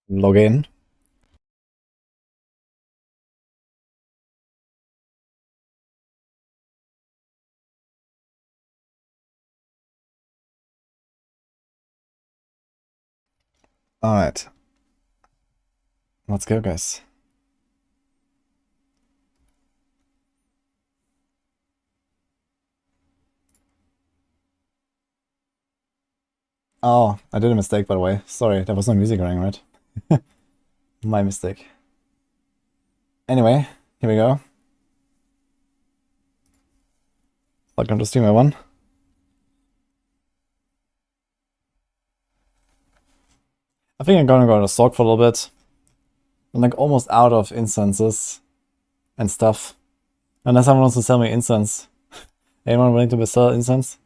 Log in. Alright. Let's go, guys. Oh, I did a mistake, by the way. Sorry, there was no music running, right? My mistake. Anyway, here we go. Welcome to streamer 1. I think I'm gonna go to Sorg for a little bit. I'm like almost out of incenses and stuff. Unless someone wants to sell me incense. Anyone willing to sell incense?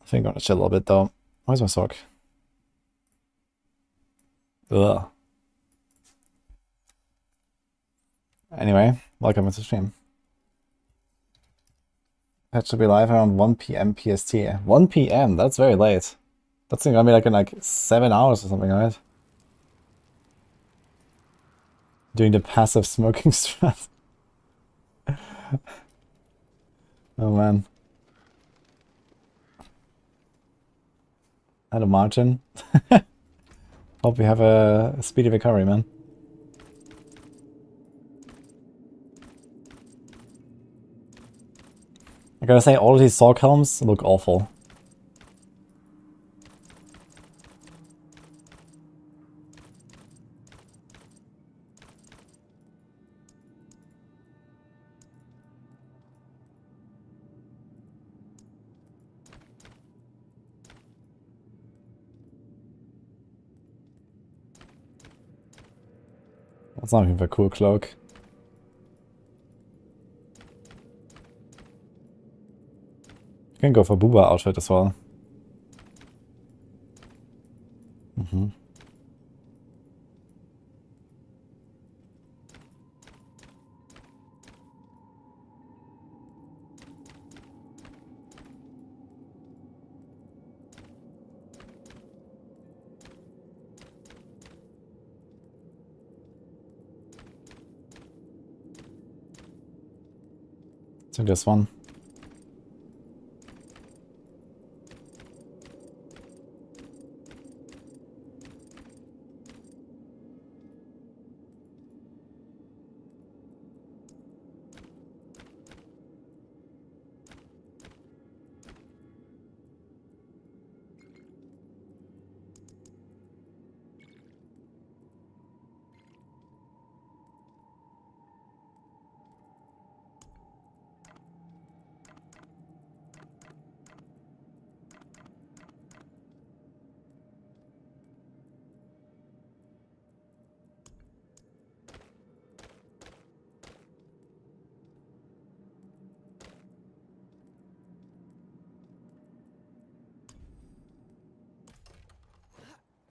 I think I'm gonna chill a little bit though. Where's my Sorg? Ugh. Anyway, welcome to the stream. Patch should be live around 1 PM PST. 1 PM? That's very late. That's gonna be like in like 7 hours or something, right? Doing the passive smoking strat. Oh man. At a margin. Hope we have a speedy recovery, man. I gotta say, all of these Sorg helms look awful. That's not even a cool cloak. You can go for Booba outfit as well. So this one.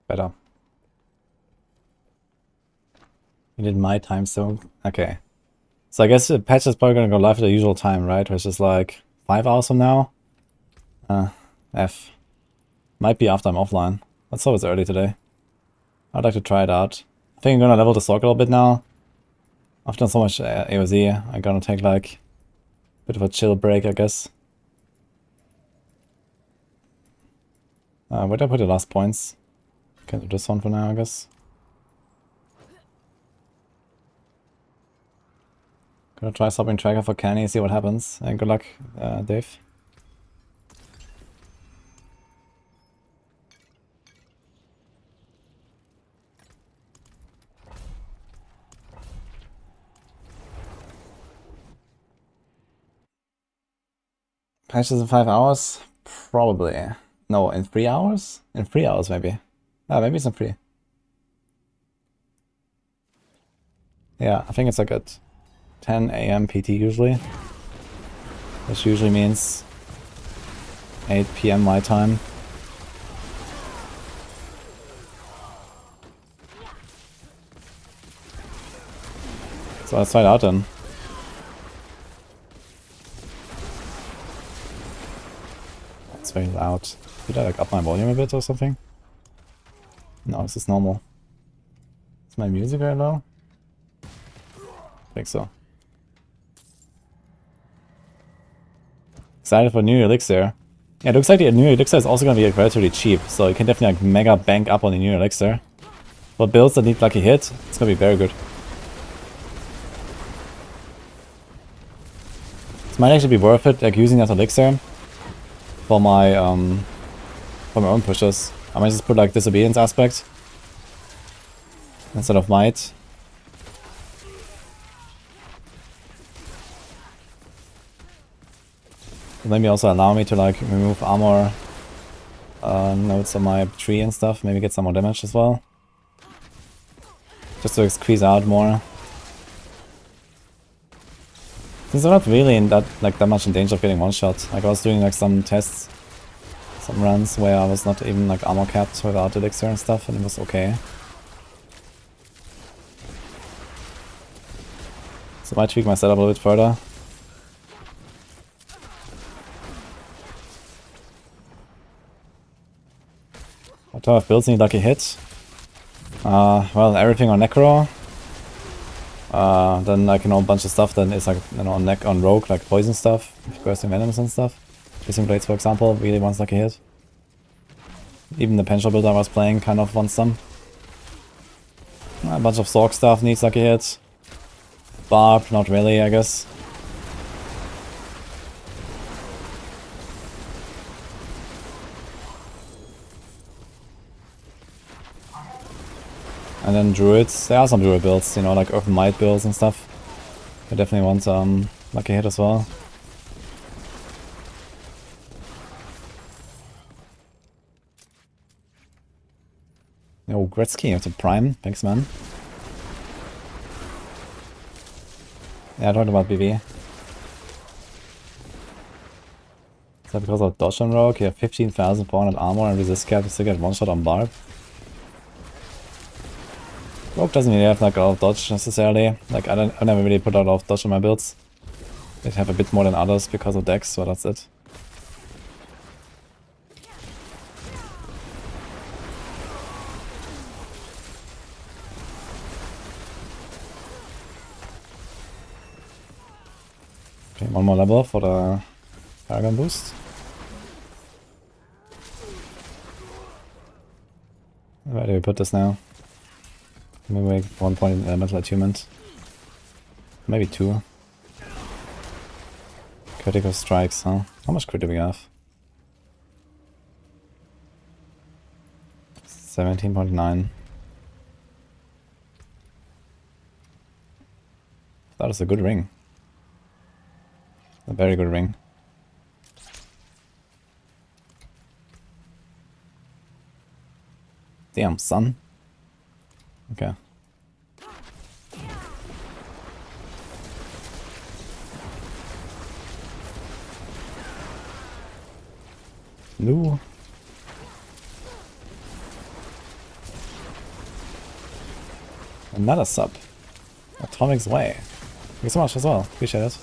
Better. You did my time so okay. So I guess the patch is probably gonna go live at the usual time, right? Which is like 5 hours from now. F. Might be after I'm offline. Let's hope it's early today. I'd like to try it out. I think I'm gonna level the Sorg a little bit now. I've done so much AOZ, I'm gonna take like a bit of a chill break, I guess. Where did I put the last points? Can do this one for now, I guess. Gonna try swapping tracker for Canny, see what happens. And good luck, Dave. Patches in 5 hours? Probably. No, in 3 hours? In 3 hours, maybe. Maybe it's in 3. Yeah, I think it's like at 10 AM PT usually. Which usually means 8 PM my time. So let's try it out then. It's very loud. Did I like up my volume a bit or something? No, this is normal. Is my music very low? I think so. Excited for new elixir. Yeah, it looks like the new elixir is also gonna be like relatively cheap, so you can definitely like mega bank up on the new elixir. For builds that need lucky hit, it's gonna be very good. This might actually be worth it, like using that elixir for my own pushes. I might just put like disobedience aspect instead of might. Maybe also allow me to like remove armor nodes on my tree and stuff. Maybe get some more damage as well. Just to squeeze out more. Since I'm not really in that much in danger of getting one shot. Like I was doing like some tests, some runs where I was not even like armor capped without elixir and stuff, and it was okay. So I might tweak my setup a little bit further. What type of builds need lucky hit? Well, everything on Necro. Then like, you know, a bunch of stuff that is like, you know, on rogue, like poison stuff, bursting venoms and stuff. Piercing blades, for example, really wants lucky hit. Even the Pension build I was playing kind of wants some. A bunch of Sork stuff needs lucky hit. Barb, not really, I guess. And then Druids, there are some Druid builds, you know, like Earth and Might builds and stuff. I definitely want some lucky hit as well. Yo, Gretzky, you have to prime. Thanks, man. Yeah, I talked about BB. Is that because of dodge on rogue? You have 15,400 armor and resist cap, you still get one shot on Barb. Rogue doesn't really have like a lot of dodge necessarily. Like I never really put a lot of dodge on my builds. They have a bit more than others because of decks, so that's it. Okay, one more level for the Paragon boost. Where do we put this now? Maybe make 1 point in elemental attunement. Maybe 2. Critical strikes, huh? How much crit do we have? 17.9. That is a good ring. A very good ring. Damn, son. Okay. No. Another sub. Atomic's Way. Thank you so much as well. Appreciate it.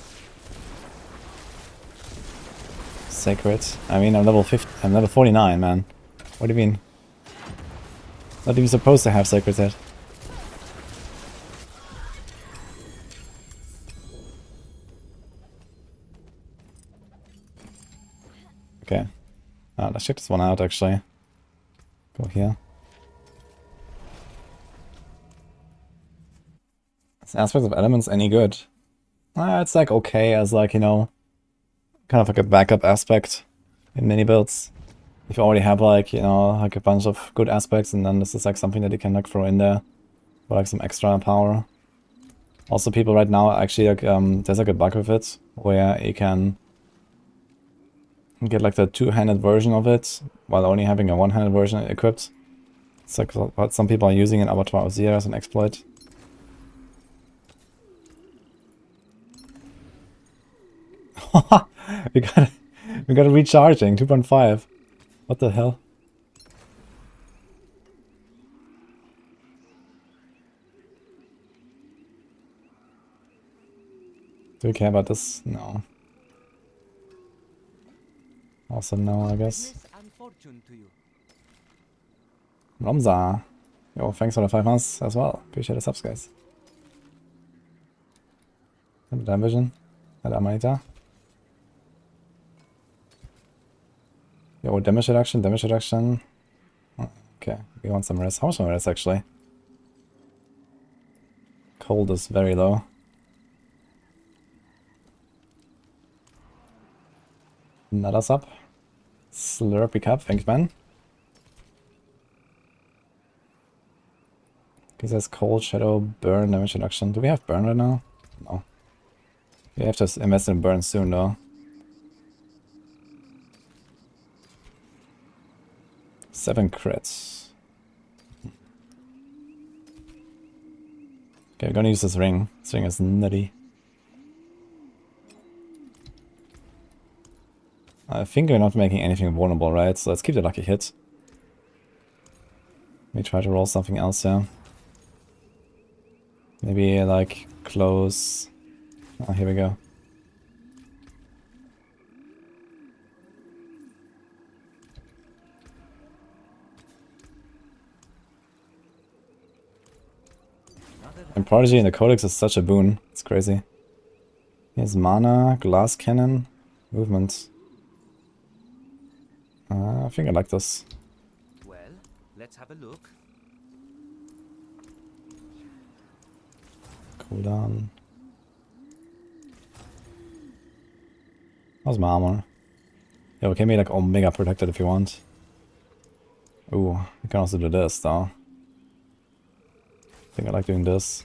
Sacred. I mean, I'm level 50. I'm level 49, man. What do you mean? Not even supposed to have sacred yet. Okay. Let's check this one out, actually. Go here. Is aspects of elements any good? It's like okay as like, you know, kind of like a backup aspect in mini builds. If you already have like, you know, like a bunch of good aspects, and then this is like something that you can like throw in there for like some extra power. Also, people right now actually like there's like a bug with it where you can get like the two-handed version of it while only having a one-handed version equipped. It's like what some people are using in Abattoir as an exploit. we got a recharging 2.5. What the hell? Do we care about this? No. Also no, I guess. Ramza. Yo, thanks for the 5 months as well. Appreciate the subs, guys. And the vision. And Amanita. Yo, damage reduction, damage reduction. Okay, we want some rest. How much more rest actually? Cold is very low. Another sub. Slurpy cup, thanks man. He says cold, shadow, burn, damage reduction. Do we have burn right now? No. We have to invest in burn soon though. 7 crits. Okay, we're gonna use this ring. This ring is nutty. I think we're not making anything vulnerable, right? So let's keep the lucky hit. Let me try to roll something else here. Maybe like close. Oh, here we go. And Prodigy in the Codex is such a boon. It's crazy. Here's mana, glass cannon, movement. I think I like this. Well, let's have a look. Cooldown. How's my armor? Yeah, we can be like Omega protected if you want. Ooh, you can also do this though. I think I like doing this.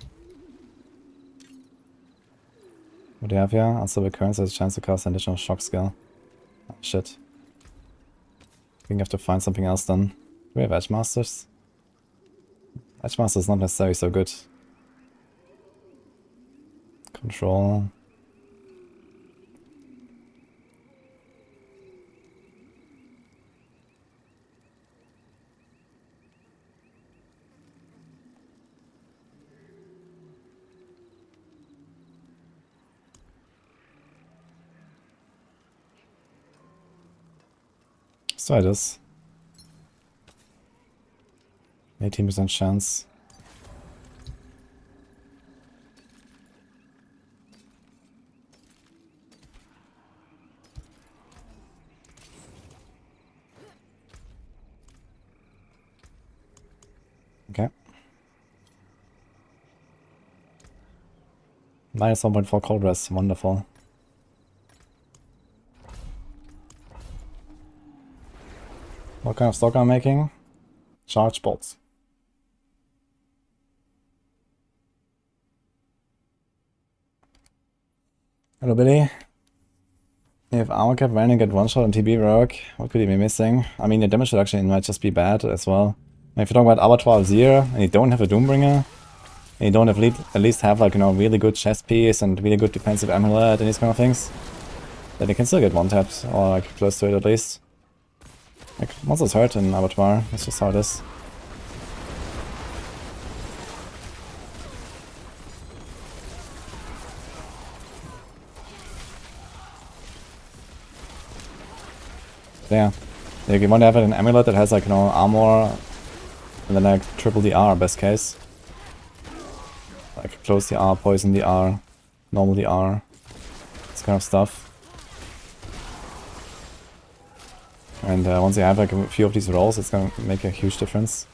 What do you have here? Unstable currents has a chance to cast an additional shock skill. Oh, shit. I think I have to find something else then. Do we have Edge Masters? Edge Master is not necessarily so good. Control. Let's try this. 18% chance. Okay. Minus 1.4 cold rest, wonderful. What kind of stock am I making? Charge bolts. Hello Billy. If armor cap running at one shot on TB rogue, what could he be missing? I mean, the damage reduction might just be bad as well. I mean, if you're talking about Abattoir 0 and you don't have a Doombringer, and you don't have at least have like, you know, really good chest piece and really good defensive amulet and these kind of things, then you can still get one tapped or like close to it at least. Like, monsters hurt in Abattoir, that's just how it is. Yeah. You want to have an amulet that has like, you know, armor and then like triple the R best case. Like close the R, poison the R, normal the R, this kind of stuff. And once you have like a few of these rolls, it's gonna make a huge difference.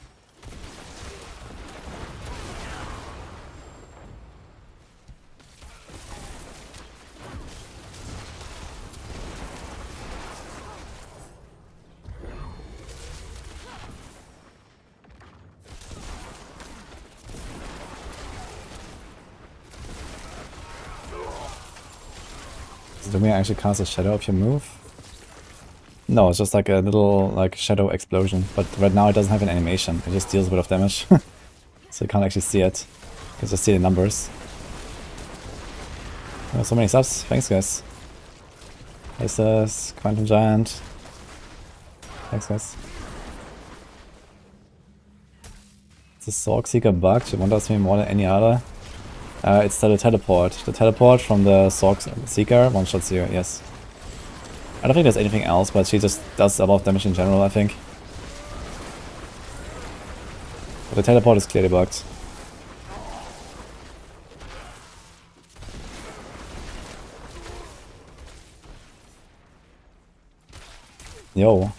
Do we actually cast a shadow if you move? No, it's just like a little like shadow explosion, but right now it doesn't have an animation, it just deals a bit of damage. So you can't actually see it, you can just see the numbers. Oh, so many subs, thanks guys. Aces, Quantum Giant. Thanks guys. It's a Sork Seeker bug, it wonders me more than any other. It's the teleport. The teleport from the Sork Seeker one-shots you, yes. I don't think there's anything else, but she just does a lot of damage in general, I think. But the teleport is clearly bugged. Yo.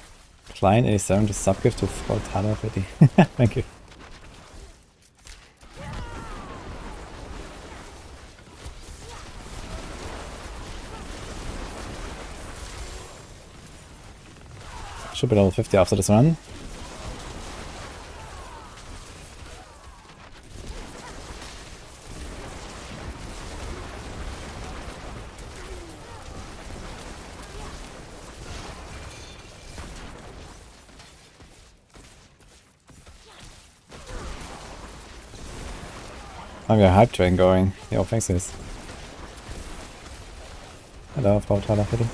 Klein 87 to subgift to Frau 50. Thank you. Should be level 50 after this run. I've got a hype train going. Yo, thanks sis. Hello, Frau 50.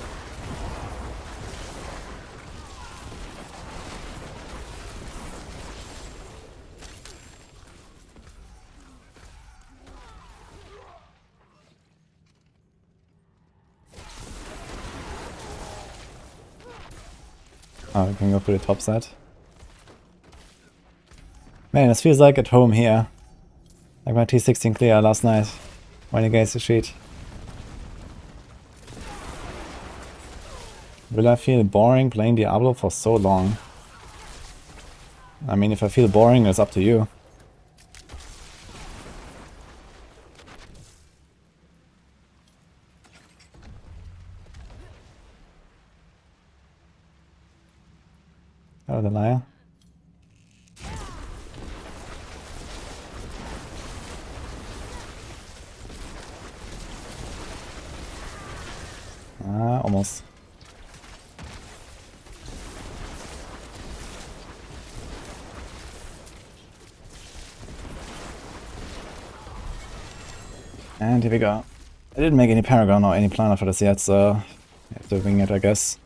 Oh, we can go for the top side. Man, this feels like at home here. Like my T16 clear last night when against the sheet. Will I feel boring playing Diablo for so long? I mean, if I feel boring, it's up to you. Oh, the liar. Ah, almost. And here we go. I didn't make any Paragon or any planner for this yet, so I have to wing it, I guess.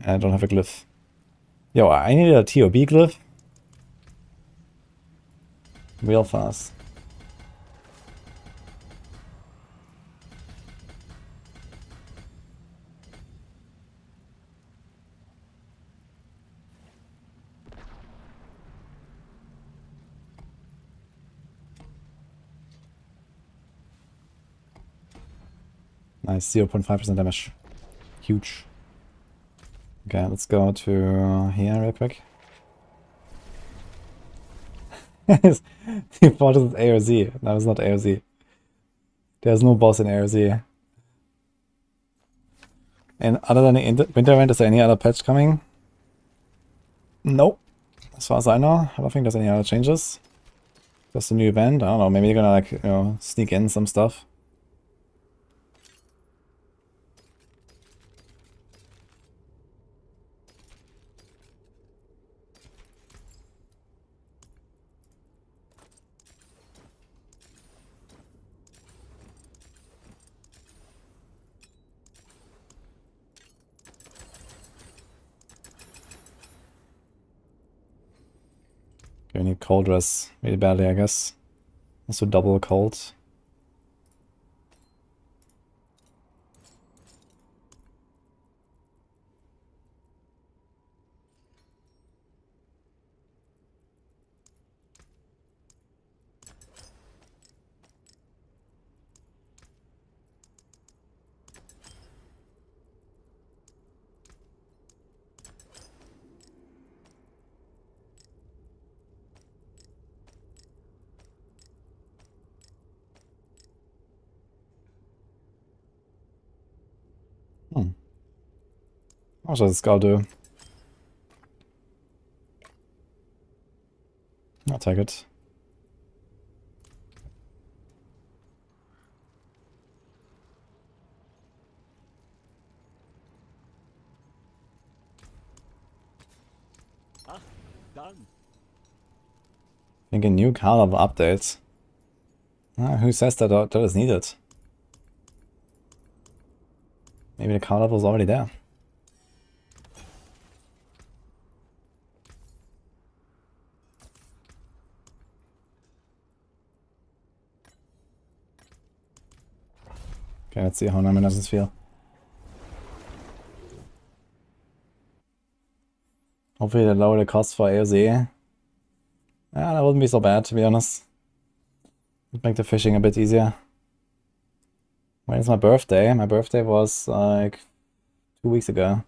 And I don't have a glyph. Yo, I need a TOB glyph. Real fast. Nice, 0.5% damage. Huge. Okay, let's go to here real quick. He thought it's AOZ. No, it's not AOZ. There's no boss in AOZ. And other than the winter event, is there any other patch coming? Nope. As far as I know, I don't think there's any other changes. Just a new event. I don't know, maybe they're gonna like, you know, sneak in some stuff. We need cold dress really badly, I guess. Also double cold. What does this guy do? I'll take it. Done. I think a new card of updates. Who says that that is needed? Maybe the card was already there. Okay, let's see how nominations feel. Hopefully they lower the cost for AOZ. Yeah, that wouldn't be so bad, to be honest. It'd make the fishing a bit easier. When is my birthday? My birthday was like 2 weeks ago.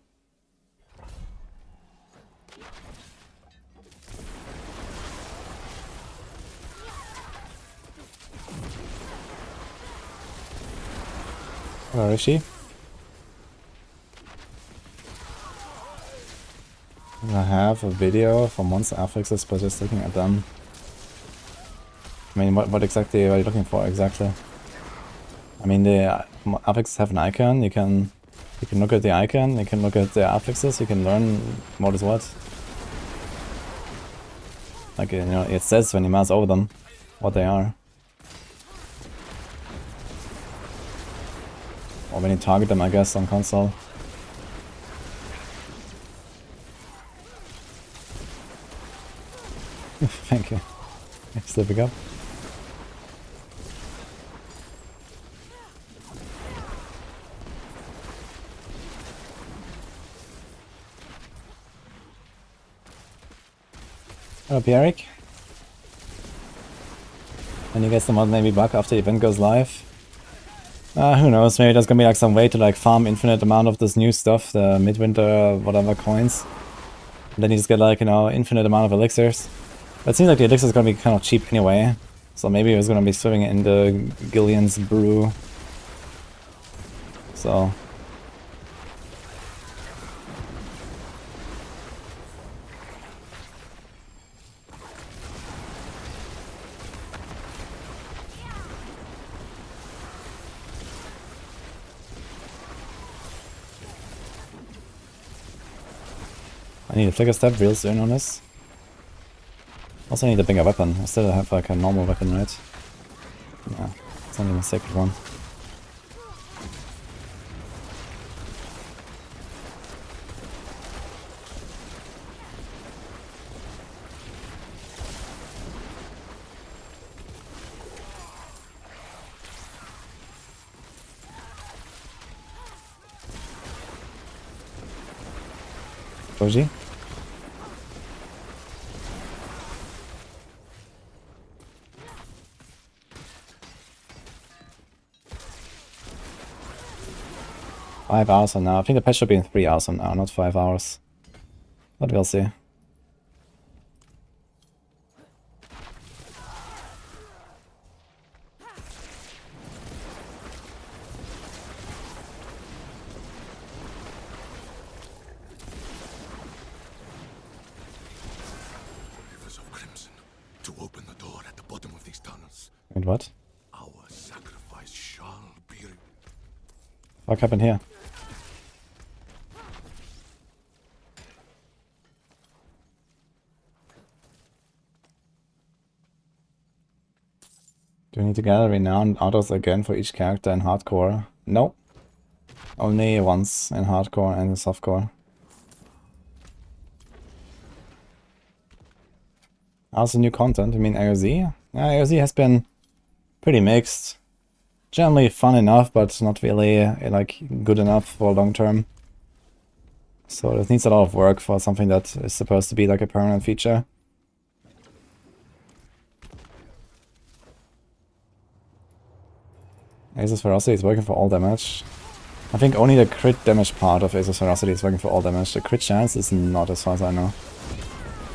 Where is she? I have a video for monster affixes, but just looking at them. I mean, what exactly are you looking for exactly? I mean, the affixes have an icon. You can look at the icon. You can look at the affixes. You can learn what is what. Like, you know, it says when you mouse over them what they are. Or when you target them, I guess, on console. Thank you. Slipping up. Hello, Pierrick. When you get the mod maybe bug after the event goes live. Who knows, maybe there's gonna be like some way to like farm infinite amount of this new stuff, the Midwinter whatever coins. And then you just get like, you know, infinite amount of elixirs. But it seems like the elixir is gonna be kind of cheap anyway. So maybe it's gonna be swimming in the Gillian's brew. So I need a flicker step real soon on this. Also need a bigger weapon. I still have like a normal weapon, right? Yeah, it's not even a sacred one. Koji? Five hours from now. I think the patch should be in 3 hours from now, not 5 hours. But we'll see. Rivers of crimson to open the door at the bottom of these tunnels. Wait, what? Our sacrifice shall be. What happened here? Do we need to gather renowned autos again for each character in hardcore? No. Only once in hardcore and in softcore. Also new content, I mean AOZ? Yeah, AOZ has been pretty mixed. Generally fun enough, but not really like good enough for long term. So it needs a lot of work for something that is supposed to be like a permanent feature. Ace's Ferocity is working for all damage. I think only the crit damage part of Ace's Ferocity is working for all damage. The crit chance is not, as far as I know.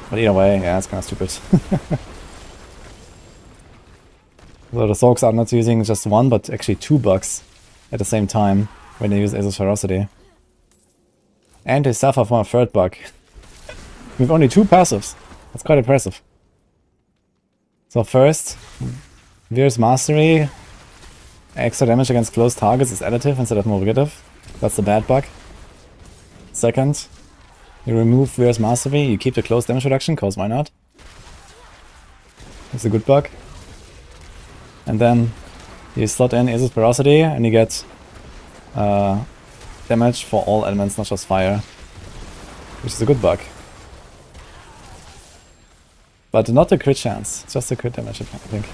But either way, yeah, it's kind of stupid. So the Sorks are not using just one, but actually 2 bugs at the same time when they use Ace's Ferocity. And they suffer from a 3rd bug. With only 2 passives. That's quite impressive. So first, Veer's Mastery. Extra damage against close targets is additive instead of multiplicative. That's the bad bug. Second, you remove Veer's Mastery, you keep the close damage reduction, cause why not? That's a good bug. And then you slot in Ace's Ferocity and you get damage for all elements, not just fire. Which is a good bug. But not a crit chance, just a crit damage, I think.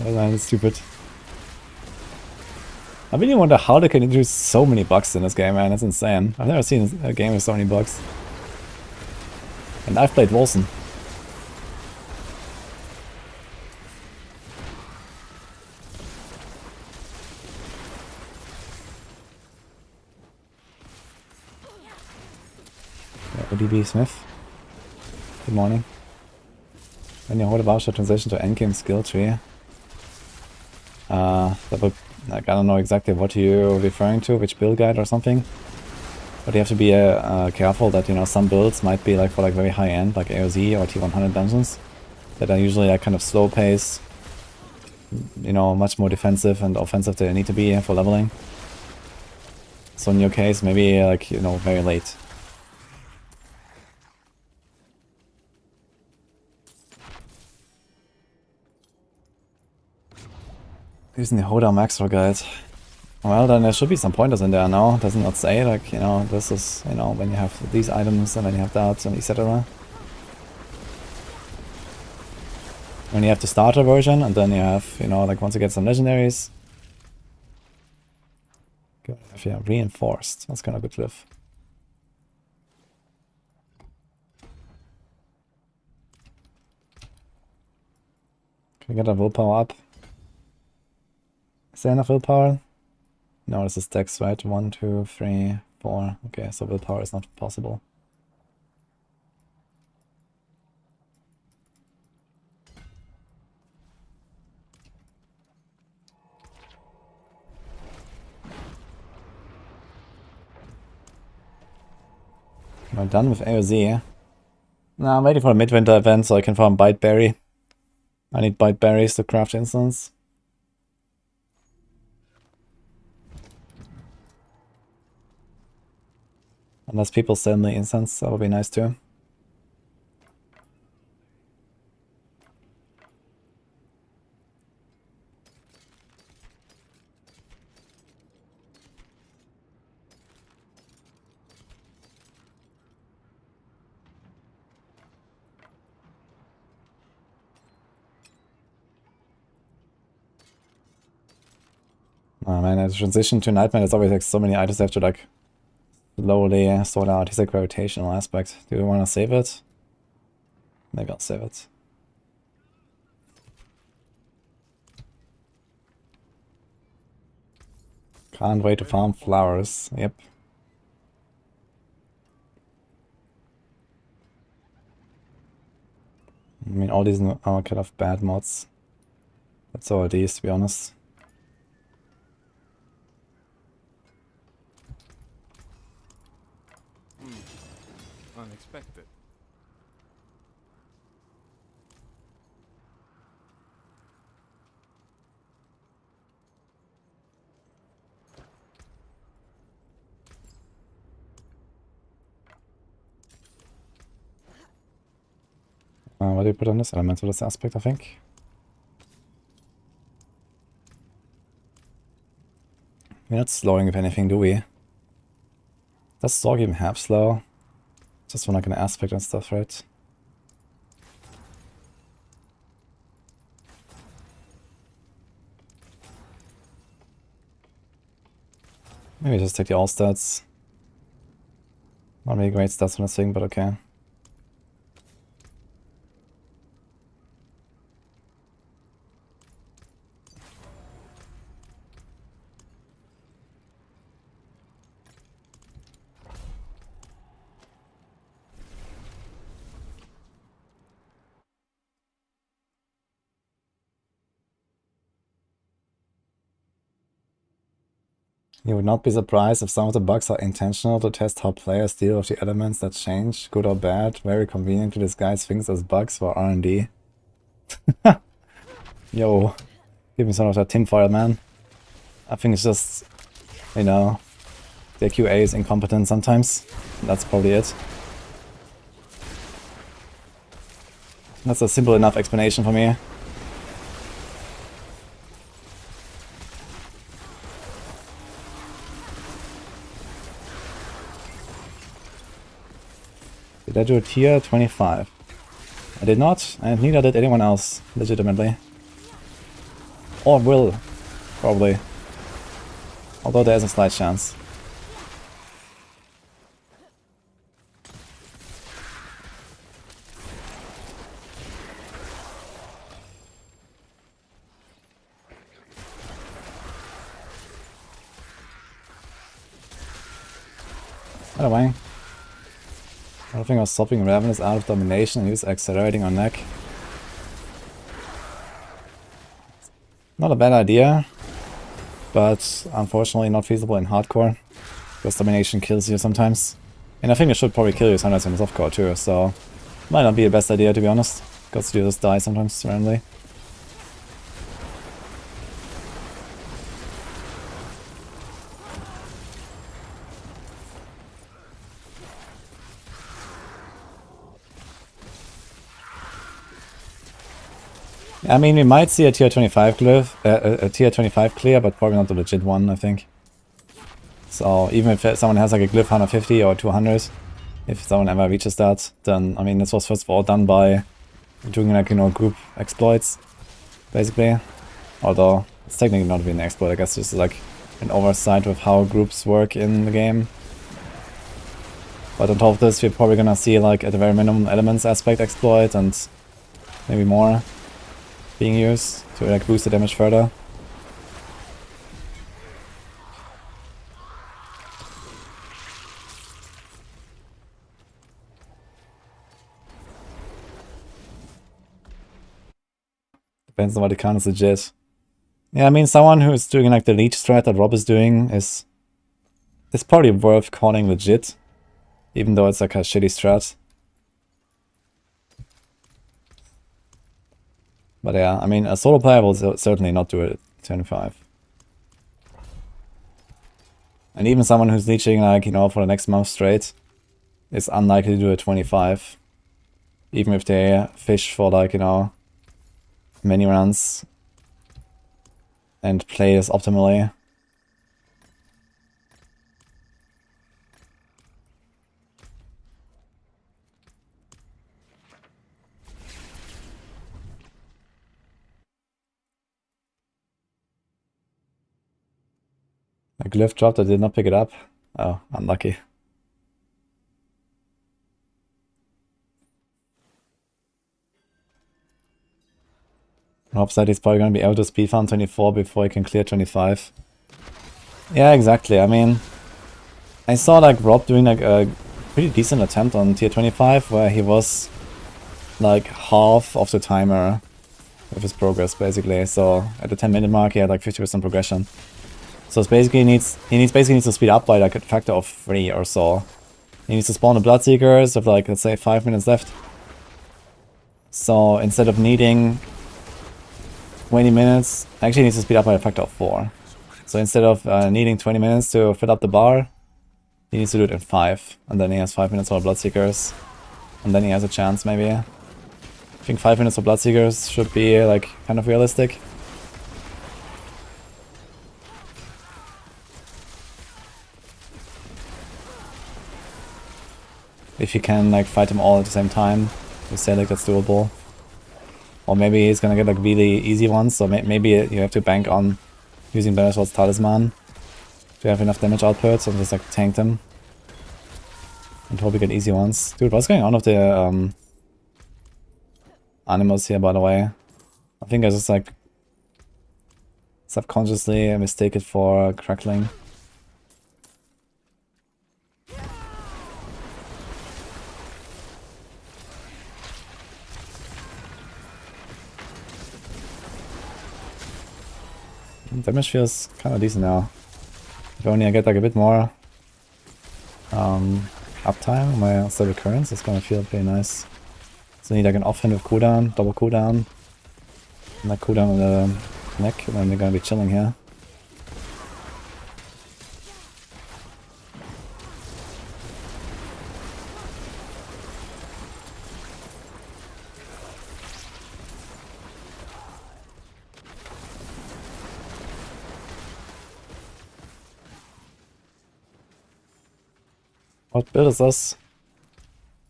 That's stupid. I really wonder how they can introduce so many bugs in this game, man. That's insane. I've never seen a game with so many bugs. And I've played Wilson. ODB Smith. Good morning. When you hold a voucher transition to Endgame skill tree. That would, like, I don't know exactly what you're referring to, which build guide or something. But you have to be careful that, you know, some builds might be like for like very high end, like AOZ or T100 dungeons, that are usually like kind of slow pace, you know, much more defensive and offensive than they need to be for leveling. So in your case, maybe like, you know, very late. Using the Hoda Maxwell guide. Well, then there should be some pointers in there now. Does it not say, like, you know, this is, you know, when you have these items and then you have that and etc. When you have the starter version and then you have, you know, like once you get some legendaries. Good. Yeah, reinforced. That's kind of good live. Can we get our willpower up? Is there enough willpower? No, this is dex, right? 1, 2, 3, 4. Okay, so willpower is not possible. We're done with AOZ. Now I'm waiting for a Midwinter event so I can farm Bite Berry. I need Bite Berries to craft instance. Unless people sell me incense, that would be nice too. Oh man, the transition to Nightmare, there's always like so many items I have to like slowly sort out. He's a gravitational aspect. Do you want to save it? Maybe I'll save it. Can't wait to farm flowers. Yep. I mean, all these are kind of bad mods. That's all it is, to be honest. Unexpected. What do you put on this? Elementalist aspect, I think. We're not slowing if anything, do we? Does Sorg even have slow? Just for like an aspect and stuff, right? Maybe just take the all stats. Not really great stats on this thing, but okay. You would not be surprised if some of the bugs are intentional to test how players deal with the elements that change, good or bad. Very convenient to disguise things as bugs for R&D. Yo, give me some of that tinfoil, man. I think it's just, you know, the QA is incompetent sometimes. That's probably it. That's a simple enough explanation for me. Did I do a tier 25? I did not, and neither did anyone else, legitimately. Or will, probably. Although there's a slight chance. By the way, I think I was swapping Ravenous out of Domination and use Accelerating on Neck. Not a bad idea, but unfortunately not feasible in hardcore, because Domination kills you sometimes. And I think it should probably kill you sometimes in softcore too, so might not be the best idea to be honest, because you just die sometimes randomly. I mean, we might see a tier 25 glyph, a tier 25 clear, but probably not the legit one, I think. So even if someone has like a glyph 150 or 200, if someone ever reaches that, then I mean, this was first of all done by doing like, you know, group exploits, basically. Although it's technically not really an exploit, I guess this is like an oversight with how groups work in the game. But on top of this, we're probably gonna see like at the very minimum elements aspect exploit and maybe more being used to like boost the damage further. Depends on what the count is legit. Yeah, I mean, someone who's doing like the leech strat that Rob is doing is probably worth calling legit, even though it's like a shitty strat. But yeah, I mean, a solo player will certainly not do it at 25. And even someone who's leeching like, you know, for the next month straight is unlikely to do it 25. Even if they fish for like, you know, many runs and play this optimally. A glyph dropped, I did not pick it up. Oh, unlucky. Rob's that he's probably going to be able to speed farm 24 before he can clear 25. Yeah, exactly. I mean, I saw like Rob doing like a pretty decent attempt on tier 25 where he was like half of the timer with his progress basically. So at the 10-minute mark he had like 50% progression. So it's basically he basically needs to speed up by like a factor of 3 or so. He needs to spawn the Bloodseekers with like, let's say 5 minutes left. So instead of needing 20 minutes, actually he needs to speed up by a factor of 4. So instead of needing 20 minutes to fill up the bar, he needs to do it in 5. And then he has 5 minutes for Bloodseekers. And then he has a chance maybe. I think 5 minutes for Bloodseekers should be like kind of realistic. If you can like fight them all at the same time, you say like that's doable. Or maybe he's gonna get like really easy ones, so maybe you have to bank on using Benesol's Talisman to have enough damage outputs and just like tank them. And hope you get easy ones. Dude, what's going on with the animals here, by the way? I think I just like subconsciously mistake it for crackling. Damage feels kind of decent now. If only I get like a bit more uptime on my still recurrence, it's gonna feel pretty nice. So I need like an offhand with cooldown, double cooldown, and like cooldown on the neck, and then we're gonna be chilling here. What build is this?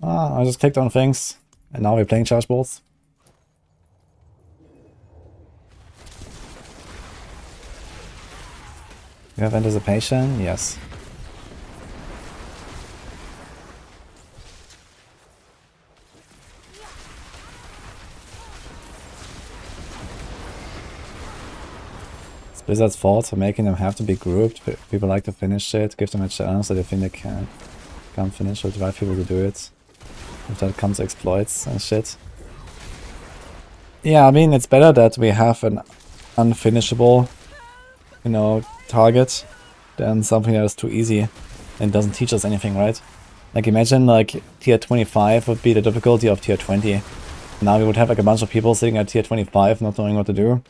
Ah, I just clicked on things, and now we're playing charge bolts. You have anticipation? Yes. It's Blizzard's fault for making them have to be grouped. People like to finish it, give them a chance so they think they can. Can't finish or drive people to do it. If that comes exploits and shit. Yeah, I mean, it's better that we have an unfinishable, you know, target than something that is too easy and doesn't teach us anything, right? Like, imagine, like, tier 25 would be the difficulty of tier 20. Now we would have, like, a bunch of people sitting at tier 25 not knowing what to do.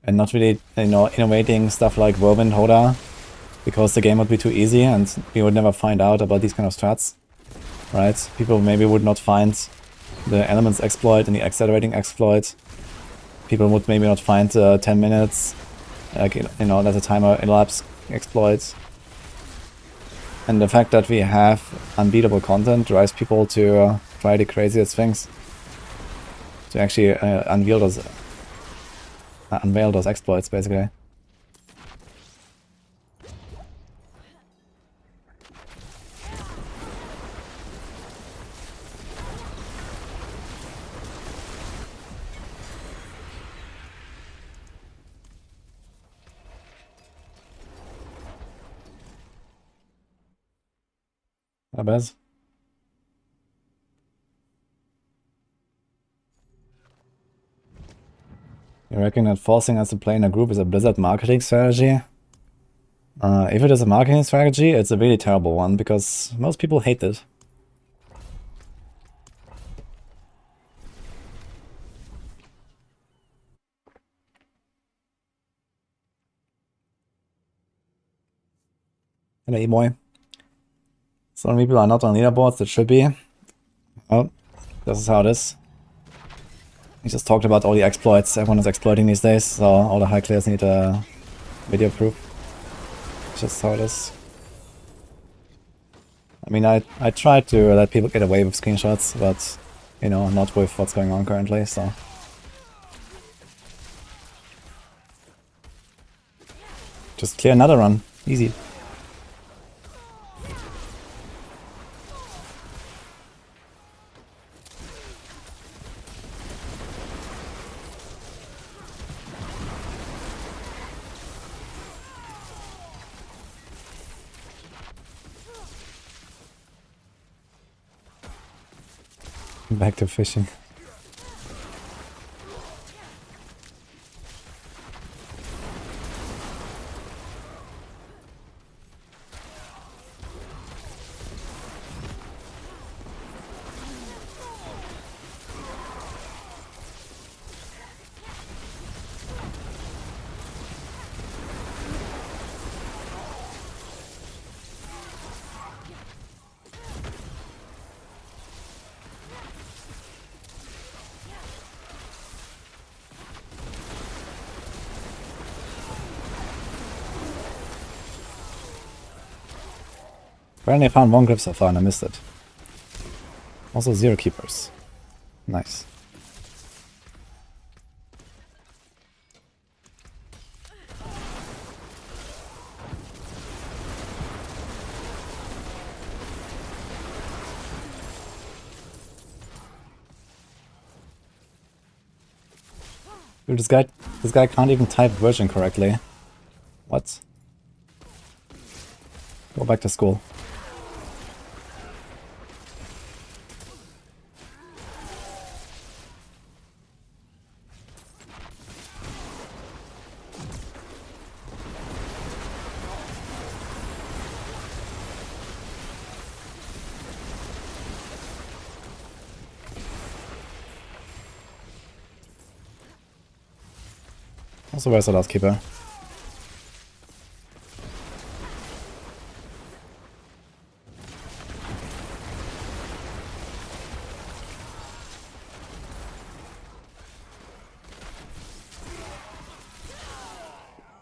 And not really, you know, innovating stuff like Whirlwind Hoda. Because the game would be too easy and we would never find out about these kind of strats. Right? People maybe would not find the Elements exploit and the Accelerating exploit. People would maybe not find 10 minutes, like, you know, let the timer elapse exploits. And the fact that we have unbeatable content drives people to try the craziest things. To actually unveil those exploits, basically. Abez? You reckon that forcing us to play in a group is a Blizzard marketing strategy? If it is a marketing strategy, it's a really terrible one, because most people hate it. Hello, E-boy. Some people are not on leaderboards, that should be. Oh, this is how it is. We just talked about all the exploits everyone is exploiting these days, so all the high clears need a video proof. Just how it is. I mean, I tried to let people get away with screenshots, but, you know, not with what's going on currently, so. Just clear another run. Easy. Back to fishing. Apparently I found one grip so far and I missed it. Also 0 keepers. Nice. Dude, this guy can't even type version correctly. What? Go back to school. Also, where's the last keeper?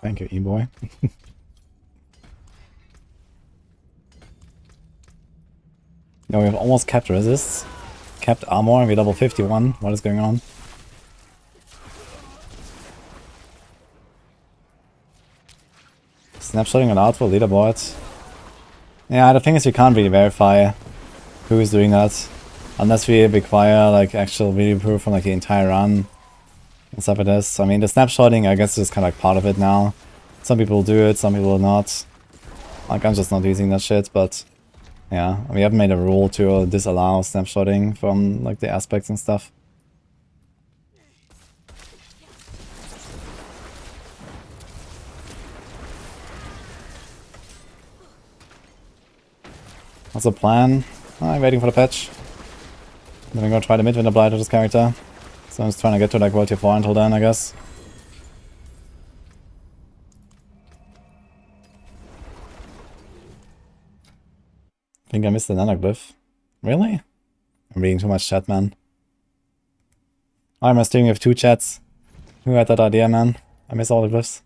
Thank you, E-boy. No, we have almost capped resists, capped armor, and we're level 51. What is going on? Snapshotting allowed for leaderboard. Yeah, the thing is we can't really verify who is doing that. Unless we require like actual video proof from like the entire run and stuff like this. I mean, the snapshotting I guess is kind of like part of it now. Some people do it, some people will not. Like, I'm just not using that shit, but Yeah, we haven't made a rule to disallow snapshotting from like the aspects and stuff. What's the plan? I'm waiting for the patch. Then we're gonna try the Midwinter Blight with this character. So I'm just trying to get to like World Tier 4 until then, I guess. I think I missed another glyph. Really? I'm reading too much chat, man. Why am I streaming with 2 chats? Who had that idea, man? I miss all the glyphs.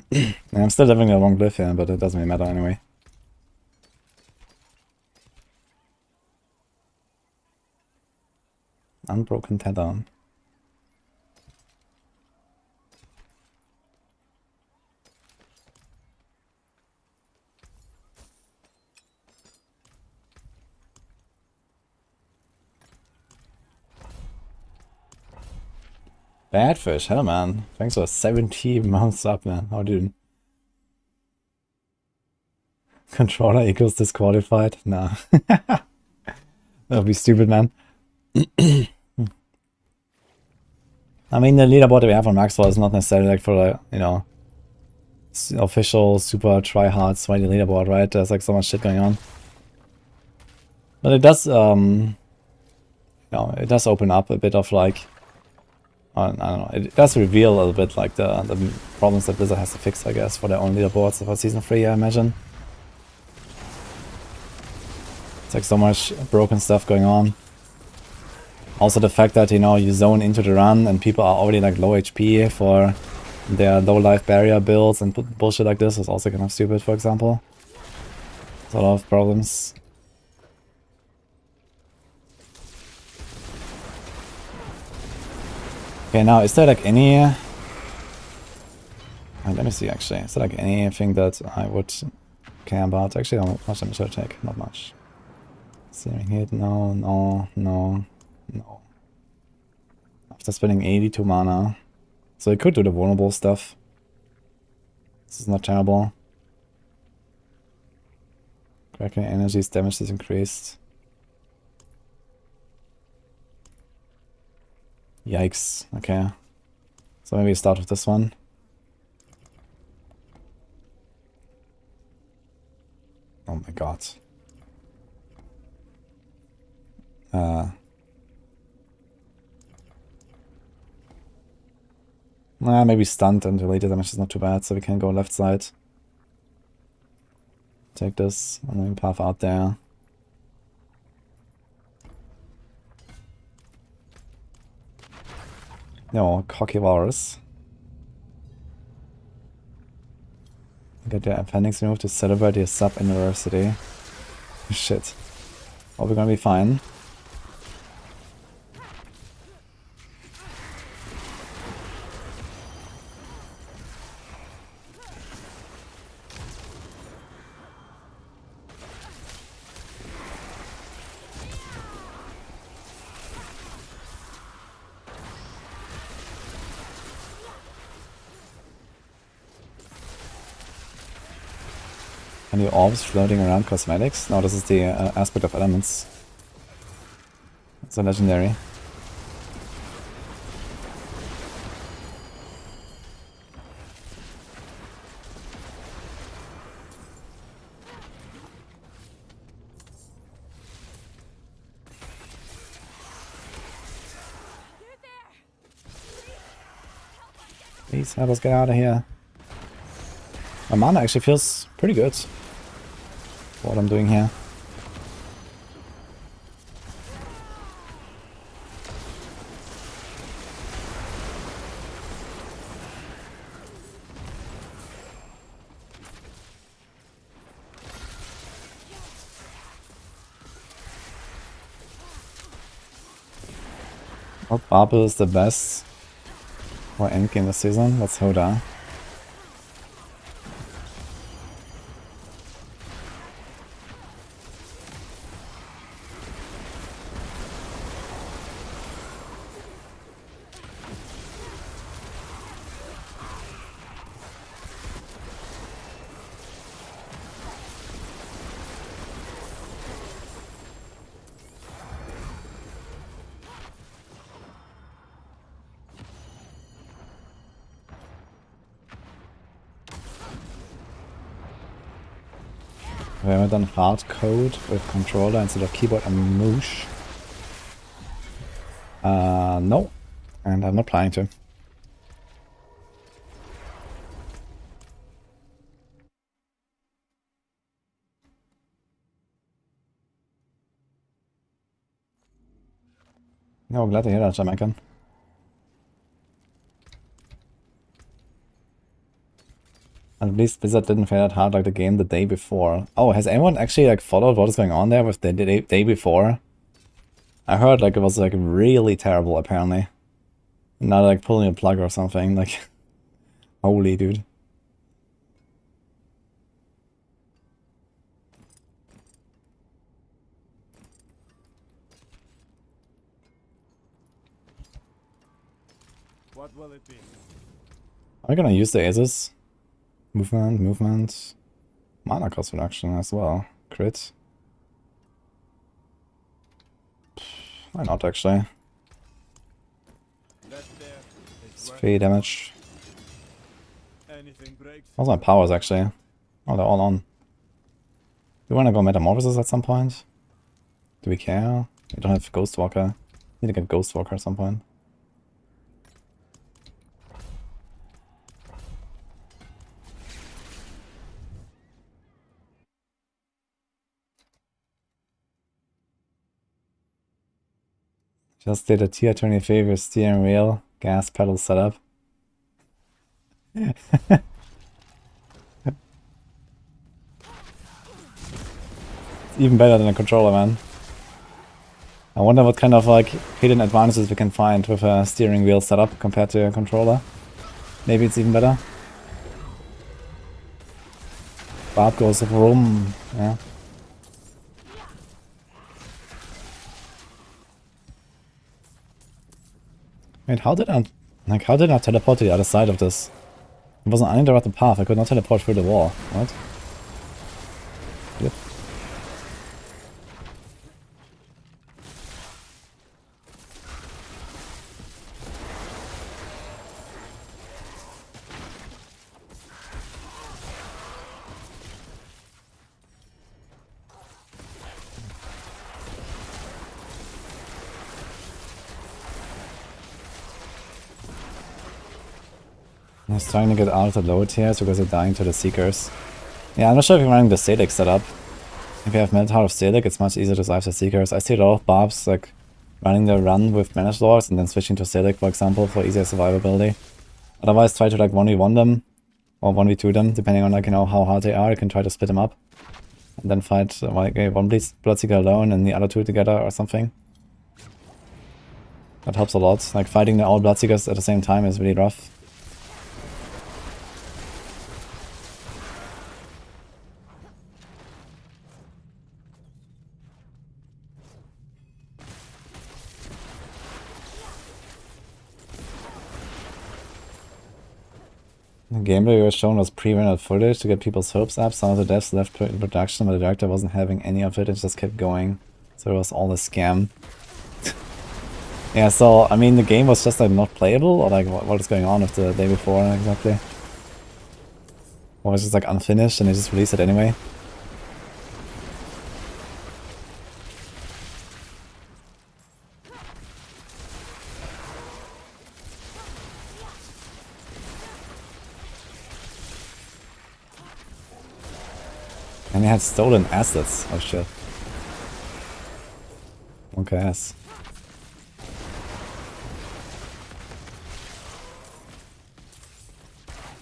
Yeah, I'm still having the wrong glyph here, but it doesn't really matter anyway. Unbroken tether. Badfish, hello man. Thanks for 70 months up, man. How are you doing? Controller equals disqualified? Nah. That would be stupid, man. I mean, the leaderboard that we have on Maxwell is not necessarily like for the, you know, official super try-hard sweaty leaderboard, right? There's like so much shit going on. But it does, you know, it does open up a bit of like, I don't know, it does reveal a little bit like the problems that Blizzard has to fix, I guess, for their own leaderboards for Season 3, I imagine. It's like so much broken stuff going on. Also the fact that, you know, you zone into the run and people are already like low HP for their low life barrier builds and bullshit like this is also kind of stupid, for example. There's a lot of problems. Okay, now is there like any... let me see actually. Is there like anything that I would care about? Actually, how much damage should I take? Not much. Searing hit, no, no, no, no. After spending 82 mana. So I could do the vulnerable stuff. This is not terrible. Cracking energies, damage is increased. Yikes, okay. So maybe start with this one. Oh my god. Maybe stunned and related damage is not too bad, so we can go left side. Take this, and then path out there. No, cocky walrus. Get your appendix removed to celebrate your sub-anniversary. Shit. Oh, we're gonna be fine. Can you orbs floating around cosmetics? No, this is the aspect of elements. It's a legendary. Please help us get out of here. My mana actually feels pretty good for what I'm doing here. What Barbel is the best for Endgame this season? That's Hoda. We haven't done hard code with controller instead of keyboard and mouse. No. And I'm not planning to. No, glad to hear that, Jamaican. At least Blizzard didn't fail that hard like the game the day before. Oh, has anyone actually like followed what is going on there with the day before? I heard like it was like really terrible apparently. Not like pulling a plug or something, like holy dude. What will it be? Are we gonna use the Aces? Movement. Mana cost reduction as well. Crit. Why not actually? That there It's is worth 3 damage. anything breaks. How's my powers actually? Oh, they're all on. Do we wanna go Metamorphosis at some point? Do we care? We don't have Ghostwalker. Need to get Ghostwalker at some point. Just did a tier 25 steering wheel, gas pedal setup. It's even better than a controller, man. I wonder what kind of like hidden advantages we can find with a steering wheel setup compared to a controller. Maybe it's even better. Barb goes vroom, yeah. Wait, how did I teleport to the other side of this? It was an uninterrupted path, I could not teleport through the wall. What? Yep. I was trying to get out of the lower tiers because they're dying to the Seekers. Yeah, I'm not sure if you're running the Salic setup. If you have Minotaur of Salic, it's much easier to survive the Seekers. I see a lot of Barbs like running the run with Managed Lords and then switching to Salic, for example, for easier survivability. Otherwise, try to like 1v1 them or 1v2 them, depending on like, you know, how hard they are. You can try to split them up and then fight like one Bloodseeker alone and the other two together or something. That helps a lot. Like fighting the all Bloodseekers at the same time is really rough. The gameplay we were shown was pre-rendered footage to get people's hopes up. Some of the devs left in production, but the director wasn't having any of it. It just kept going. So it was all a scam. Yeah, so, I mean, the game was just like not playable? Or like, what is going on with the day before exactly? Or was it just like unfinished and they just released it anyway? And they had stolen assets. Oh shit. Okay, yes.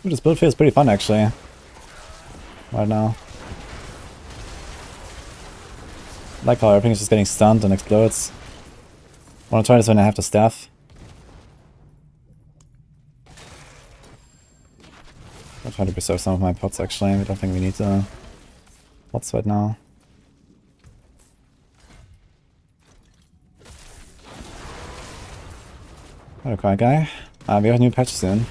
Ooh, this build feels pretty fun actually. Right now. I like how everything is just getting stunned and explodes. I wanna try this when I have the staff. I'll try to preserve some of my pots actually. I don't think we need pots right now. Okay, guy. We have a new patch soon.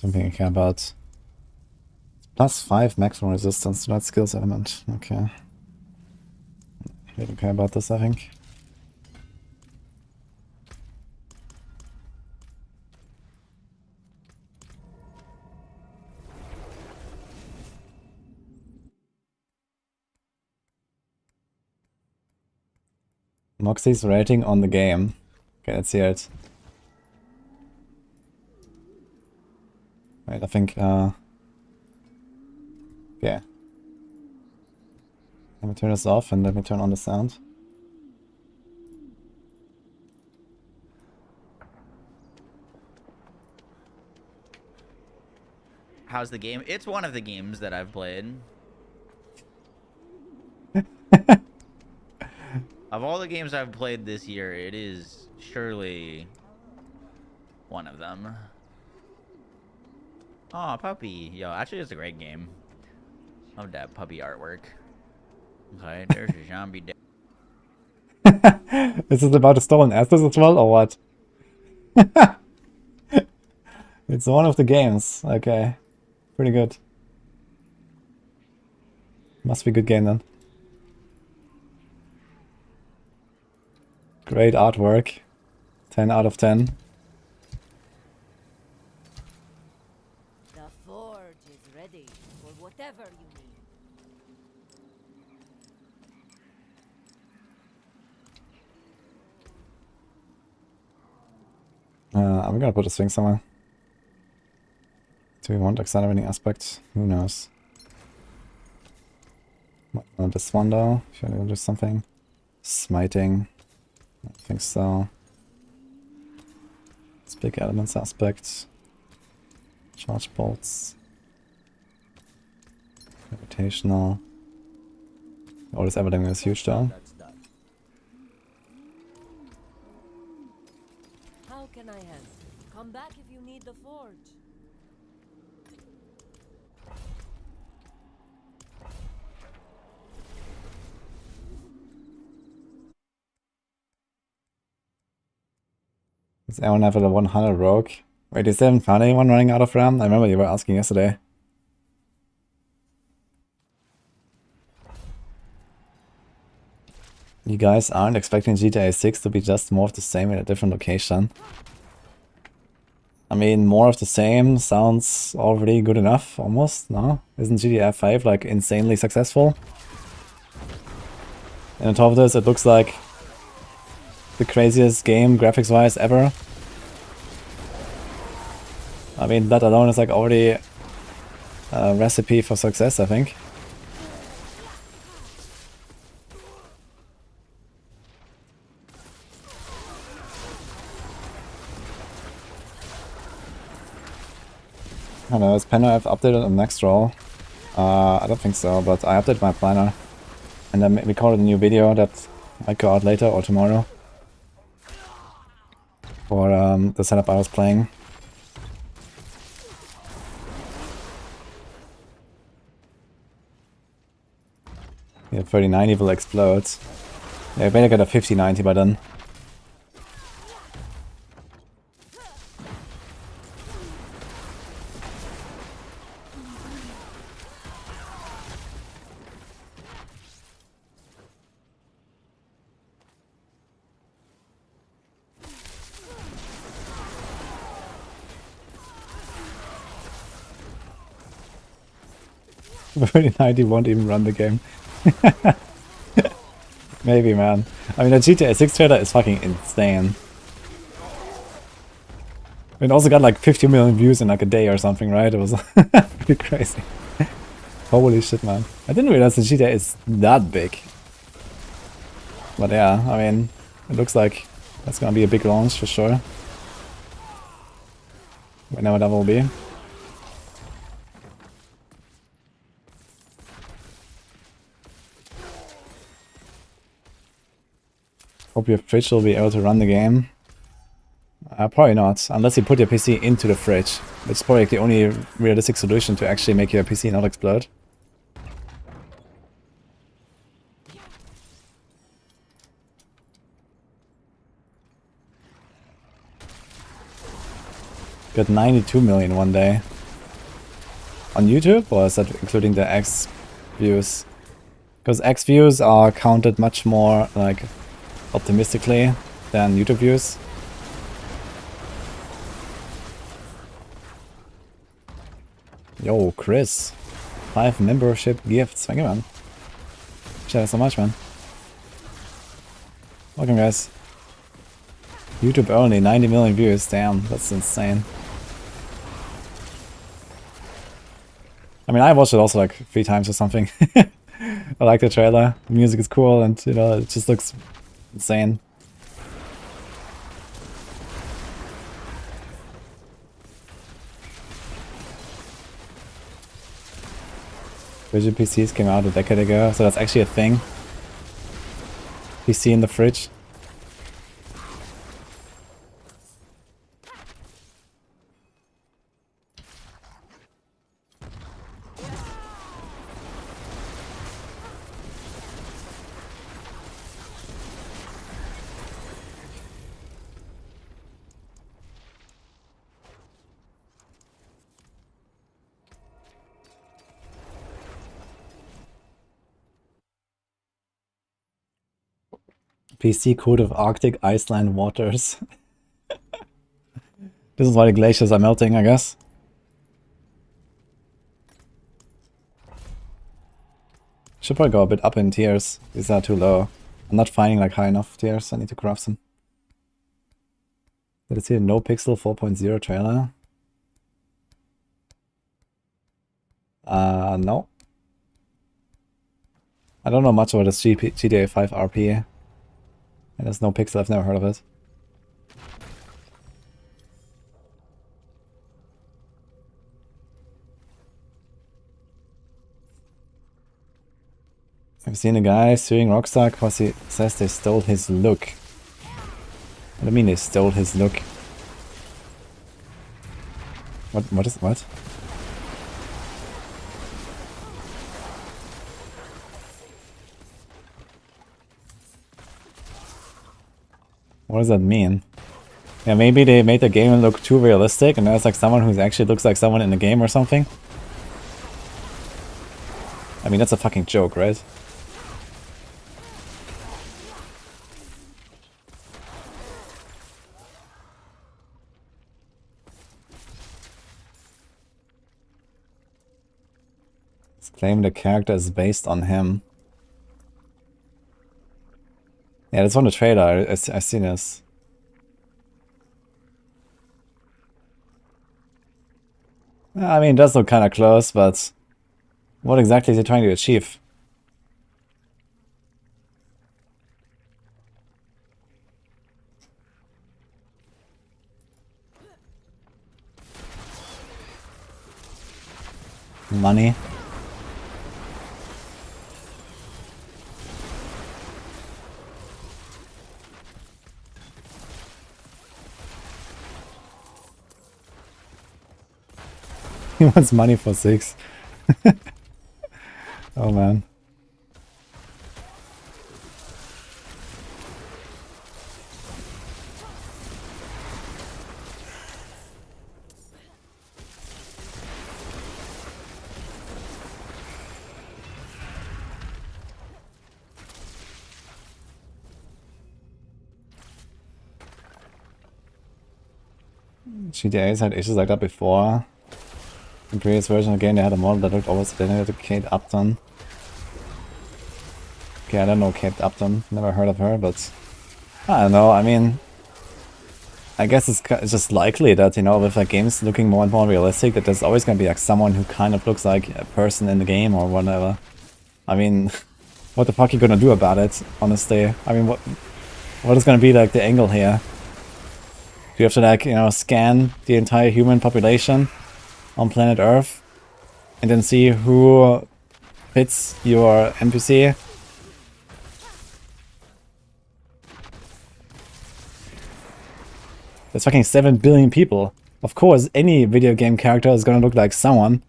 Something I care about. +5 maximum resistance to that skills element. Okay. I don't care about this, I think. Moxie's rating on the game. Okay, let's hear it. Wait, I think, yeah. Let me turn this off and let me turn on the sound. How's the game? It's one of the games that I've played. Of all the games I've played this year, it is surely one of them. Aw, puppy. Yo, actually, it's a great game. Love that puppy artwork. Okay, there's a zombie. Is it about the stolen assets as well, or what? It's one of the games. Okay. Pretty good. Must be a good game then. Great artwork. 10 out of 10. The forge is ready for whatever you need. I'm gonna put a swing somewhere. Do we want accelerating aspect? Who knows? Might want this one though. Should I do something? Smiting. I don't think so. Big elements aspect. Charge bolts. Gravitational. Oh, this everything is huge though. How can I help? Come back if you need the forge. Does anyone have a 100 rogue? Wait, is there found anyone running out of RAM? I remember you were asking yesterday. You guys aren't expecting GTA 6 to be just more of the same in a different location. I mean, more of the same sounds already good enough, almost, no? Isn't GTA 5 like insanely successful? And on top of this, it looks like the craziest game graphics-wise ever. I mean, that alone is like already a recipe for success, I think. I don't know, is Penner updated on next roll? I don't think so, but I updated my planner. And then we call it a new video that might go out later or tomorrow. For the setup I was playing. Yeah, 3090 will explode. Yeah, I better get a 5090 by then. Very 90 won't even run the game. Maybe, man. I mean, the GTA 6 trailer is fucking insane. It also got like 50 million views in like a day or something, right? It was pretty crazy. Holy shit, man. I didn't realize the GTA is that big. But yeah, I mean, it looks like that's gonna be a big launch for sure. Whenever that will be. Hope your fridge will be able to run the game. Probably not, unless you put your PC into the fridge. It's probably the only realistic solution to actually make your PC not explode. Got 92 million one day. on YouTube, or is that including the X views? Because X views are counted much more like optimistically than YouTube views. Yo, Chris. 5 membership gifts. Thank you, man. Share so much, man. Welcome, guys. YouTube only, 90 million views. Damn, that's insane. I mean, I watched it also like 3 times or something. I like the trailer. The music is cool, and you know, it just looks insane. Visual PCs came out a decade ago, so that's actually a thing. PC in the fridge. PC code of Arctic Iceland waters. This is why the glaciers are melting, I guess. Should probably go a bit up in tiers. These are too low. I'm not finding like high enough tiers. I need to craft some. Did I see a No Pixel 4.0 trailer? No. I don't know much about this GTA 5 RP. And there's No Pixel, I've never heard of it. I've seen a guy suing Rockstar because he says they stole his look. What do you mean they stole his look? What is what? What does that mean? Yeah, maybe they made the game look too realistic and there's like someone who actually looks like someone in the game or something. I mean, that's a fucking joke, right? Claim the character is based on him. Yeah, that's on the trailer. I seen this. I mean, it does look kind of close, but what exactly is he trying to achieve? Money? He wants money for 6. Oh man. GTA's had issues like that before. In the previous version again they had a model that looked almost identical to Kate Upton. Okay, I don't know Kate Upton, never heard of her, but I don't know, I mean, I guess it's just likely that, you know, with like games looking more and more realistic, that there's always gonna be like someone who kind of looks like a person in the game or whatever. I mean, what the fuck are you gonna do about it, honestly? I mean, what is gonna be like the angle here? Do you have to like, you know, scan the entire human population on planet Earth and then see who fits your NPC? There's fucking 7 billion people. Of course, any video game character is gonna look like someone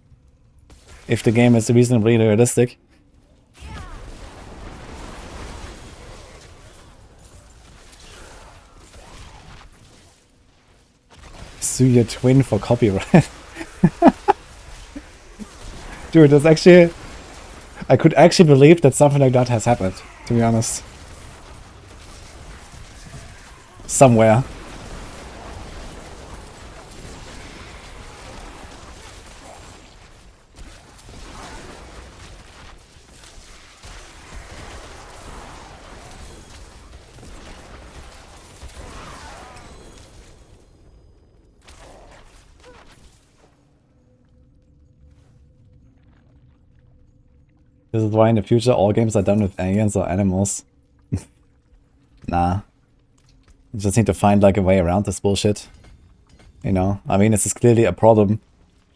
if the game is reasonably realistic. Sue your twin for copyright. Dude, that's actually... I could actually believe that something like that has happened, to be honest. Somewhere. This is why in the future all games are done with aliens or animals. Nah. You just need to find like a way around this bullshit. You know? I mean, this is clearly a problem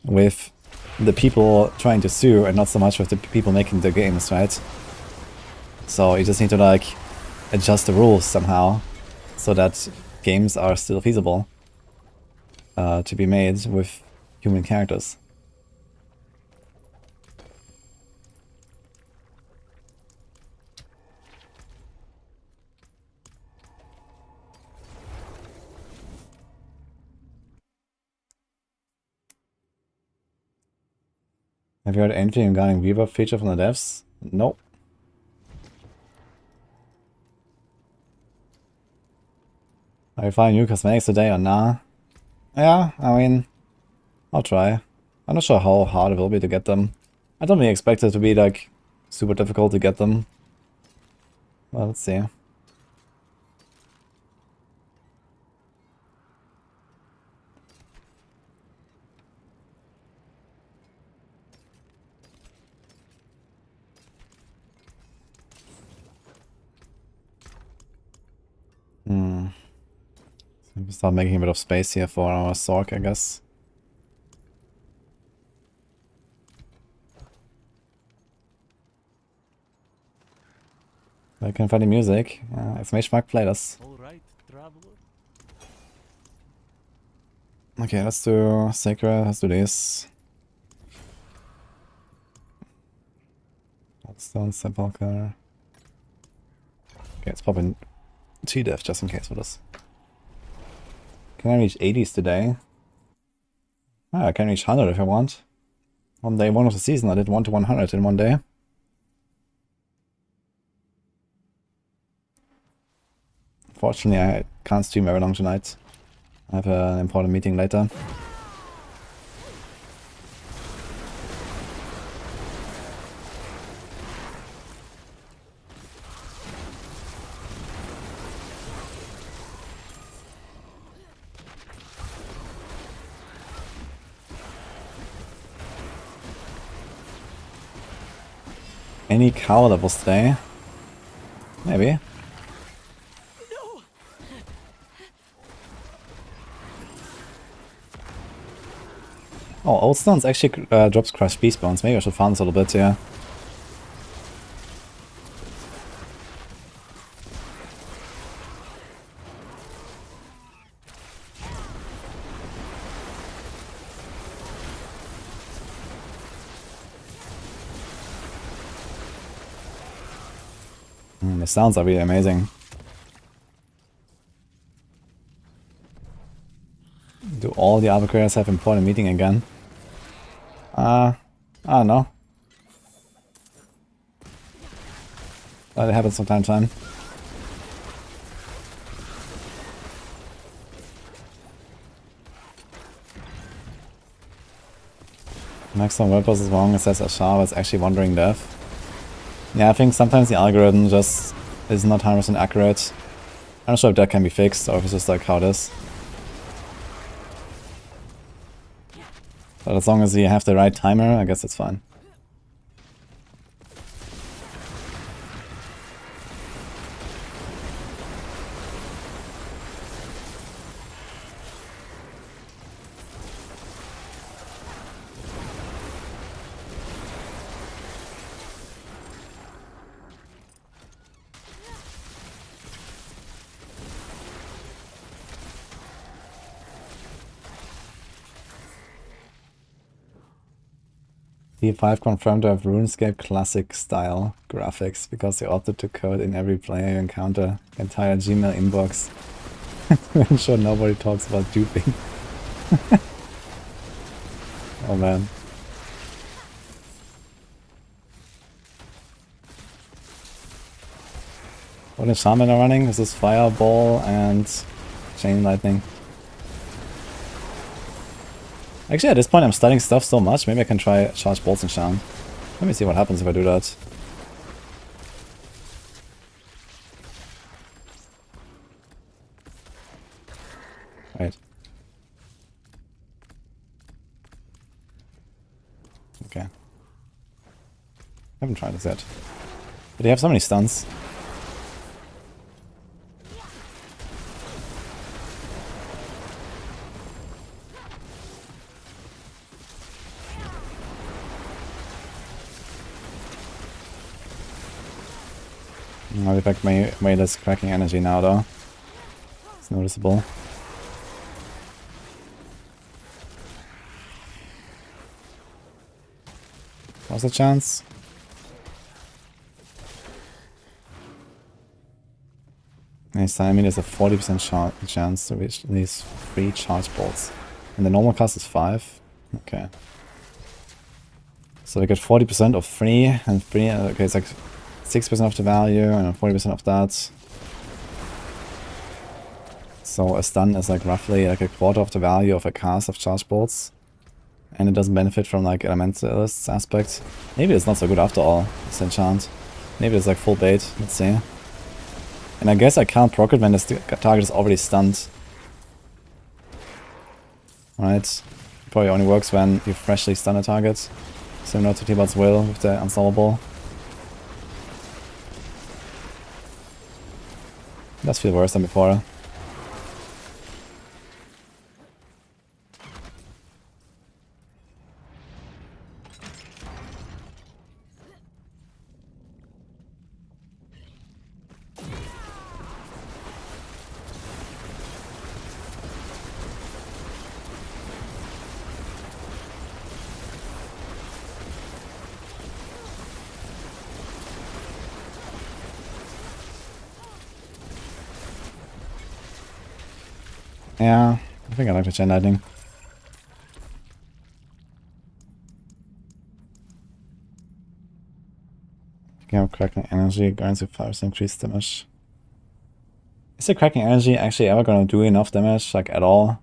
with the people trying to sue and not so much with the people making the games, right? So you just need to like adjust the rules somehow so that games are still feasible to be made with human characters. Have you heard anything regarding reverb feature from the devs? Nope. Are you finding new cosmetics today or nah? Yeah, I mean, I'll try. I'm not sure how hard it will be to get them. I don't really expect it to be like super difficult to get them. Well, let's see. So we start making a bit of space here for our Sork, I guess. I can find the music. Exclamation mark playlist. Alright, traveler. Okay, let's do Sacred, let's do this. Stone Sepulchre. Okay, let's pop in T-Def just in case for this. Can I reach 80s today? I can reach 100 if I want. On day 1 of the season, I did 1 to 100 in one day. Fortunately, I can't stream very long tonight. I have an important meeting later. Any cow levels today? Maybe. Oh, Old Stones actually drops Crushed Beast Bones. Maybe I should farm this a little bit, yeah. The sounds are really amazing. Do all the Abattoirs have important meeting again? I don't know. But it happens from time to time. Maximum weapons is wrong, it says Ashar, but it's actually Wandering Death. Yeah, I think sometimes the algorithm just is not 100% accurate. I'm not sure if that can be fixed or if it's just like how it is. But as long as you have the right timer, I guess it's fine. D5 confirmed to have RuneScape classic style graphics because they opted to code in every player you encounter entire Gmail inbox to ensure nobody talks about duping. Oh man. What is Shaman are running? This is Fireball and Chain Lightning. Actually, at this point I'm studying stuff so much, maybe I can try Charge Bolts and Shaman. Let me see what happens if I do that. Right. Okay. Haven't tried this yet. But they have so many stuns. I'll be back way less cracking energy now though. It's noticeable. What's the chance? Next time, I mean, there's a 40% chance to reach these 3 charge bolts. And the normal cost is 5. Okay. So we get 40% of 3 and 3. Okay, it's like 6% of the value and 40% of that. So a stun is like roughly like a quarter of the value of a cast of charge bolts. And it doesn't benefit from like elementalist aspect. Maybe it's not so good after all, this enchant. Maybe it's like full bait, let's see. And I guess I can't proc it when the target is already stunned. Right. Probably only works when you freshly stun a target. Similar to T-Bot's Will with the Unstoppable. Does feel worse than before. Yeah, I think I like the Chain Lightning. Picking up Cracking Energy, guarantees 5% increased damage. Is the Cracking Energy actually ever gonna do enough damage, like at all?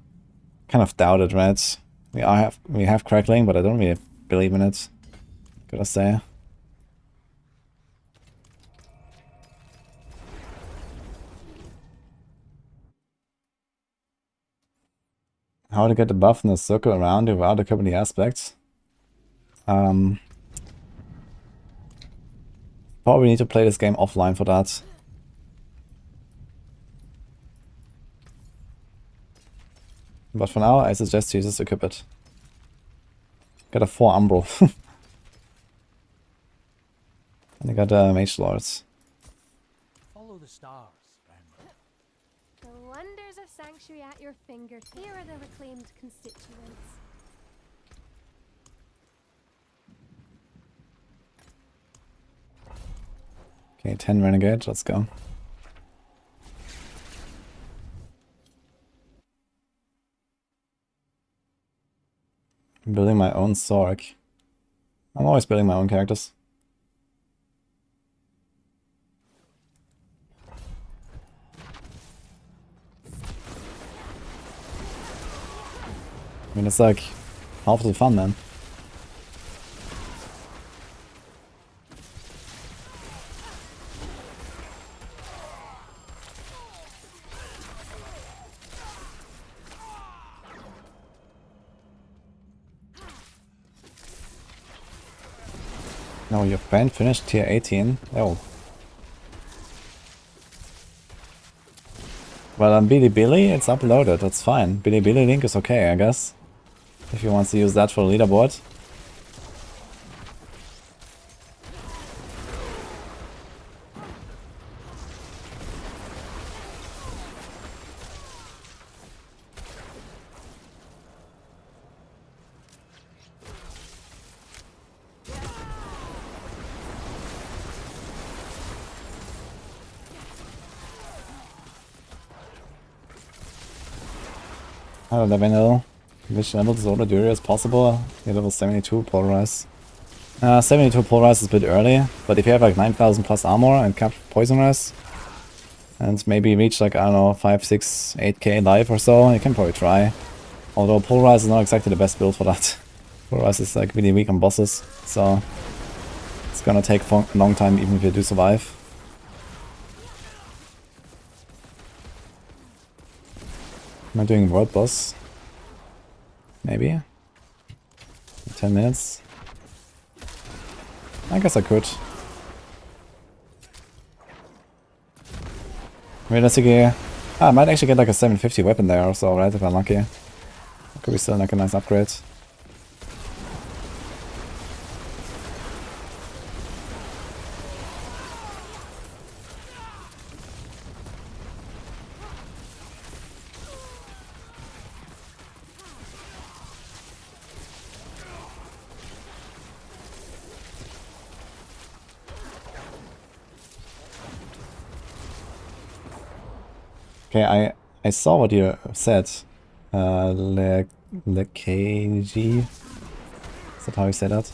Kind of doubt it, right? We have Crackling, but I don't really believe in it, gotta say. How to get the buff in the circle around you without the company aspects. Probably need to play this game offline for that. But for now, I suggest you just equip it. Got a 4 Umbral. And I got Mage Lords. Follow the stars, friend. The wonders of Sanctuary at your fingertips. Here are the reclaimed constituents. Okay, 10 Renegade, let's go. I'm building my own Sork. I'm always building my own characters. I mean, it's like half of the fun, man. No, your friend finished tier 18. Oh. Well, on Bilibili, it's uploaded. That's fine. Bilibili link is okay, I guess. If he wants to use that for leaderboard. How do I know which level is order as possible? Yeah, level 72 polarize. 72 polarize is a bit early, but if you have like 9000 plus armor and cap poison res, and maybe reach like, I don't know, 5, 6, 8k life or so, you can probably try. Although Polarize is not exactly the best build for that. Polarize is like really weak on bosses, so it's gonna take a long time even if you do survive. Am I doing world boss? Maybe? 10 minutes? I guess I could. Realistically, I might actually get like a 750 weapon there or so, right, if I'm lucky. Could be still like a nice upgrade. Okay, I saw what you said. Lekg. Is that how you say that?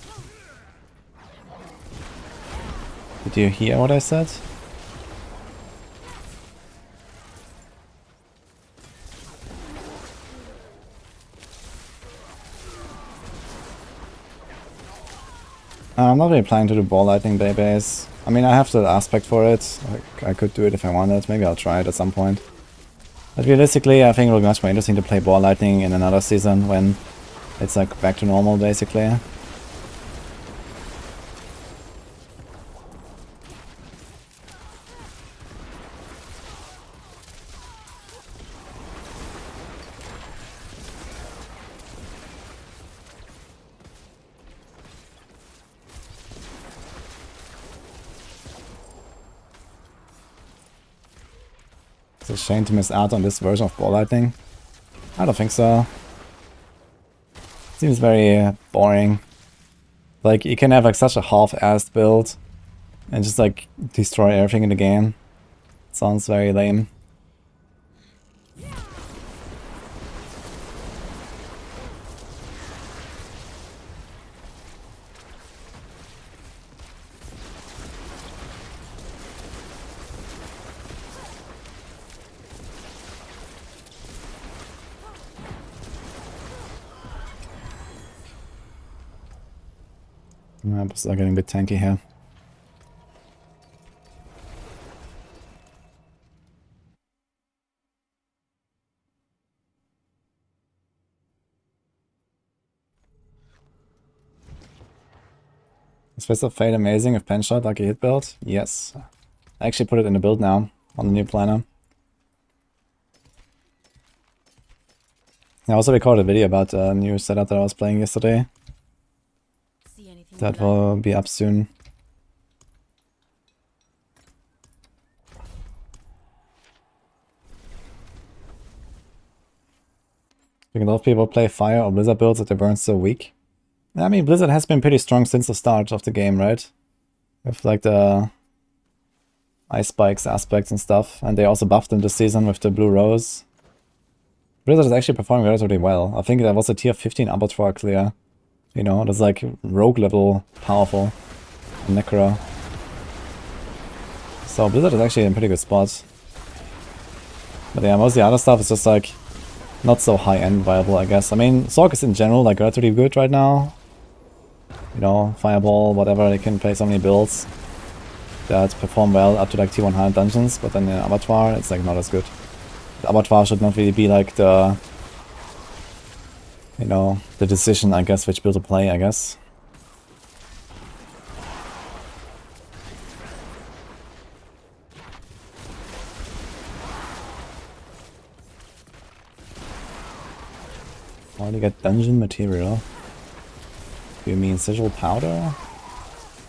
Did you hear what I said? I'm not really planning to do ball lightning babies. I mean, I have the aspect for it. I could do it if I wanted. Maybe I'll try it at some point. But realistically, I think it will be much more interesting to play ball lightning in another season when it's like back to normal, basically. It's a shame to miss out on this version of ball lightning. I don't think so. Seems very boring. Like, you can have like such a half-assed build and just like destroy everything in the game. Sounds very lame. I'm just getting a bit tanky here. Is Fist of Fate amazing with pen shot like a hit build? Yes. I actually put it in the build now on the new planner. I also recorded a video about a new setup that I was playing yesterday. That will be up soon. I think a lot of people play Fire or Blizzard builds that they weren't so weak. I mean, Blizzard has been pretty strong since the start of the game, right? With like the Ice Spikes aspects and stuff. And they also buffed them this season with the Blue Rose. Blizzard is actually performing relatively well. I think that was a tier 15 Abattoir clear. You know, that's like rogue level powerful. Necro. So Blizzard is actually in a pretty good spot. But yeah, most of the other stuff is just like not so high-end viable, I guess. I mean, Sork is in general like relatively good right now. You know, Fireball, whatever, they can play so many builds that perform well up to like T100 dungeons, but then in Abattoir it's like not as good. The Abattoir should not really be like the, you know, the decision, I guess, which build to play, I guess. How do you get dungeon material? Do you mean sigil powder?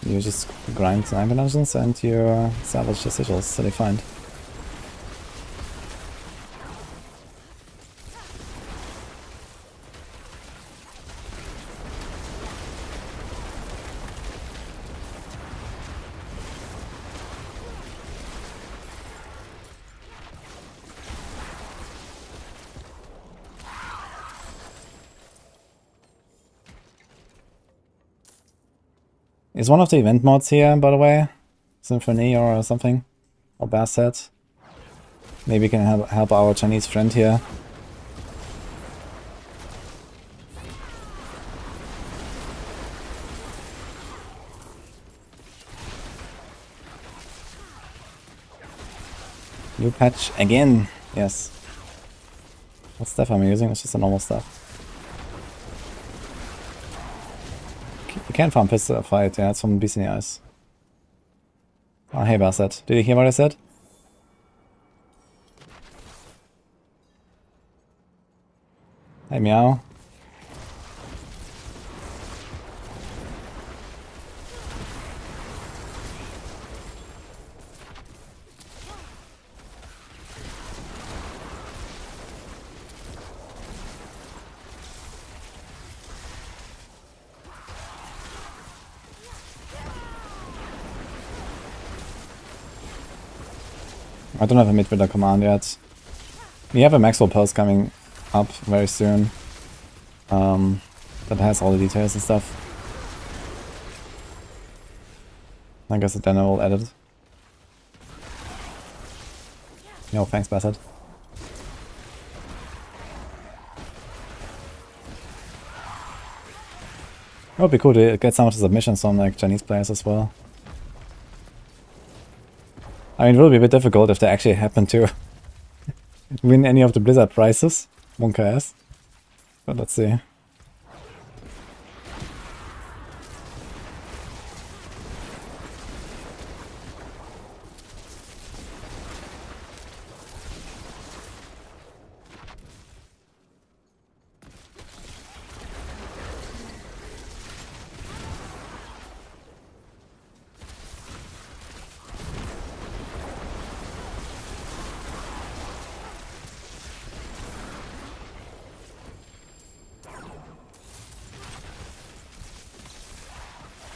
You just grind sniper dungeons and you salvage the sigils that they find. Is one of the event mods here, by the way? Symphony or something? Or Basset? Maybe we can help our Chinese friend here. Blue patch again. Yes. What staff am I using? It's just a normal staff. You can farm pistol fight. Yeah, it's from BC Ice. Oh, hey Basset. Did you hear what I said? Hey Meow. I don't have a Midwinter command yet. We have a Maxwell post coming up very soon. That has all the details and stuff. I guess then I will edit. No, thanks, Bassett. It would be cool to get some of the submissions from like Chinese players as well. I mean, it will be a bit difficult if they actually happen to win any of the Blizzard prizes. Wonka has. But let's see.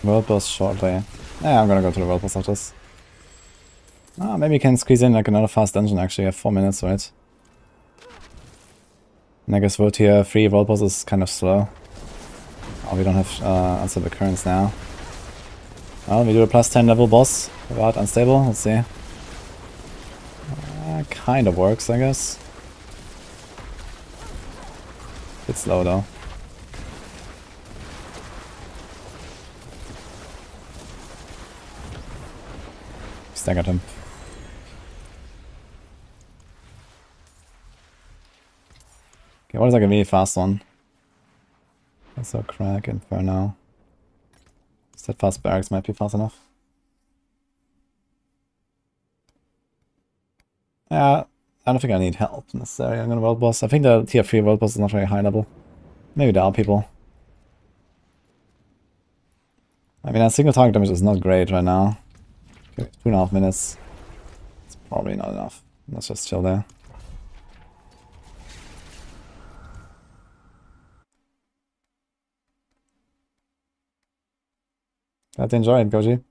World boss shortly. Yeah, I'm gonna go to the world boss after this. Ah, maybe you can squeeze in like another fast dungeon actually. I have 4 minutes, right? And I guess vote here 3 world boss is kind of slow. Oh, we don't have answer the currents now. Well, we do a plus 10 level boss without unstable. Let's see. Kind of works, I guess. Bit slow though. Staggered him. Okay, what is like a really fast one? That's a crack Inferno. Steadfast barracks might be fast enough. Yeah, I don't think I need help necessarily. I'm gonna world boss. I think the tier 3 world boss is not very high level. Maybe there are people. I mean, our single target damage is not great right now. Okay, 2.5 minutes. It's probably not enough. Let's just chill there. Glad to enjoy it, Goji.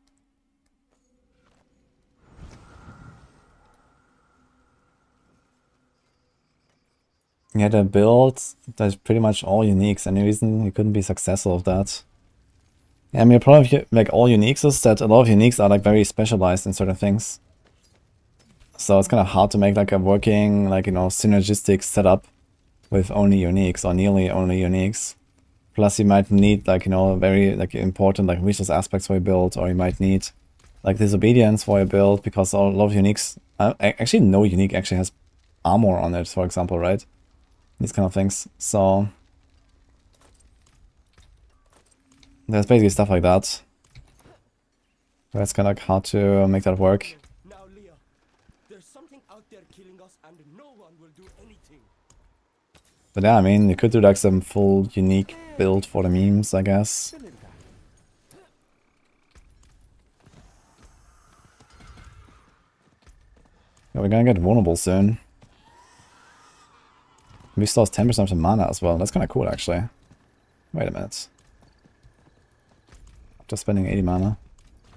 You had a build that's pretty much all uniques. Any reason you couldn't be successful with that? Yeah, I mean, the problem with like all uniques is that a lot of uniques are like very specialized in certain things. So it's kind of hard to make like a working, like, you know, synergistic setup with only uniques or nearly only uniques. Plus you might need like, you know, very like important like resource aspects for your build, or you might need like disobedience for your build, because a lot of uniques, actually no unique actually has armor on it, for example, right? These kind of things. So there's basically stuff like that. Where it's kind of like hard to make that work. Now, Leah, there's something out there killing us, and no one will do anything. But yeah, I mean, you could do like some full unique build for the memes, I guess. Yeah, we're gonna get vulnerable soon. We still have 10% of the mana as well. That's kind of cool, actually. Wait a minute. After spending 80 mana.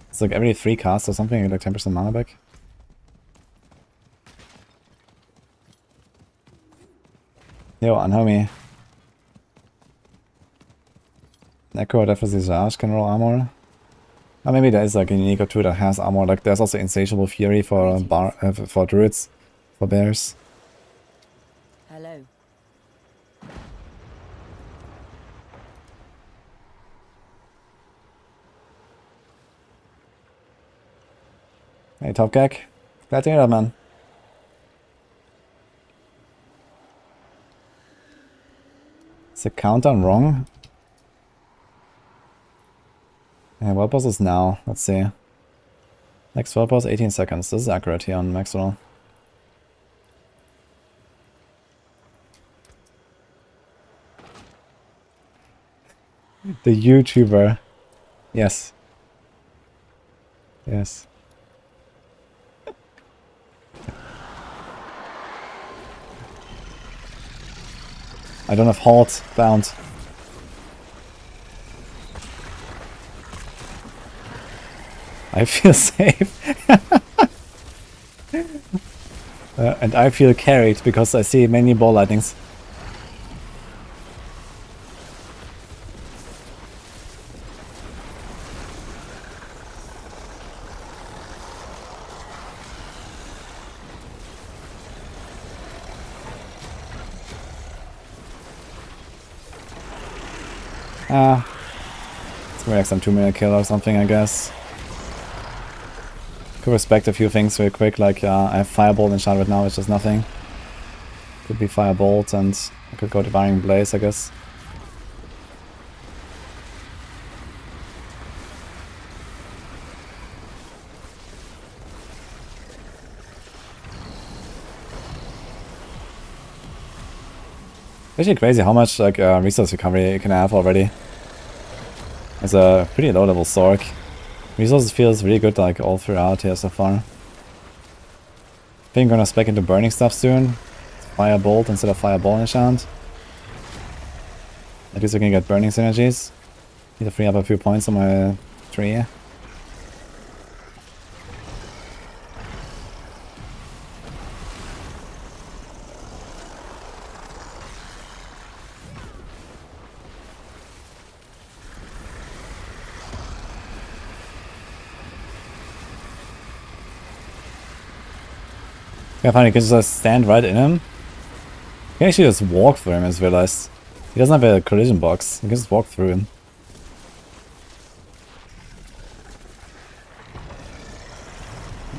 It's like every 3 casts or something, you get like 10% mana back. Yo, unhomie. Necro Dephysage can roll armor. Or maybe there is like a unique or two that has armor. Like there's also Insatiable Fury for Druids. for bears. Hello. Hey, Top Gag. Glad to hear that, man. Is the countdown wrong? Yeah, world boss is now. Let's see. Next world boss, 18 seconds. This is accurate here on Maxwell. The YouTuber. Yes. Yes. I don't have halt bound. I feel safe. And I feel carried because I see many ball lightnings. It's gonna be like some 2-minute kill or something, I guess. Could respect a few things real quick, like I have Firebolt enchanted right now, which is nothing. Could be Firebolt, and I could go Devouring Blaze, I guess. Actually crazy how much like resource recovery you can have already. It's a pretty low level Sork. Resources feels really good like all throughout here so far. I think I'm gonna spec into burning stuff soon. Firebolt instead of Fireball enchant. At least we can get burning synergies. Need to free up a few points on my tree. Yeah, fine, you can just stand right in him. You can actually just walk through him, I just realized. He doesn't have a collision box, you can just walk through him.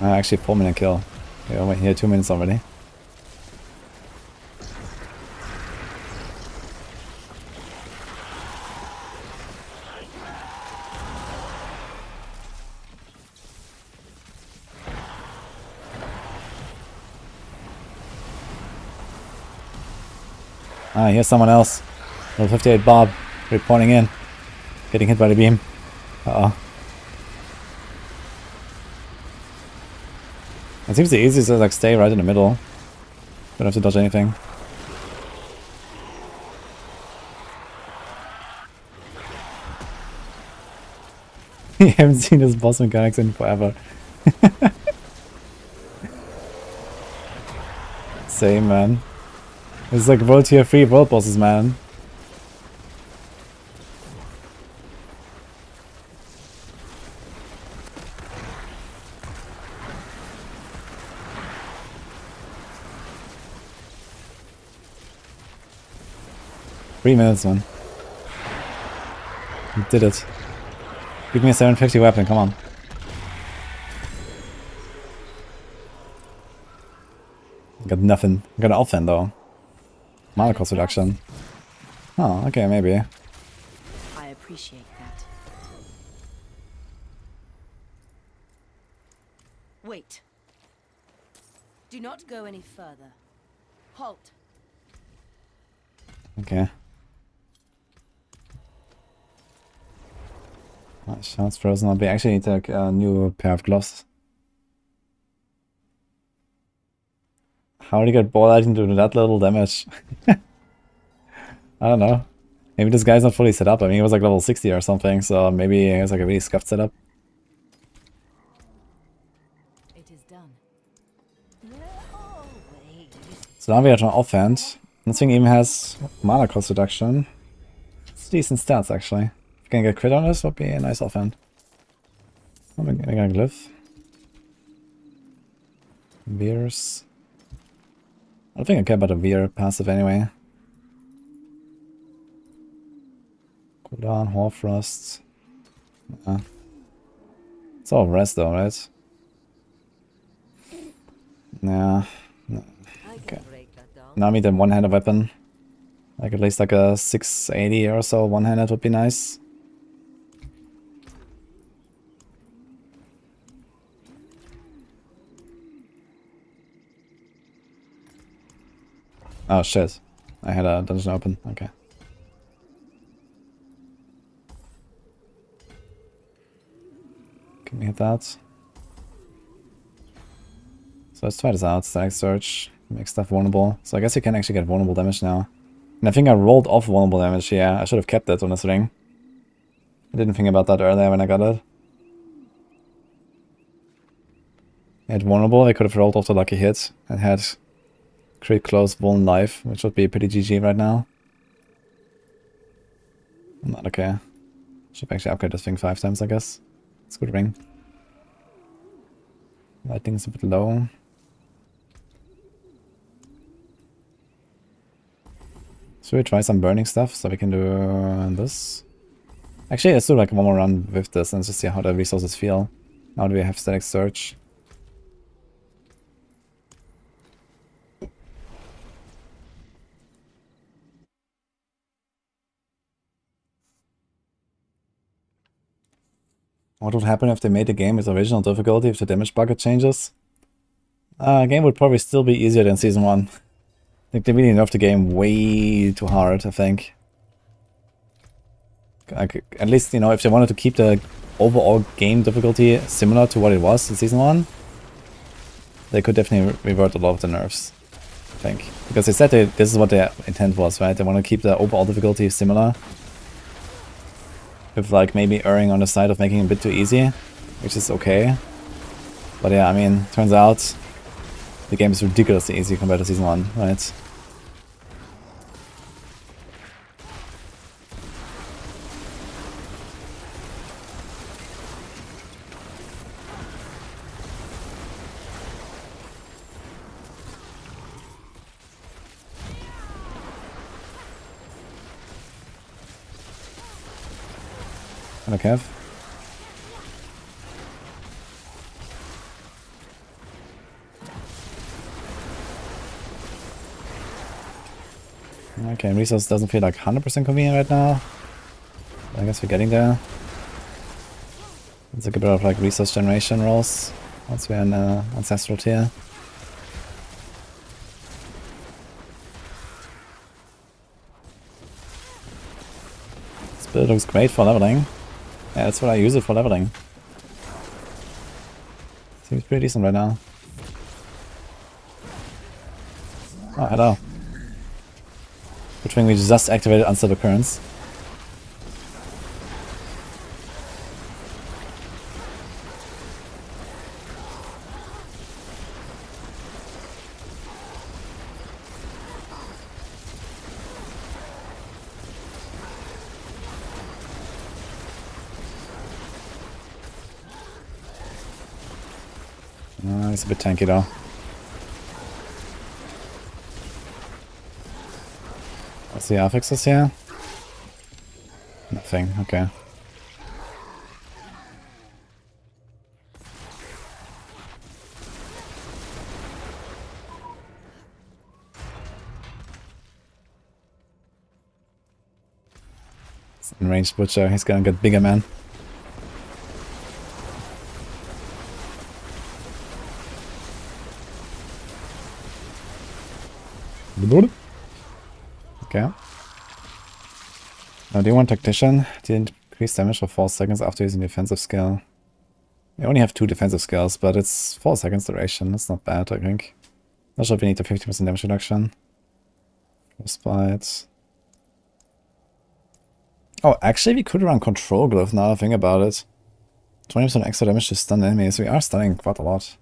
Actually 4-minute kill. Yeah, I went here 2 minutes already. Ah, here's someone else. Level 58 Bob, reporting in. Getting hit by the beam. Uh-oh. It seems the easiest is like stay right in the middle. Don't have to dodge anything. You haven't seen his boss mechanics in forever. Same, man. It's like World Tier 3 world bosses, man. Three minutes, man. You did it. Give me a 750 weapon, come on. Got nothing. Got an offhand though. Mana cost reduction. Oh, okay, maybe. I appreciate that. Wait. Do not go any further. Halt. Okay. My shot's frozen up. We actually need like a new pair of gloves. How do you get ball lighting to do that little damage? I don't know. Maybe this guy's not fully set up. I mean, he was like level 60 or something, so maybe he has like a really scuffed setup. It is done. So now we are on offhand. This thing even has mana cost reduction. It's decent stats actually. If we can get crit on this, would be a nice offhand. I'm gonna glyph. Beers. I don't think I care about the Veer passive anyway. Cooldown, Hoarfrost. It's all rest though, right? Yeah. I Okay. can break that down. Now I need a one-handed weapon. Like at least like a 680 or so one-handed would be nice. Oh shit. I had a dungeon open. Okay. Can we hit that? So let's try this out. Static Search. Make stuff vulnerable. So I guess you can actually get vulnerable damage now. And I think I rolled off vulnerable damage. Yeah, I should have kept it on this ring. I didn't think about that earlier when I got it. I had vulnerable, I could have rolled off the lucky hit and had crit close vuln life, which would be pretty GG right now. I'm not okay. Should actually upgrade this thing 5 times, I guess. It's a good ring. Lighting's a bit low. Should we try some burning stuff so we can do this? Actually, let's do like one more run with this and just see how the resources feel. Now do we have static search? What would happen if they made the game its original difficulty if the damage bucket changes? Game would probably still be easier than Season 1. I think they really nerfed the game way too hard, I think. At least, you know, if they wanted to keep the overall game difficulty similar to what it was in Season 1, they could definitely revert a lot of the nerfs, I think. Because they said this is what their intent was, right? They want to keep the overall difficulty similar. With like maybe erring on the side of making it a bit too easy, which is okay. But yeah, I mean, turns out the game is ridiculously easy compared to Season 1, right? Hello, Kev. Okay, resource doesn't feel like 100% convenient right now. I guess we're getting there. It's like a bit of like resource generation rolls once we're in ancestral tier. This build looks great for leveling. Yeah, that's what I use it for leveling. Seems pretty decent right now. Oh, hello. Good thing we just activated Unstable Currents. It's a bit tanky though. What's the affixes here? Nothing, okay. It's enraged butcher, he's gonna get bigger, man. Okay. Now, do you want Tactician? Didn't increase damage for 4 seconds after using defensive skill. We only have 2 defensive skills, but it's 4 seconds duration. That's not bad, I think. Not sure if we need the 50% damage reduction. Frostbite. Oh, actually, we could run Control Glyph now I think about it. 20% extra damage to stun enemies. We are stunning quite a lot.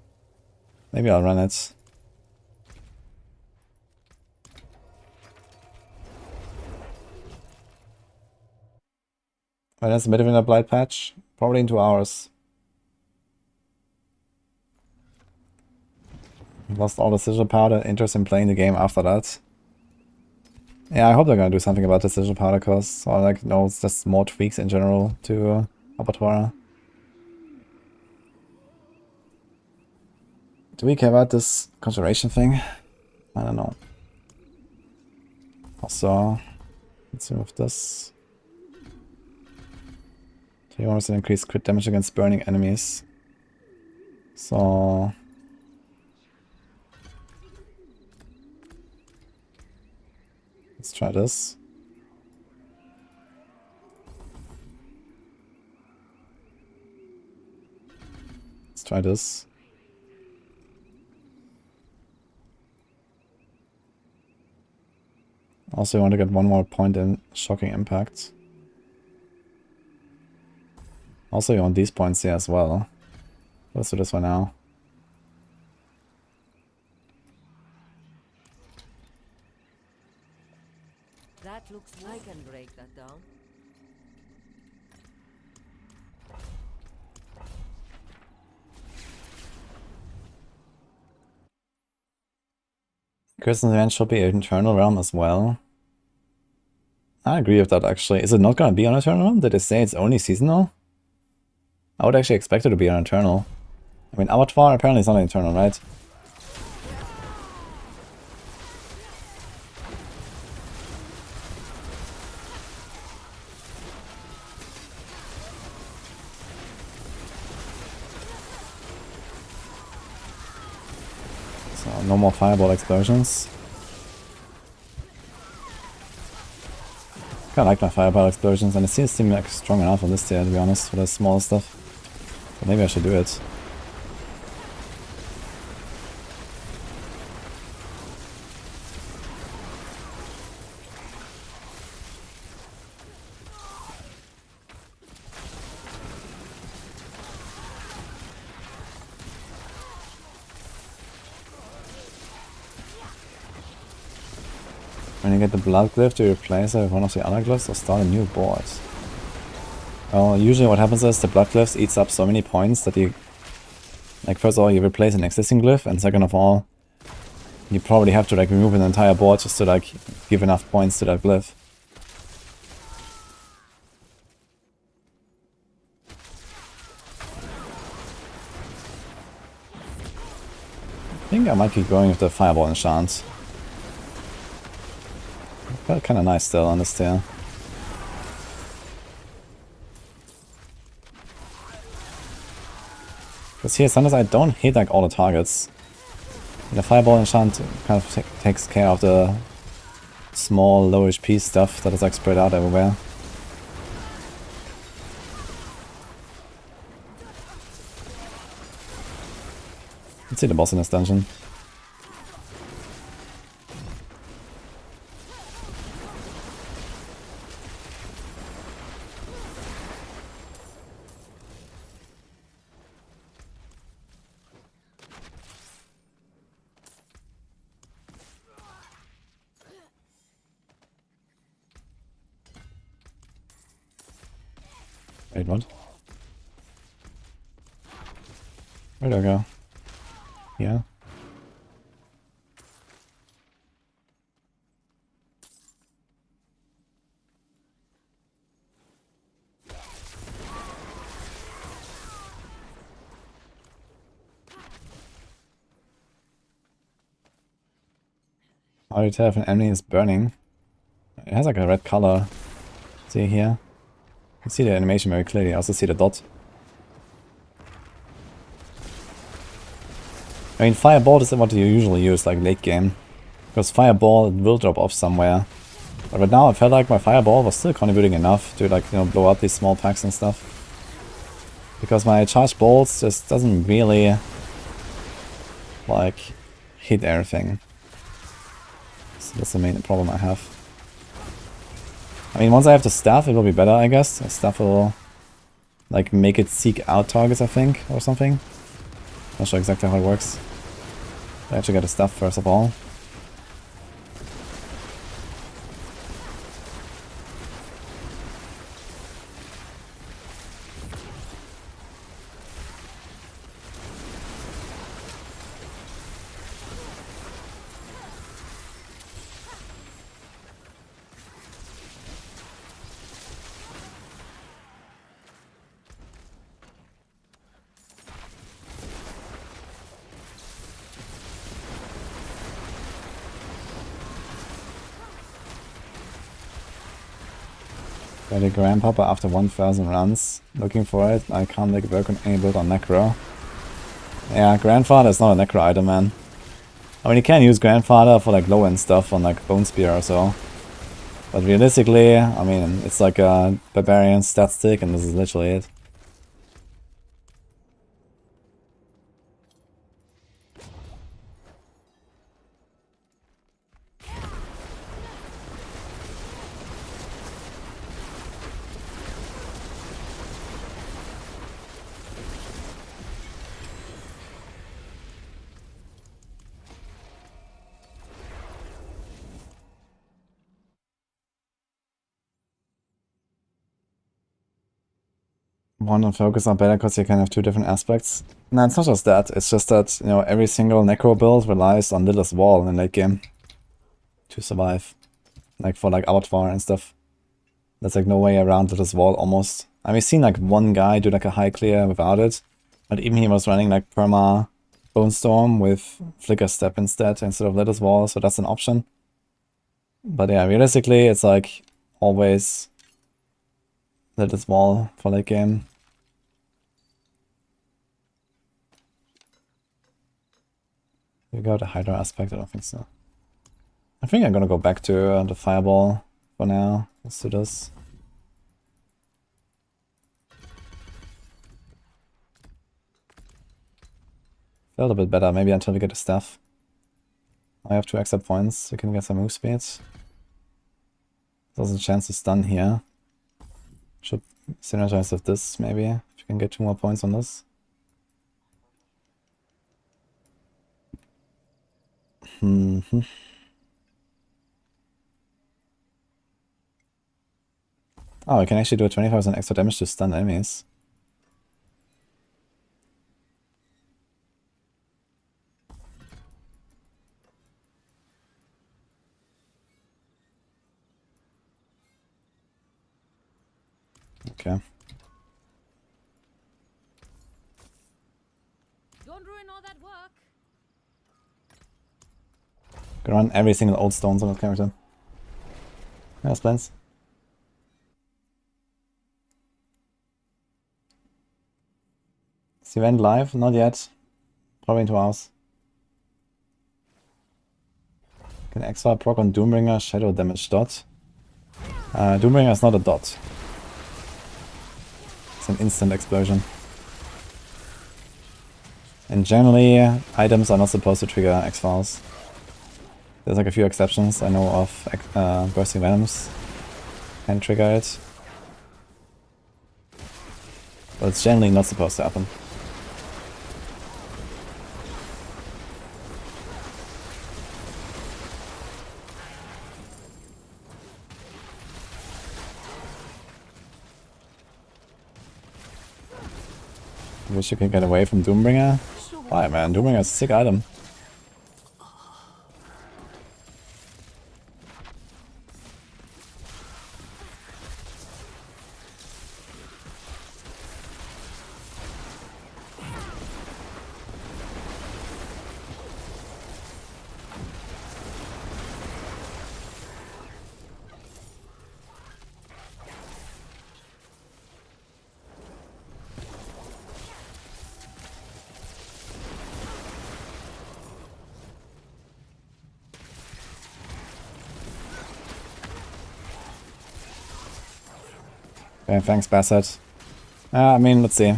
Maybe I'll run it. When is the Midwinter Blight patch? Probably in 2 hours. Lost all the sigil powder, interest in playing the game after that. Yeah, I hope they're gonna do something about the sigil powder cost, or like, no, it's just more tweaks in general to Abattoir. Do we care about this conjuration thing? I don't know. Also, let's remove this. He wants to increase crit damage against burning enemies. So let's try this. Let's try this. Also, I want to get one more point in shocking impact. Also, you want these points here as well. Let's do this one now. That looks. I can break that down. Kristen's event should be an Eternal Realm as well. I agree with that actually. Is it not gonna be on Eternal Realm? Did they say it's only seasonal? I would actually expect it to be on Eternal. I mean, Abattoir apparently is not an Eternal, right? So, no more fireball explosions. I like my fireball explosions, and it seems to me like strong enough on this tier, to be honest, for the small stuff. But maybe I should do it. When you get the blood glyph, do you replace it with one of the other glyphs or start a new board? Well, usually what happens is the blood glyphs eats up so many points that you... Like, first of all, you replace an existing glyph, and second of all, you probably have to like remove an entire board just to like give enough points to that glyph. I think I might keep going with the fireball enchant. Felt kind of nice still on this tier. Because here sometimes I don't hit like all the targets. And the fireball enchant kind of takes care of the small low HP stuff that is like spread out everywhere. Let's see the boss in this dungeon. Wait, what? Where'd I go? Yeah. How do you tell if an enemy is burning? It has like a red color. See here? You can see the animation very clearly. I also see the dot. I mean, Fireball is what you usually use, like late game. Because Fireball will drop off somewhere. But right now I felt like my Fireball was still contributing enough to like, you know, blow up these small packs and stuff. Because my charged bolts just doesn't really like hit everything. So that's the main problem I have. I mean, once I have the staff, it will be better, I guess. The staff will like make it seek out targets, I think, or something. Not sure exactly how it works. I have to get the stuff first of all. Got a Grandpapa after 1000 runs. Looking for it. I can't make it work on any build on Necro. Yeah, Grandfather is not a Necro item, man. I mean, you can use Grandfather for like low-end stuff on like Bone Spear or so. But realistically, I mean, it's like a Barbarian stat stick and this is literally it. One and focus are better because you can have two different aspects. No, it's not just that. It's just that, you know, every single Necro build relies on Lilith's Wall in late game to survive. Like for like Abattoir and stuff. There's like no way around Lilith's Wall almost. I mean, I've seen like one guy do like a high clear without it. But even he was running like Perma Bone Storm with Flicker Step instead of Lilith's Wall, so that's an option. But yeah, realistically, it's like always Lilith's Wall for late game. You got a Hydra aspect? I don't think so. I think I'm gonna go back to the Fireball for now. Let's do this. Felt a bit better, maybe until we get the staff. I have 2 extra points, we can get some move speed. There's a chance to stun here. Should synergize with this, maybe, if you can get 2 more points on this. Oh, I can actually do a 25% extra damage to stun enemies. Okay. Don't ruin all that work. Gonna run every single old stones on that character. Yeah, plans. Is the event live? Not yet. Probably in 2 hours. Can extra proc on Doombringer, shadow damage dot. Doombringer is not a dot. It's an instant explosion. And generally, items are not supposed to trigger X-Files. There's like a few exceptions I know of. Bursting Venoms can trigger it. But it's generally not supposed to happen. Wish you could get away from Doombringer. Why, man? Doombringer is a sick item. Okay, thanks, Bassett. I mean, let's see.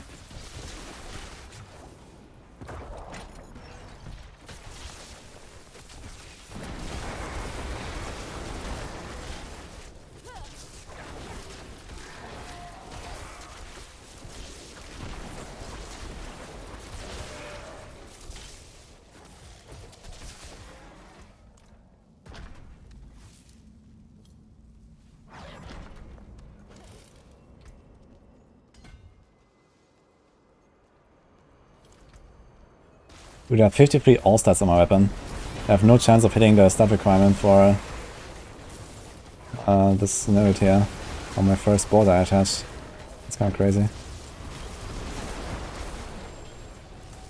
Dude, I have 53 all-stats on my weapon. I have no chance of hitting the stat requirement for this node here on my first board I attached. It's kind of crazy.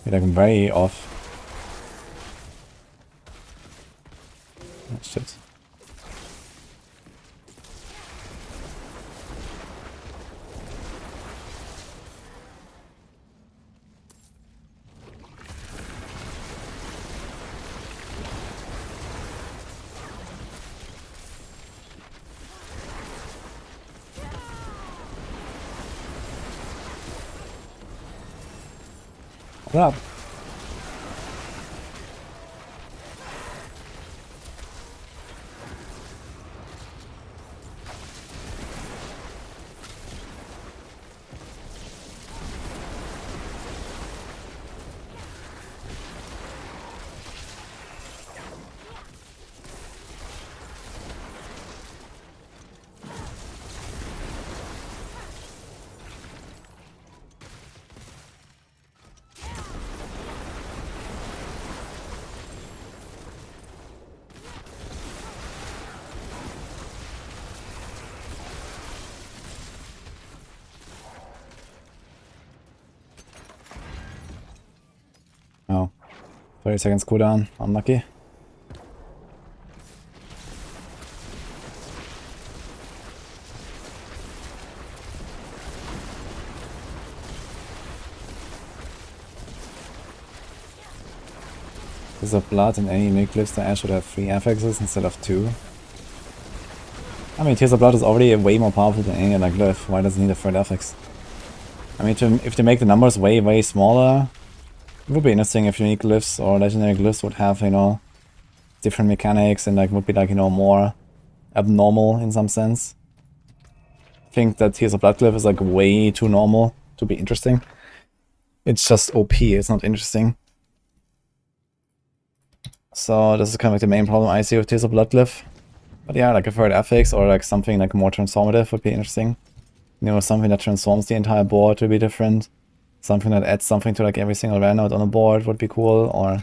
Like very off. Oh, shit. What up? Oh. 30 seconds cooldown. Unlucky. Tears of Blood and any unique glyphs that should have 3 affixes instead of 2. I mean, Tears of Blood is already way more powerful than any other glyph. Why does it need a third affix? I mean, if they make the numbers way smaller, it would be interesting if unique glyphs or legendary glyphs would have, you know, different mechanics and like would be like, you know, more abnormal in some sense. I think that Tears of Blood glyph is like way too normal to be interesting. It's just OP, it's not interesting. So this is kind of like the main problem I see with Tears of Blood glyph. But yeah, like a third affix or like something like more transformative would be interesting. You know, something that transforms the entire board to be different. Something that adds something to like every single run node on the board would be cool. Or,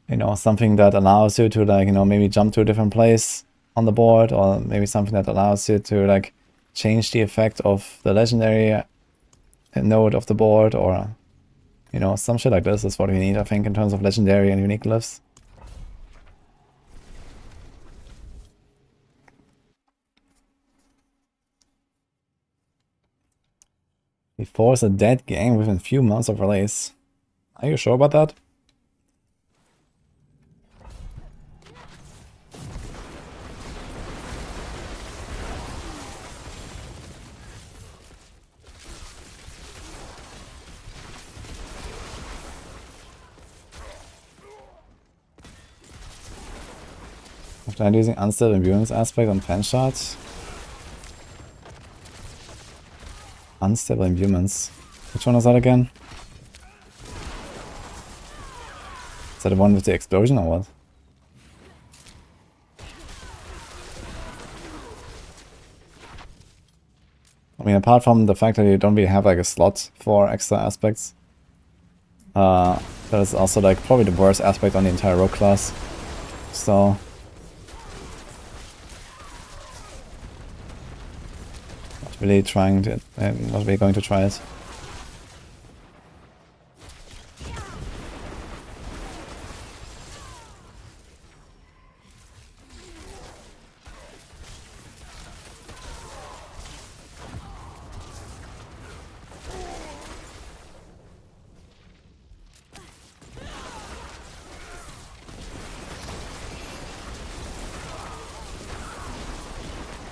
you know, something that allows you to like, you know, maybe jump to a different place on the board. Or maybe something that allows you to like change the effect of the legendary node of the board. Or, you know, some shit like this is what we need, I think, in terms of legendary and unique glyphs. Before it's a dead game within a few months of release. Are you sure about that? After using unstable endurance aspect on pen shots. Unstable imbuements. Which one is that again? Is that the one with the explosion or what? I mean, apart from the fact that you don't really have like a slot for extra aspects, that is also like probably the worst aspect on the entire rogue class. So really trying to, not really going to try it.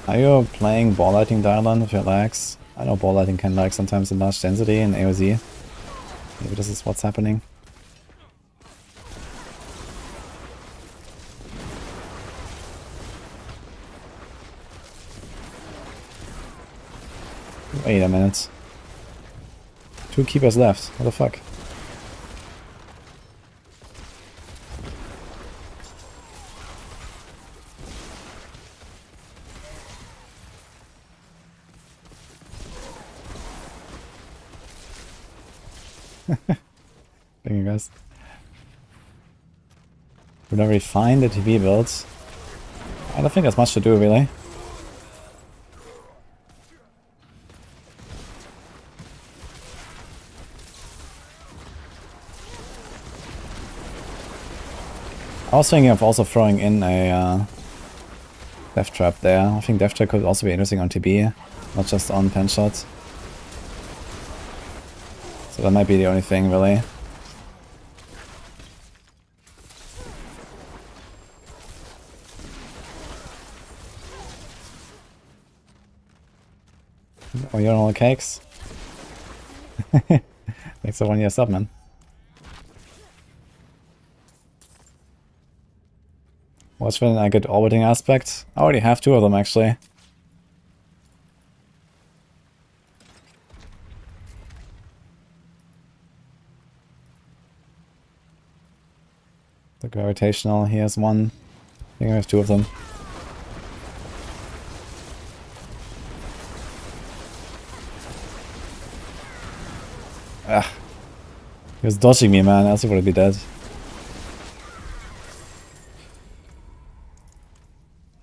Are you playing ball lighting Diablo with your lags? I know ball lighting can lag sometimes in large density in AoZ. Maybe this is what's happening. Wait a minute. 2 keepers left. What the fuck? Thank you guys. We've already refined the TV builds. I don't think there's much to do really. I was thinking of also throwing in a Death Trap there. I think Death Trap could also be interesting on TB, not just on pen shots. So that might be the only thing really. Oh, you're on all the cakes? Thanks for 1 year sub, man. Watch when I get orbiting aspect. I already have 2 of them actually. The gravitational, he has 1. I think I have 2 of them. Ah. He was dodging me, man, else he would be dead.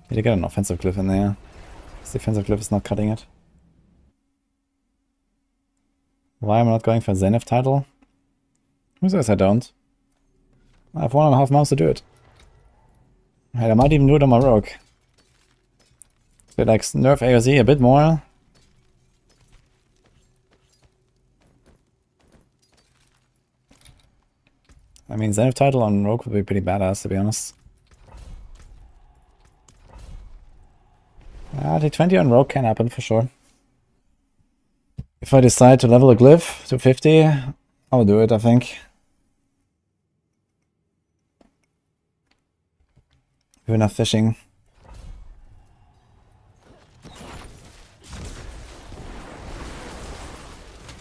Need to get an offensive glyph in there. This defensive glyph is not cutting it. Why am I not going for Zenith title? Who says I don't? I have 1.5 months to do it. Hey, I might even do it on my rogue. So like nerf AOZ a bit more. I mean, Zenith title on rogue would be pretty badass, to be honest. T20 on rogue can happen for sure. If I decide to level a glyph to 50, I'll do it, I think. Do enough fishing.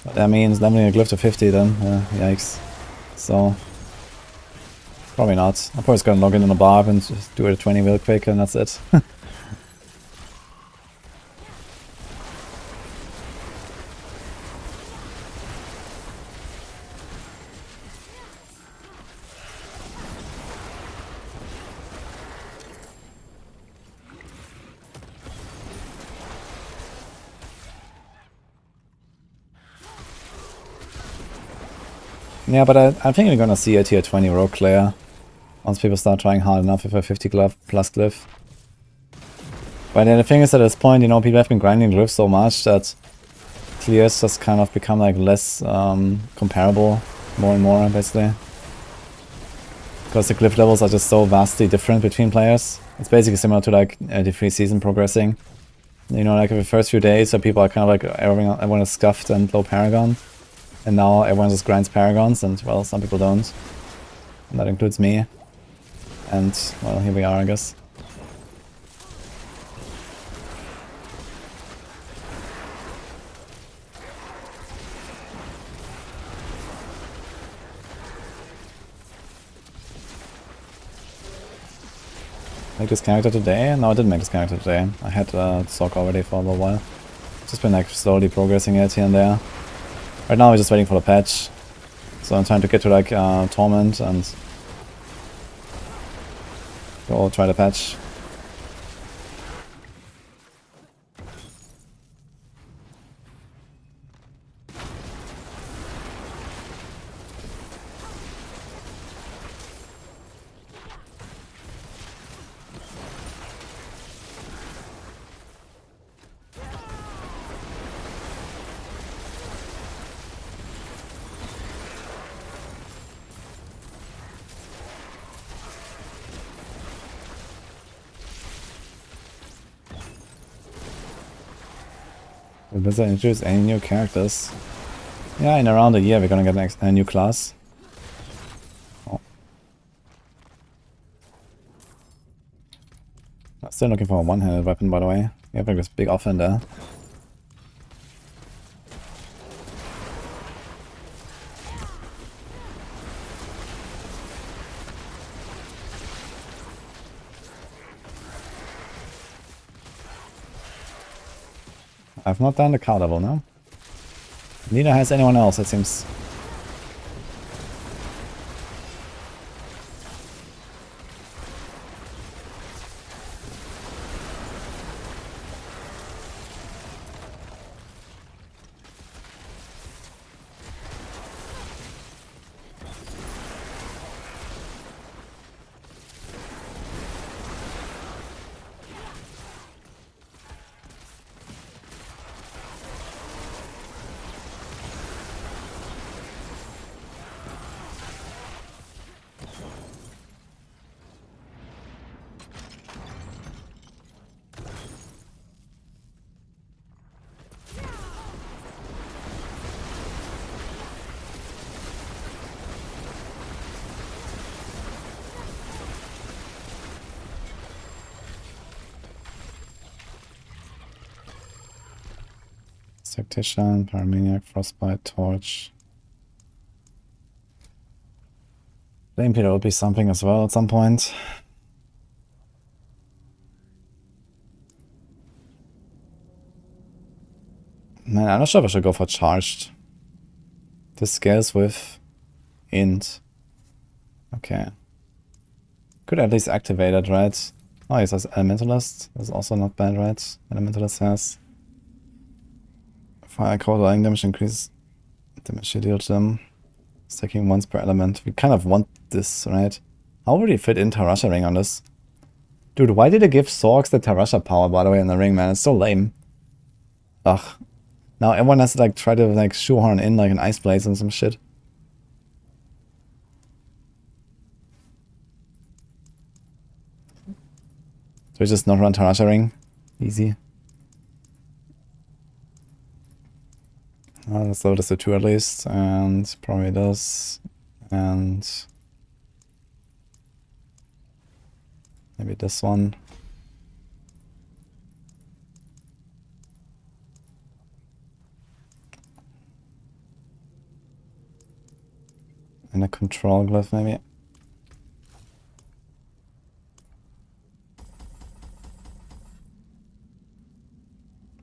But that means leveling a glyph to 50 then. Yikes. So, probably not. I'm probably just gonna log in on a barb and just do it at 20 real quick and that's it. Yeah, but I think we're gonna see a tier 20 rogue clear once people start trying hard enough with a 50 plus glyph. But then the thing is, at this point, you know, people have been grinding glyphs so much that clears just kind of become like less comparable more and more, basically. Because the glyph levels are just so vastly different between players. It's basically similar to like the free season progressing. You know, like the first few days, so people are kind of like everyone is scuffed and low paragon. And now everyone just grinds paragons, and well, some people don't. And that includes me. And well, here we are, I guess. Make this character today? No, I didn't make this character today. I had stock already for a little while. Just been like slowly progressing it here and there. Right now we're just waiting for the patch. So I'm trying to get to like Torment and go try the patch. Does that introduce any new characters? Yeah, in around a year we're gonna get a new class. Oh. I'm still looking for a one-handed weapon, by the way. We have like this big offender. I've not done the cow level, no? Neither has anyone else, it seems. Tactician, Paramaniac, Frostbite, Torch. Flame Peter would be something as well at some point. Man, I'm not sure if I should go for charged. This scales with int. Okay. Could at least activate it, right? Oh, he says Elementalist. That's also not bad, right? Elementalist has fire cold lightning damage increase damage you deal to them. Stacking once per element. We kind of want this, right? How would he fit in Tarasha Ring on this? Dude, why did they give Sorks the Tarasha power, by the way, in the ring, man? It's so lame. Ugh. Now everyone has to like try to like shoehorn in like an ice blaze and some shit. So we just not run Tarasha Ring. Easy. Let's load this to 2 at least, and probably this, and maybe this one. And a control glyph maybe.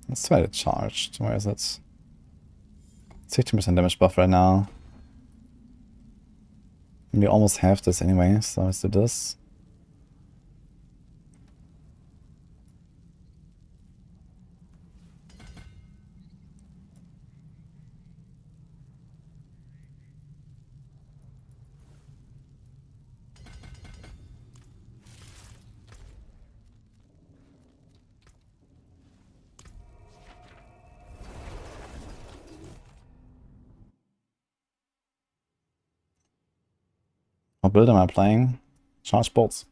Let's try to charge. Where is it? 16% damage buff right now. And we almost have this anyway, so let's do this. What build am I playing? Charge bolts.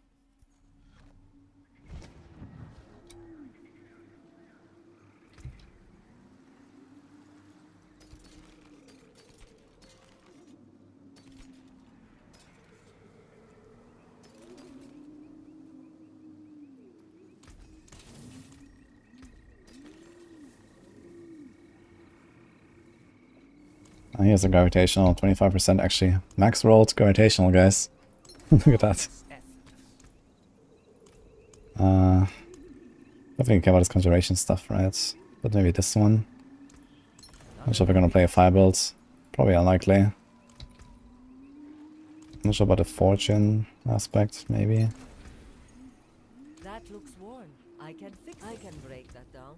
Here's a gravitational, 25% actually. Max rolled gravitational, guys. Look at that. I don't think I care about this conjuration stuff, right? But maybe this one. Not sure if we're gonna play a fire build. Probably unlikely. Not sure about the fortune aspect, maybe. That looks worn. I can break that down.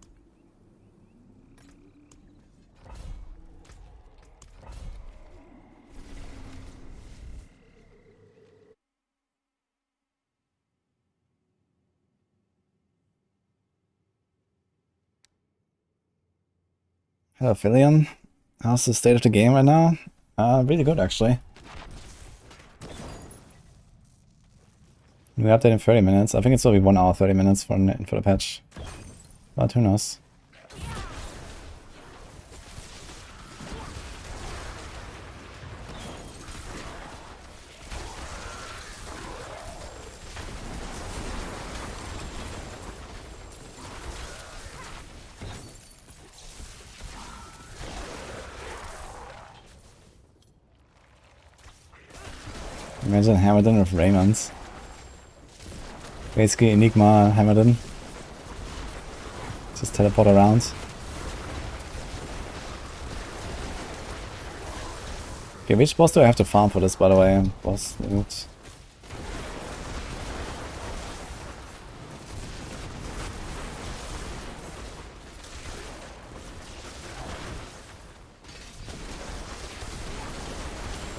Hello, Philion. How's the state of the game right now? Really good, actually. We update in 30 minutes. I think it's will be 1 hour 30 minutes for the patch. But who knows? Imagine Hamilton with Raymond. Basically Enigma Hamilton. Just teleport around. Okay, which boss do I have to farm for this, by the way? Boss loot.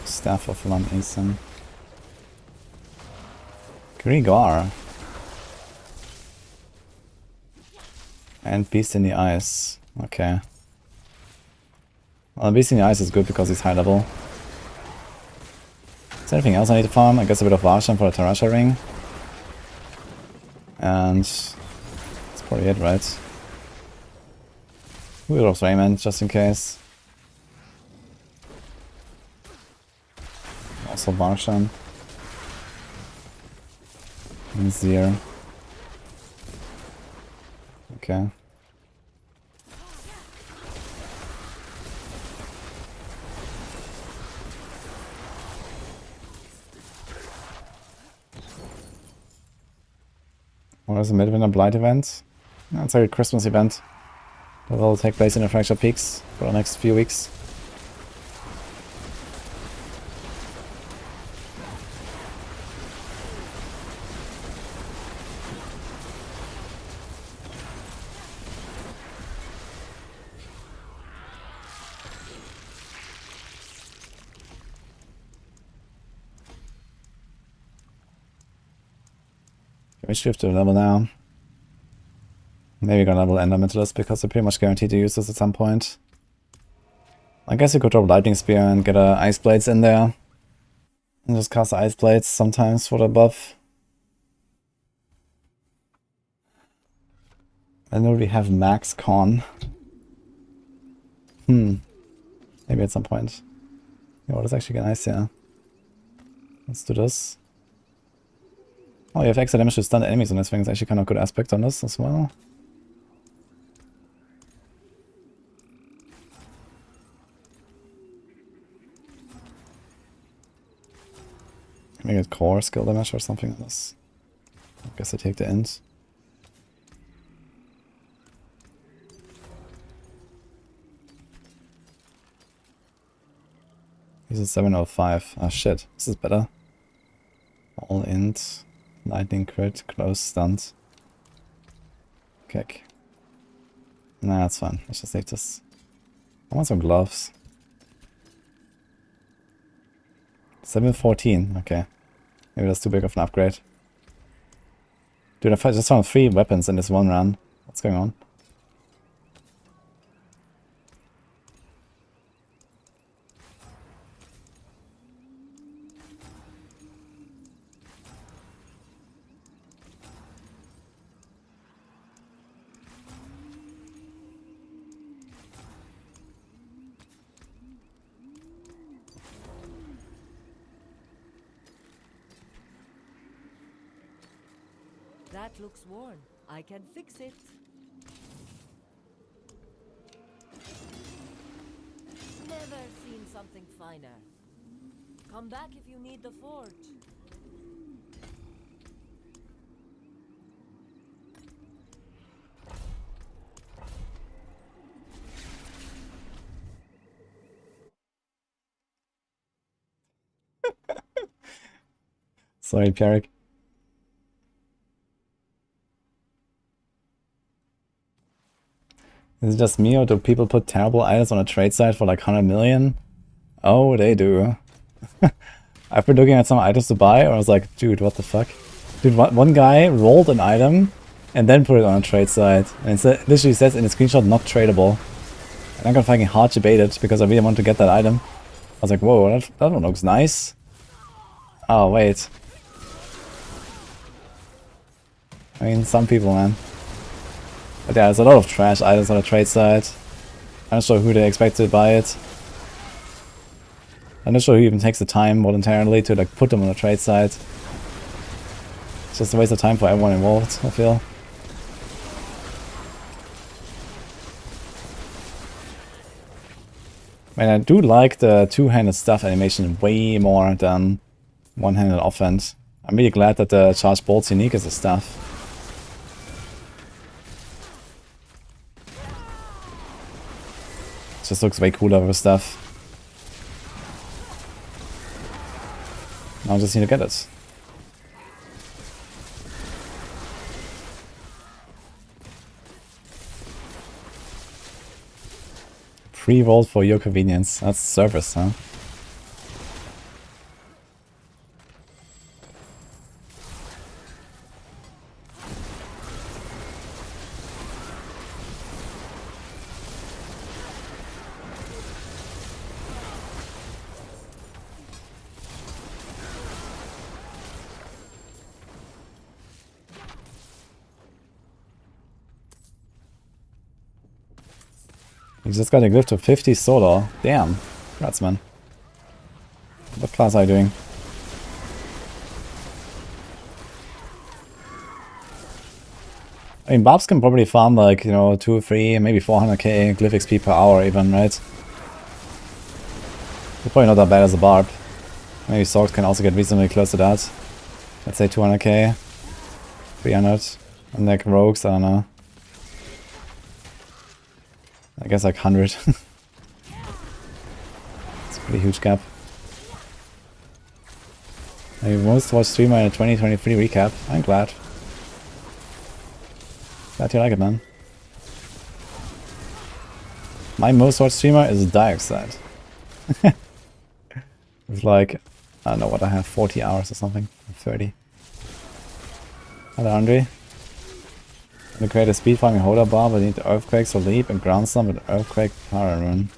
Staff of Lam Asen. Grigar. And Beast in the Ice. Okay. Well, Beast in the Ice is good because he's high level. Is there anything else I need to farm? I guess a bit of Varshan for the Tarasha ring. And that's probably it, right? We'll drop Raymond just in case. Also Varshan. And Zir. What is the Midwinter Blight event? That's a Christmas event that will take place in the Fractured Peaks for the next few weeks. We shift to level now. Maybe gonna level Endermentalist because they're pretty much guaranteed to use this at some point. I guess you could drop Lightning Spear and get Ice Blades in there. And just cast Ice Blades sometimes for the buff. And then we have Max Con. Maybe at some point. Oh, that's actually nice, yeah. Let's do this. Oh, you have extra damage to stun enemies on this thing. It's actually kind of a good aspect on this as well. Maybe get core skill damage or something on this. I guess I take the int. This is 705. Ah shit, this is better. All int. Lightning crit, close stunt. Kick. Nah, that's fine. Let's just take this. I want some gloves. 714, okay. Maybe that's too big of an upgrade. Dude, I just found 3 weapons in this one run. What's going on? That looks worn. I can fix it. Never seen something finer. Come back if you need the forge. Sorry, Pierrick. Is it just me, or do people put terrible items on a trade site for like 100 million? Oh, they do. I've been looking at some items to buy, and I was like, dude, what the fuck? Dude, one guy rolled an item and then put it on a trade site. And it literally says in the screenshot, not tradable. And I got fucking hard to bait it because I really want to get that item. I was like, whoa, that one looks nice. Oh, wait. I mean, some people, man. But yeah, there's a lot of trash items on the trade site. I'm not sure who they expect to buy it. I'm not sure who even takes the time voluntarily to like put them on a trade site. It's just a waste of time for everyone involved, I feel. I mean, I do like the two-handed stuff animation way more than one-handed offense. I'm really glad that the charged bolt's unique as a stuff. Just looks way cooler with stuff. Now I just need to get it. Pre-rolled for your convenience. That's service, huh? You just got a glyph to 50 solar. Damn. Congrats, man. What class are you doing? I mean, Barbs can probably farm like, you know, 2, 3, maybe 400k glyph XP per hour even, right? They're probably not that bad as a Barb. Maybe Swords can also get reasonably close to that. Let's say 200k. 300. And like rogues, I don't know. I guess like 100. It's a pretty huge gap. My most watched streamer in a 2023 recap. I'm glad. Glad you like it, man. My most watched streamer is Dioxide. It's like, I don't know what I have, 40 hours or something. 30. Hello, Andre. To create a speed farming holder bar, but need the Earthquakes or Leap and Ground Slam with Earthquake Power Rune.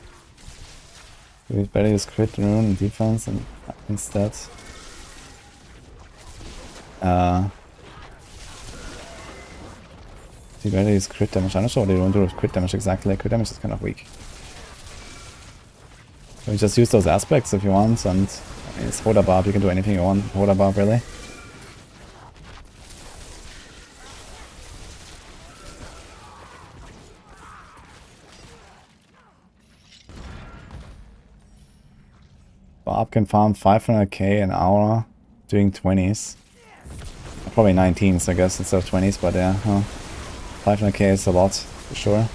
We better use crit rune and defense and instead. You better use crit damage. I'm not sure what they don't do with crit damage exactly. Crit damage is kind of weak. So you just use those aspects if you want, and I mean, it's holder barb, you can do anything you want. Holder barb, really. Barb can farm 500k an hour doing 20s. Probably 19s, I guess, instead of 20s, but yeah, 500k is a lot, for sure.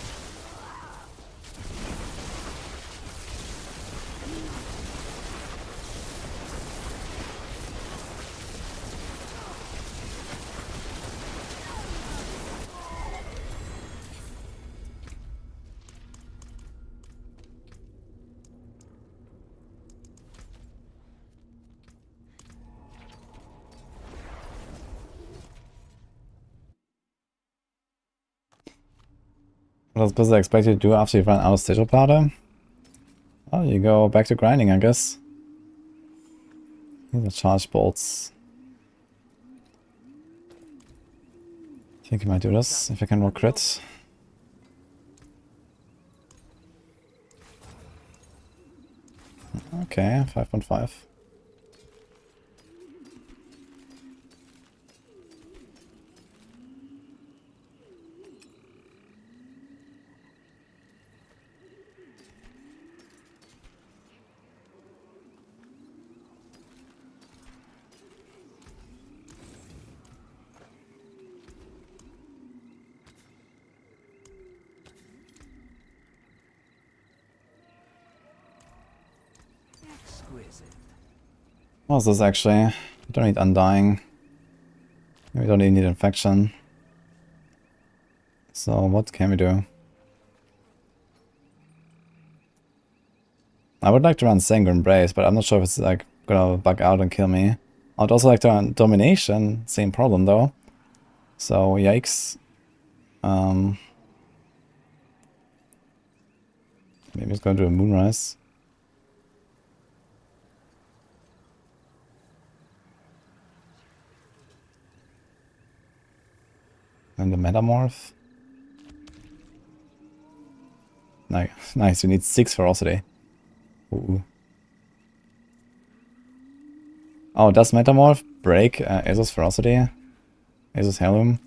What does Blizzard expect you to do after you run out of sigil powder? Well, you go back to grinding, I guess. These are charge bolts. I think I might do this, if I can roll crits. Okay, 5.5. What's this actually? We don't need Undying. We don't even need Infection. So what can we do? I would like to run Sanguine Embrace, but I'm not sure if it's like gonna bug out and kill me. I'd also like to run Domination, same problem though. So yikes. Maybe it's gonna do a Moonrise. And the Metamorph. Nice, we need 6 Ferocity. Ooh. Oh, does Metamorph break Asus Ferocity? Asus Heirloom?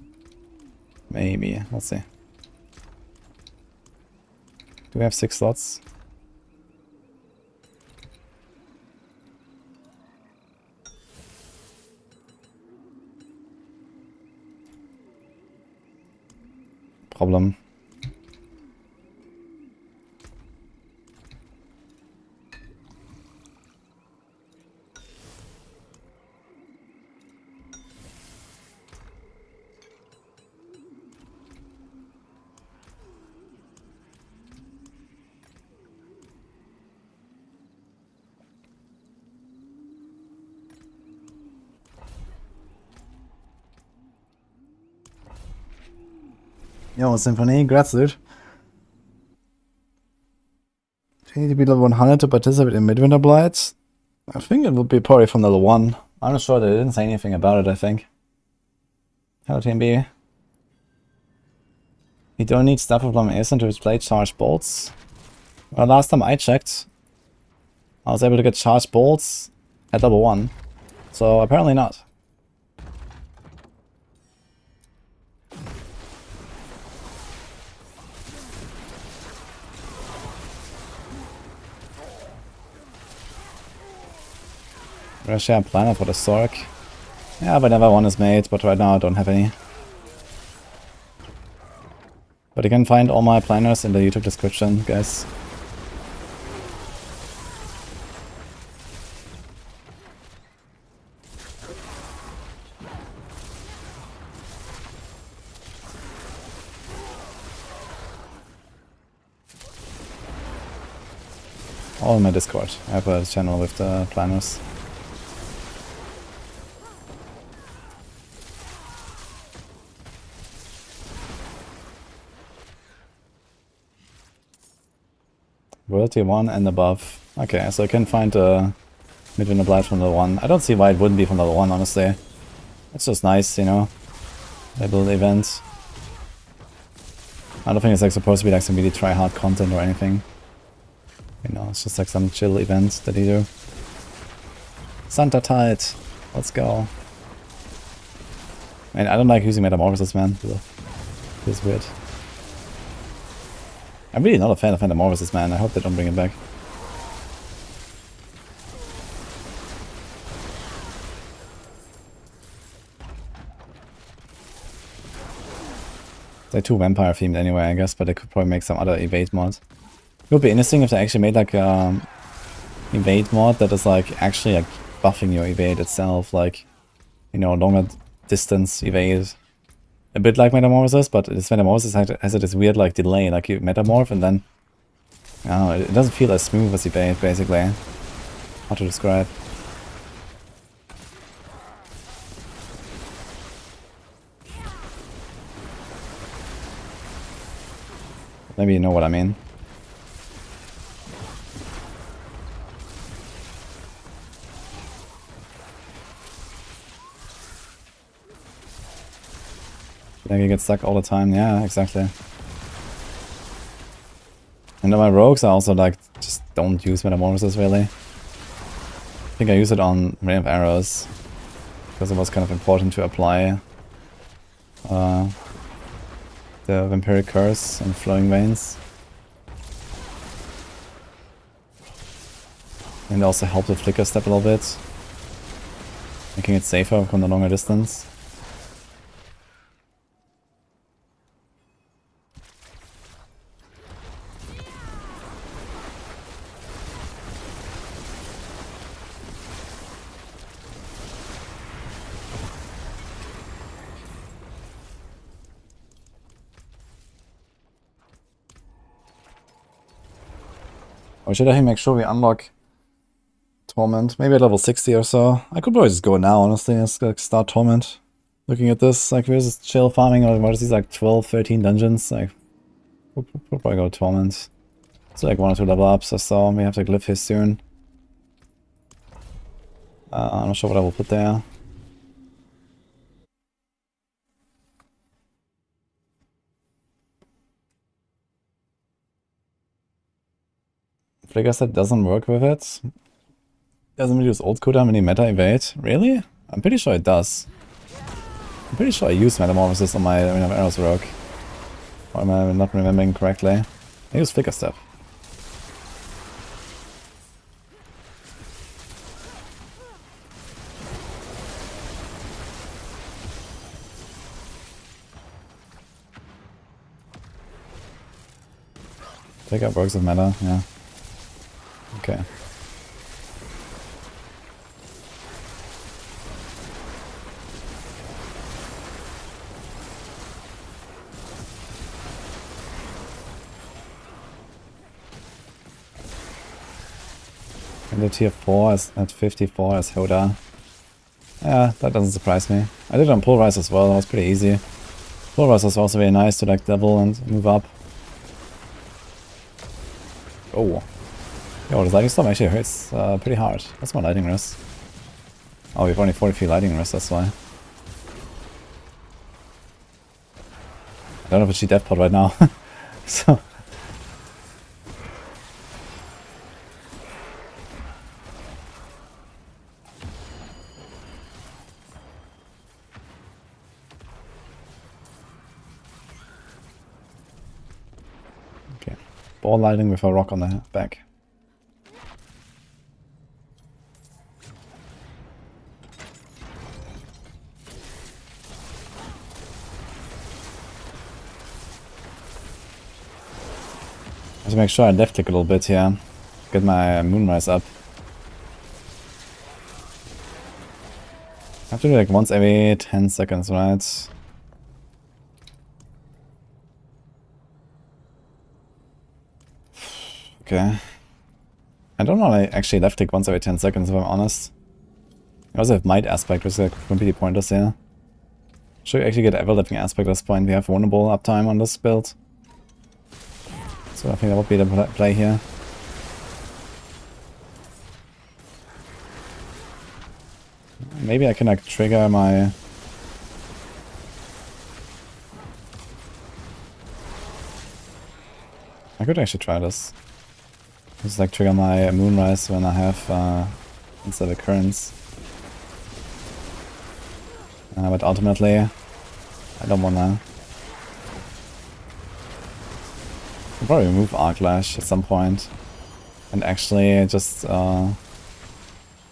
Maybe, let's see. Do we have 6 slots? Problem. Yo, Symphony, grats, dude. Do you need to be level 100 to participate in Midwinter Blight? I think it would be probably from level 1. I'm not sure, they didn't say anything about it, I think. Hello, TMB. You don't need Staff of Lamentation to display charged bolts. Well, last time I checked, I was able to get charged bolts at level 1. So apparently not. I share a planner for the Stork. Yeah, whenever one is made, but right now I don't have any. But you can find all my planners in the YouTube description, guys. All in my Discord. I have a channel with the planners. World tier 1 and above. Okay, so I can find Midwinter Blight from level 1. I don't see why it wouldn't be from level 1, honestly. It's just nice, you know. Little event. I don't think it's like supposed to be like some really try-hard content or anything. You know, it's just like some chill event that you do. Santa Tide! Let's go. And I don't like using Metamorphosis, man. Feels weird. I'm really not a fan of Metamorphosis, man. I hope they don't bring it back. They're too vampire themed anyway, I guess, but they could probably make some other evade mod. It would be interesting if they actually made like a evade mod that is like actually like buffing your evade itself, like, you know, longer distance evade. A bit like Metamorphosis, but this Metamorphosis has this weird like delay, like you metamorph and then, I don't know, it doesn't feel as smooth as evade, basically. Hard to describe. Maybe you know what I mean. Like you get stuck all the time, yeah, exactly. And then my rogues are also like, just don't use Metamorphosis really. I think I use it on Rain of Arrows, because it was kind of important to apply the Vampiric Curse and Flowing Veins. And also help the Flicker Step a little bit, making it safer from the longer distance. Or should I make sure we unlock Torment? Maybe at level 60 or so. I could probably just go now, honestly. Let's like, start Torment. Looking at this, like we're just chill farming, or what is these, like 12, 13 dungeons? Like, we'll probably go Torment. It's like 1 or 2 level ups or so. We have to glyph here soon. I'm not sure what I will put there. Flicker Step doesn't work with it. Doesn't reduce old cooldown when you meta evade. Really? I'm pretty sure it does. I'm pretty sure I used Metamorphosis on my Rain of Arrows rogue. Or am I not remembering correctly? I used Flicker Step. Flicker works with meta, yeah. Okay. And the tier 4 is at 54 as Hoda. Yeah, that doesn't surprise me. I did it on Pulverize as well, that was pretty easy. Pulverize was also very nice to like double and move up. Oh. Yo, this Lightning Storm actually hurts pretty hard. That's more Lightning Rest. Oh, we have only 43 Lightning Rest, that's why. I don't know if it's Death Pot right now. So. Okay. Ball lightning with a rock on the back. have to make sure I left click a little bit here. Get my Moonrise up. I have to do like once every 10 seconds, right? Okay. I don't know, I actually left click once every 10 seconds if I'm honest. I also have Might Aspect, which is like completely pointless here. Should actually get Everliving Aspect at this point. We have vulnerable uptime on this build. So I think that would be the play here. Maybe I can like trigger my... I could actually try this. Just like trigger my Moonrise when I have instead of Currents. But ultimately, I don't wanna... I'll probably remove Arclash at some point. And actually just go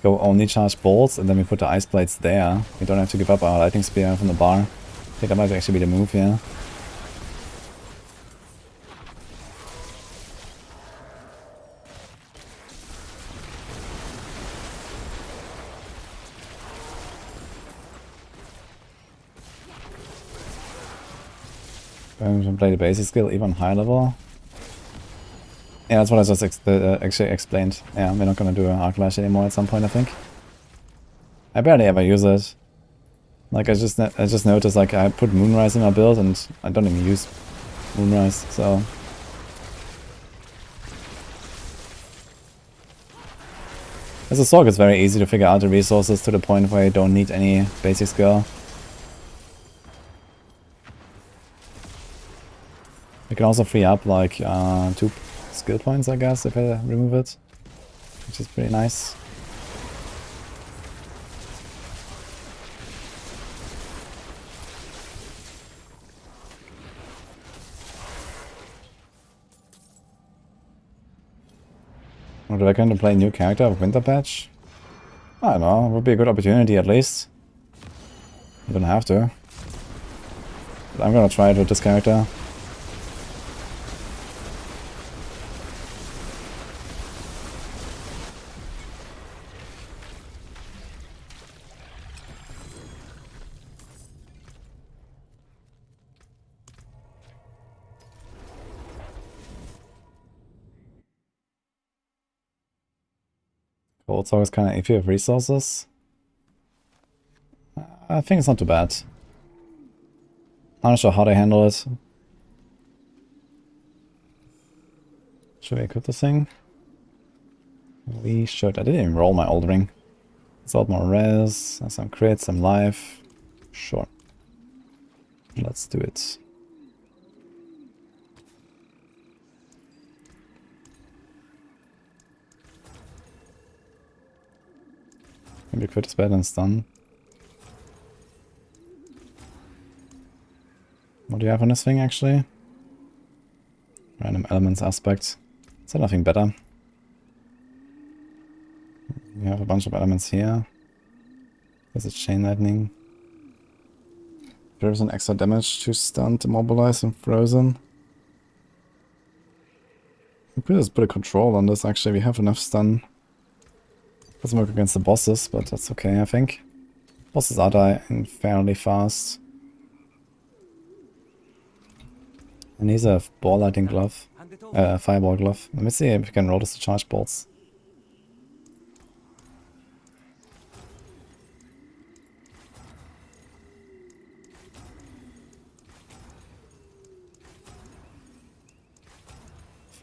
only charge bolts and then we put the Ice Blades there. We don't have to give up our Lightning Spear from the bar. I think that might actually be the move here. Going to play the basic skill even higher level. Yeah, that's what I just actually explained. Yeah, we're not gonna do an Arclash anymore at some point, I think. I barely ever use it. Like I just noticed like I put Moonrise in my build and I don't even use Moonrise, so as a Sorg, it's very easy to figure out the resources to the point where you don't need any basic skill. You can also free up like 2 skill points, I guess, if I remove it, which is pretty nice. Or do I kind of play a new character with Winter Patch? I don't know, it would be a good opportunity at least. You don't have to. But I'm gonna try it with this character. Cold Soul is kind of iffy with resources. I think it's not too bad. I'm not sure how they handle it. Should we equip this thing? We should. I didn't even roll my old ring. It's a lot more res, some crits, some life. Sure. Let's do it. Maybe crit is better than stun. What do you have on this thing actually? Random elements aspect. Is there nothing better? We have a bunch of elements here. There's a chain lightning. There's an extra damage to stunned, immobilized, and frozen. We could just put a control on this actually. We have enough stun. Doesn't work against the bosses, but that's okay, I think. Bosses are dying fairly fast. And he's a ball lighting glove. Fireball glove. Let me see if we can roll this to charge bolts.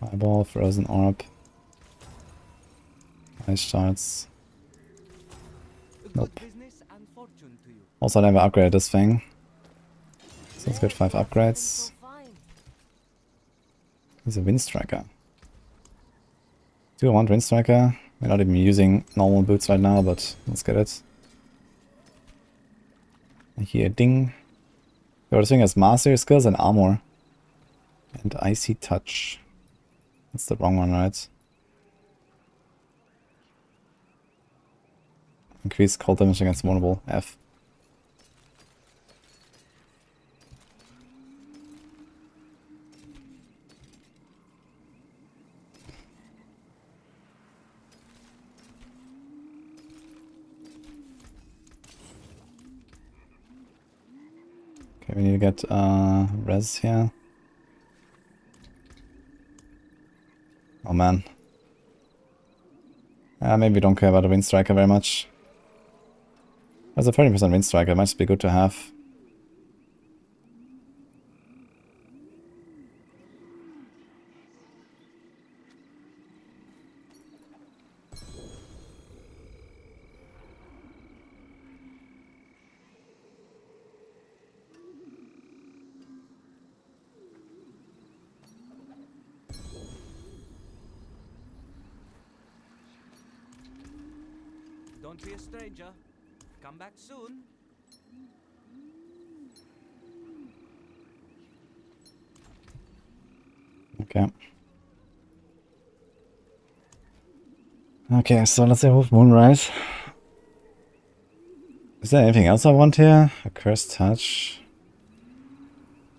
Fireball, frozen orb. Ice shards. Nope. Also, I never upgraded this thing. So let's get 5 upgrades. He's a Wind Striker. Do I want Wind Striker? We're not even using normal boots right now, but let's get it. And here, ding. So this thing has Mastery skills and armor. And Icy Touch. That's the wrong one, right? Increase cold damage against vulnerable. F. Okay, we need to get res here. Oh man. Maybe we don't care about the Wind Striker very much. There's a 30% Wind Striker, it might just be good to have. Don't be a stranger. Come back soon. Okay. Okay, so let's remove Moonrise. Is there anything else I want here? A Cursed Touch.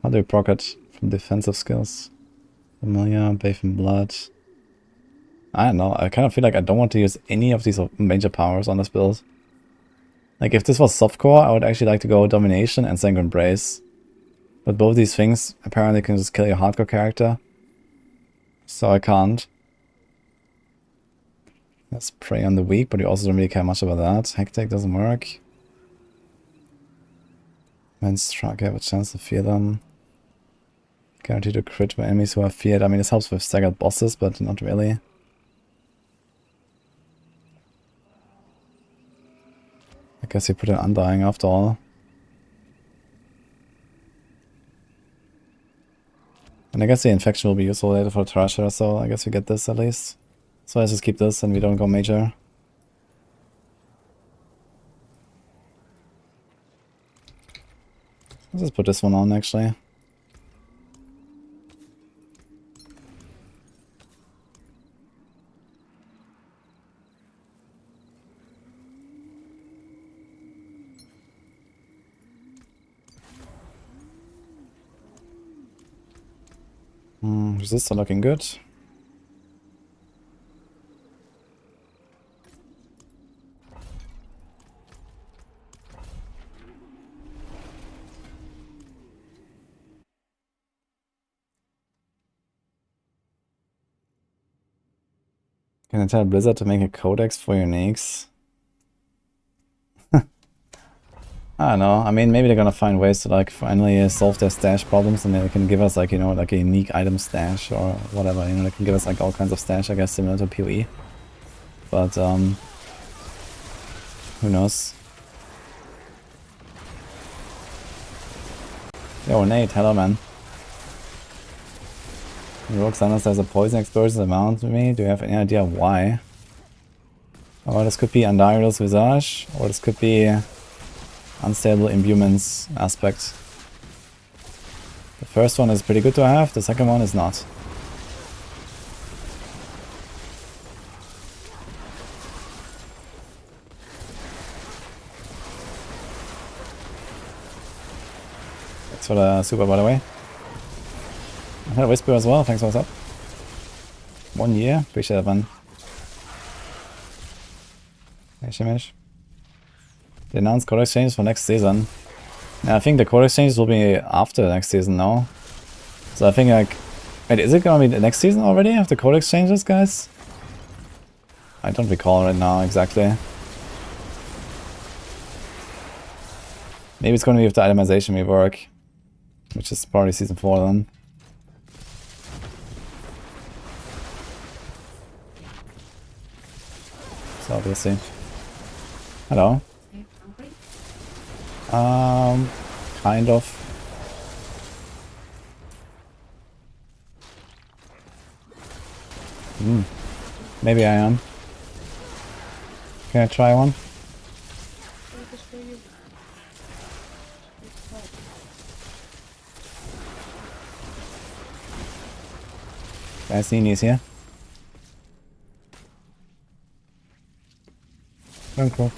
How do you proc it from defensive skills? Familiar, Bathe in Blood. I don't know, I kind of feel like I don't want to use any of these major powers on this build. Like if this was softcore, I would actually like to go Domination and Sanguine Brace. But both these things apparently can just kill your hardcore character. So I can't. Let's Prey on the Weak, but you also don't really care much about that. Hectic doesn't work. Wind Striker, have a chance to fear them. Guarantee to crit by enemies who are feared. I mean, this helps with staggered bosses, but not really. I guess you put an Undying after all. And I guess the Infection will be useful later for Thrasher, so I guess we get this at least. So let's just keep this and we don't go major. Let's just put this one on actually. Resistor looking good. Can I tell Blizzard to make a codex for uniques? I don't know. I mean, maybe they're gonna find ways to like finally solve their stash problems, and they can give us like, you know, like a unique item stash or whatever. You know, they can give us like all kinds of stash, I guess, similar to PoE. But who knows? Yo, Nate, hello, man. Roxana says a poison explosion amount to me. Do you have any idea why? Oh, this could be Undire's Visage, or this could be Unstable Imbuements aspect. The first one is pretty good to have, the second one is not. Thanks for the super, by the way. I had a Whisper as well, thanks for what's up. 1 year, appreciate it, man. Hey, Shimish. They announced code exchanges for next season. Yeah, I think the code exchanges will be after next season now. So I think like... Wait, is it gonna be the next season already after code exchanges, guys? I don't recall right now exactly. Maybe it's gonna be with the itemization rework. Which is probably season 4 then. So we'll see. Hello. Kind of. Maybe I am. Can I try one? Guys, Nini's here. Uncle.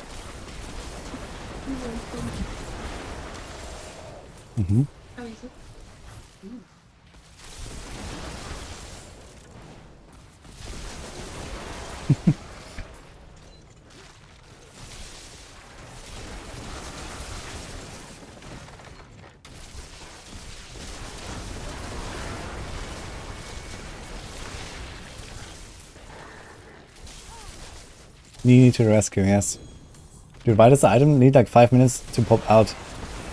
Need to rescue, yes. Dude, why does the item need like 5 minutes to pop out?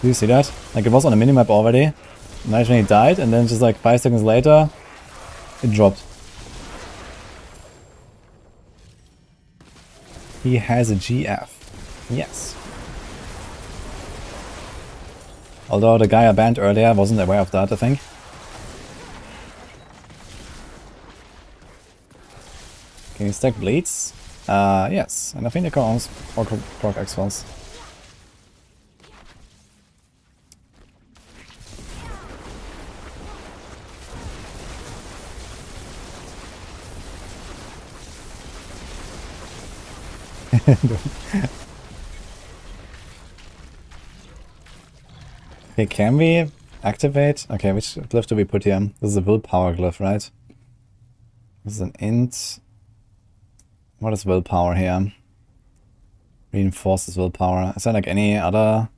Do you see that? Like it was on the minimap already. Nice when he died, and then just like 5 seconds later, it dropped. He has a GF. Yes. Although the guy I banned earlier wasn't aware of that, I think. Can you stack bleeds? Yes. And I think they can also proc X-Falls. Okay, can we activate? Okay, which glyph do we put here? This is a willpower glyph, right? This is an int. What is willpower here? Reinforces willpower. Is there like any other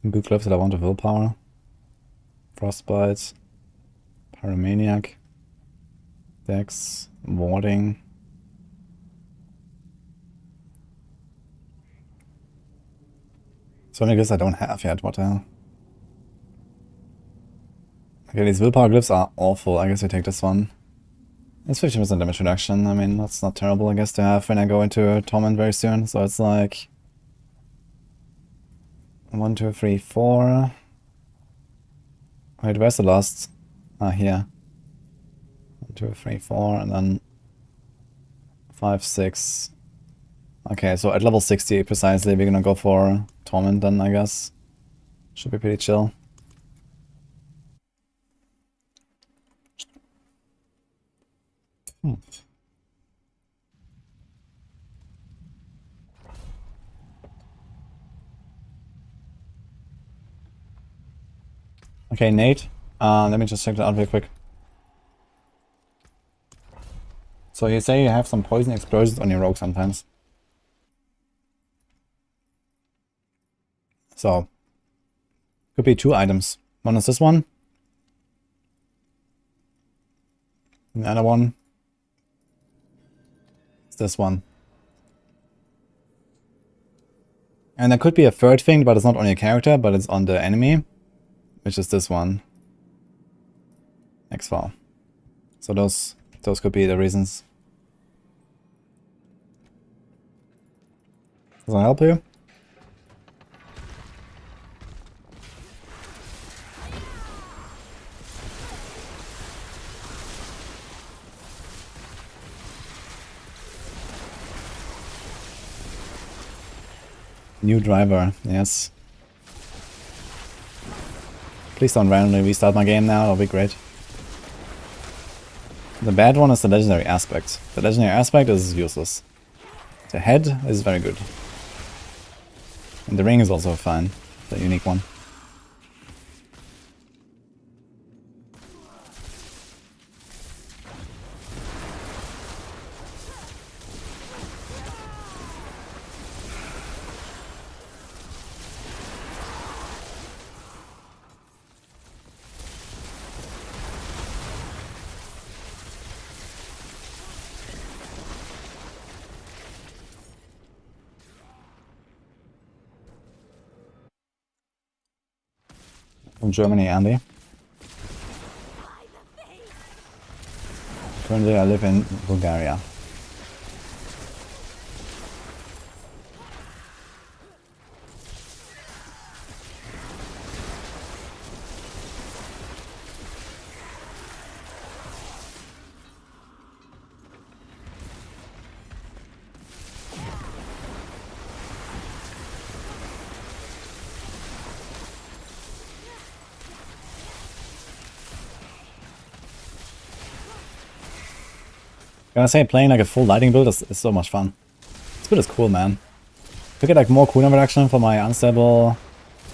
good glyphs that I want to willpower? Frostbite, Pyromaniac, Dex, Warding. So many glyphs I don't have yet, what the hell? Okay, these willpower glyphs are awful. I guess we take this one. It's 50% damage reduction. I mean, that's not terrible, I guess, to have when I go into Torment very soon. So it's like 1, 2, 3, 4. Wait, where's the last? Ah, here. 1, 2, 3, 4, and then 5, 6. Okay, so at level 60 precisely, we're gonna go for Torment then, I guess. Should be pretty chill. Okay, Nate. Let me just check that out real quick. So you say you have some poison explosions on your rogue sometimes. So, could be 2 items. One is this one. And the other one is this one. And there could be a third thing, but it's not on your character, but it's on the enemy. Which is this one. X-File. So those could be the reasons. Does that help you? New driver, yes. Please don't randomly restart my game now, that'll be great. The bad one is the legendary aspect. The legendary aspect is useless. The head is very good. And the ring is also fine, the unique one. From Germany, Andy. Currently I live in Bulgaria. Gotta say, playing like a full lighting build is so much fun. This build is cool, man. To get like more cooldown reduction for my unstable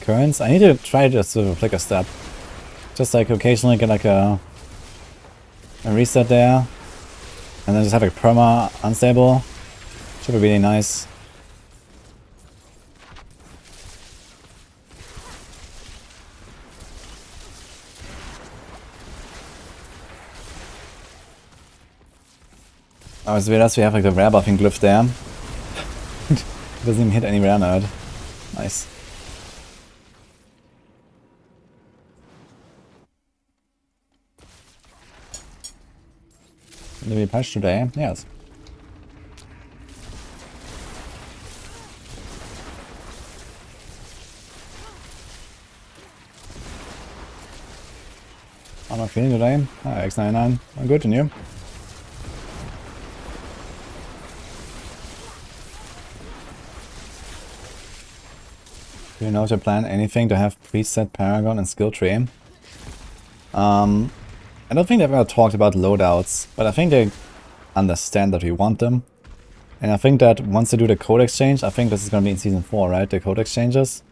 currents, I need to try just to flick a step. Just like occasionally get like a reset there. And then just have like perma unstable. Should be really nice. Oh, it's weird as we have like the rare buffing glyph there. Doesn't even hit any rare node. Nice. Did we patch today? Yes. How am I feeling today? X99. I'm good, and you? Do you know to plan anything to have preset Paragon and skill tree? I don't think they've ever talked about loadouts, but I think they understand that we want them. And I think that once they do the code exchange, I think this is going to be in Season 4, right? The code exchanges.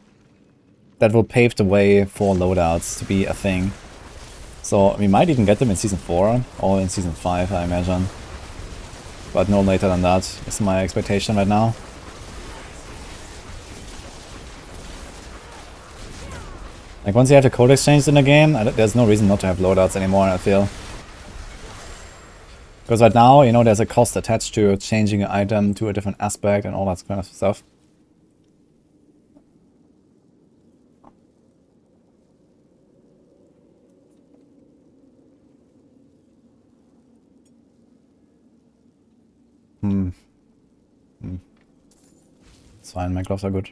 That will pave the way for loadouts to be a thing. So we might even get them in Season 4 or in Season 5, I imagine. But no later than that is my expectation right now. Like once you have the code exchange in the game, there's no reason not to have loadouts anymore, I feel. Because right now, you know, there's a cost attached to changing an item to a different aspect and all that kind of stuff. It's fine, my gloves are good.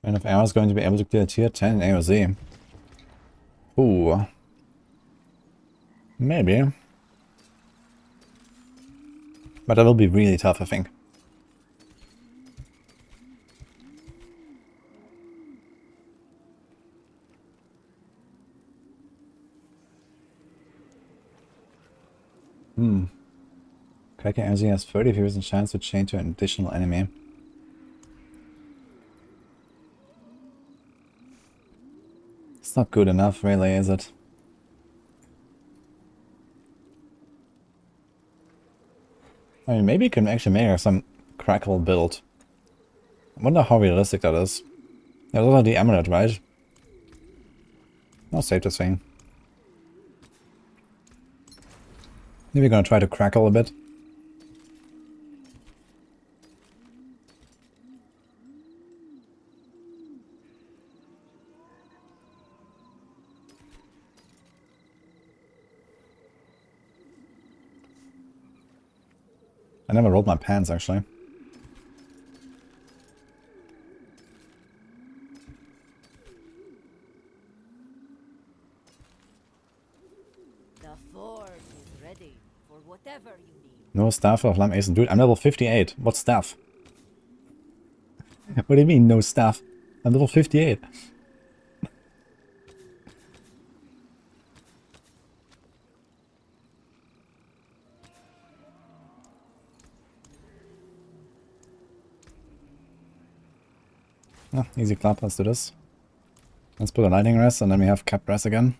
And if Arrow is going to be able to clear tier 10 in AOZ. Ooh. Maybe. But that will be really tough, I think. Cracking AOZ has 30% chance to chain to an additional enemy. It's not good enough, really, is it? I mean, maybe you can actually make some crackle build. I wonder how realistic that is. There's also the amulet, right? I'll save this thing. Maybe we're gonna try to crackle a bit. I never rolled my pants, actually. The forge is ready for whatever you need. No staff of Lamb Ace. Dude, I'm level 58. What staff? What do you mean, no staff? I'm level 58. Oh, easy clap, let's do this. Let's put a lightning rest and then we have cap rest again.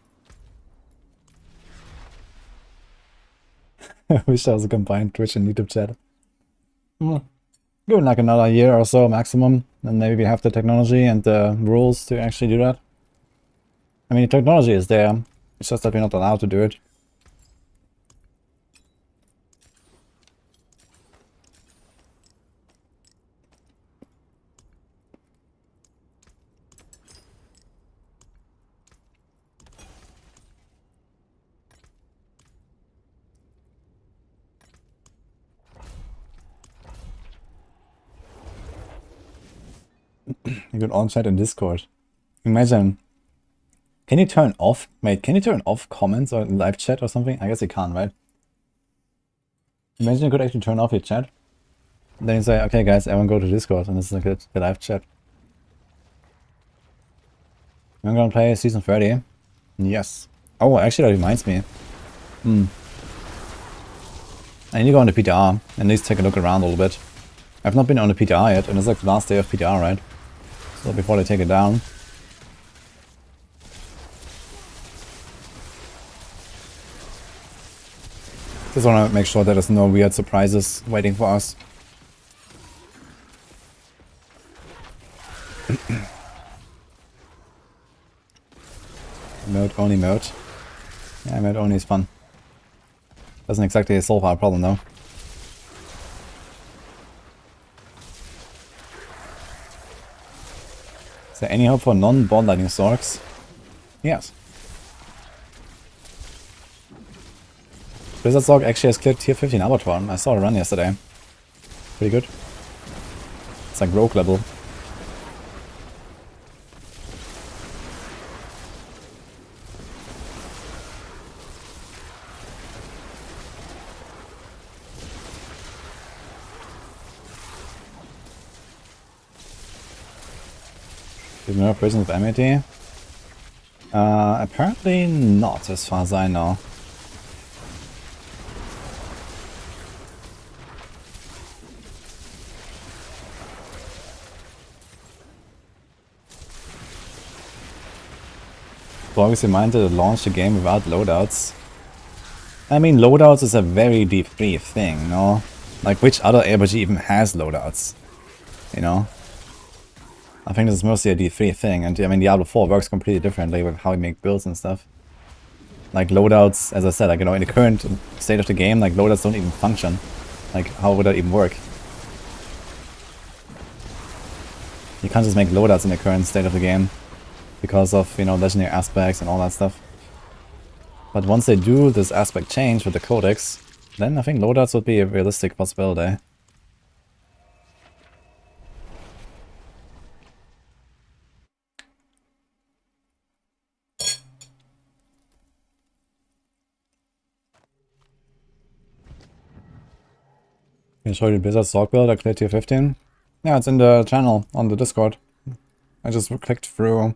I wish there was a combined Twitch and YouTube chat. Give it like another year or so maximum, and maybe we have the technology and the rules to actually do that. I mean, the technology is there, it's just that we're not allowed to do it. You could on chat in Discord. Imagine. Can you turn off? Wait, can you turn off comments or live chat or something? I guess you can't, right? Imagine you could actually turn off your chat. Then you say, okay guys, everyone go to Discord and this is like the live chat. I'm gonna play Season 30. Yes. Oh, actually that reminds me. I need to go on the PTR and at least take a look around a little bit. I've not been on the PTR yet, and it's like the last day of PTR, right? So before they take it down. Just want to make sure that there's no weird surprises waiting for us. Mode only mode. Yeah, mode only is fun. Doesn't exactly solve our problem though. Is there any hope for non-bond lightning storks? Yes. Blizzard Stork actually has cleared tier 15 Abattoir. I saw a run yesterday. Pretty good. It's like rogue level. Is there no prison with amity? Apparently not, as far as I know. Always reminded to launch the game without loadouts. I mean, loadouts is a very D3 thing, no? Like, which other RPG even has loadouts? You know? I think this is mostly a D3 thing, and I mean, Diablo 4 works completely differently with how we make builds and stuff. Like, loadouts, as I said, like, you know, in the current state of the game, like, loadouts don't even function. Like, how would that even work? You can't just make loadouts in the current state of the game. Because of, you know, legendary aspects and all that stuff. But once they do this aspect change with the codex, then I think loadouts would be a realistic possibility. Can I show you the Blizzard Stork build I cleared tier 15? Yeah, it's in the channel on the Discord. I just clicked through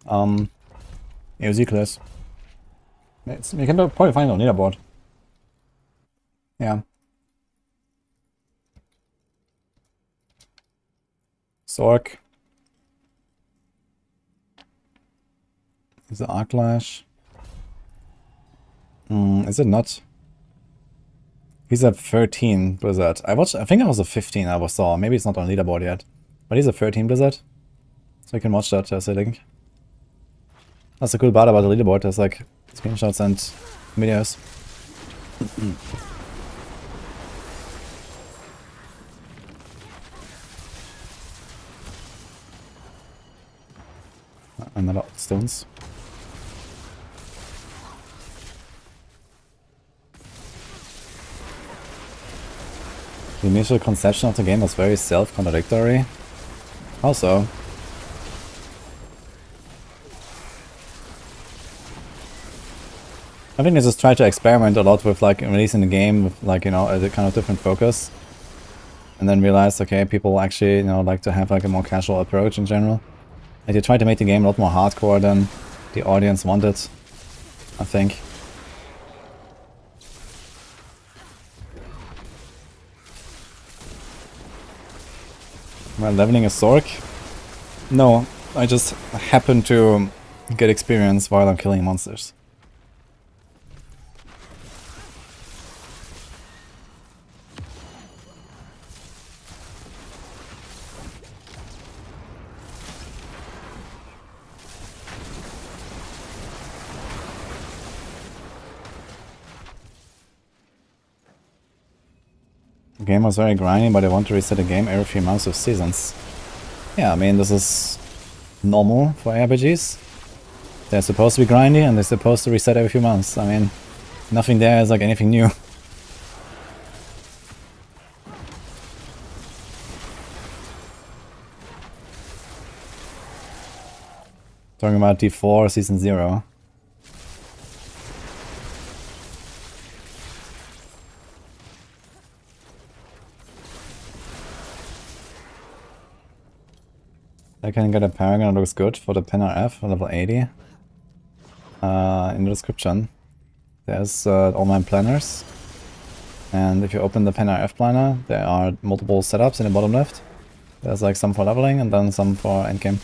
AOZ clears. You can probably find it on leaderboard. Yeah. Stork. Is it Arclash? Is it not? He's at 13 Blizzard. I think it was a 15 I saw. Maybe it's not on leaderboard yet. But he's a 13 Blizzard. So you can watch that as a link. That's the cool part about the leaderboard. There's like screenshots and videos. Another stones. The initial conception of the game was very self-contradictory. How so? I think they just try to experiment a lot with like releasing the game with like, you know, a kind of different focus. And then realize, okay, people actually, you know, like to have like a more casual approach in general. Like they try to make the game a lot more hardcore than the audience wanted, I think. Am I leveling a Sork? No, I just happen to get experience while I'm killing monsters. The game was very grindy, but I want to reset the game every few months with seasons. Yeah, I mean, this is normal for RPGs. They're supposed to be grindy and they're supposed to reset every few months. I mean, nothing there is like anything new. Talking about D4 Season 0. I can get a Paragon that looks good for the Pen RF level 80. In the description, there's all my planners. And if you open the Pen RF planner, there are multiple setups in the bottom left. There's like some for leveling and then some for endgame.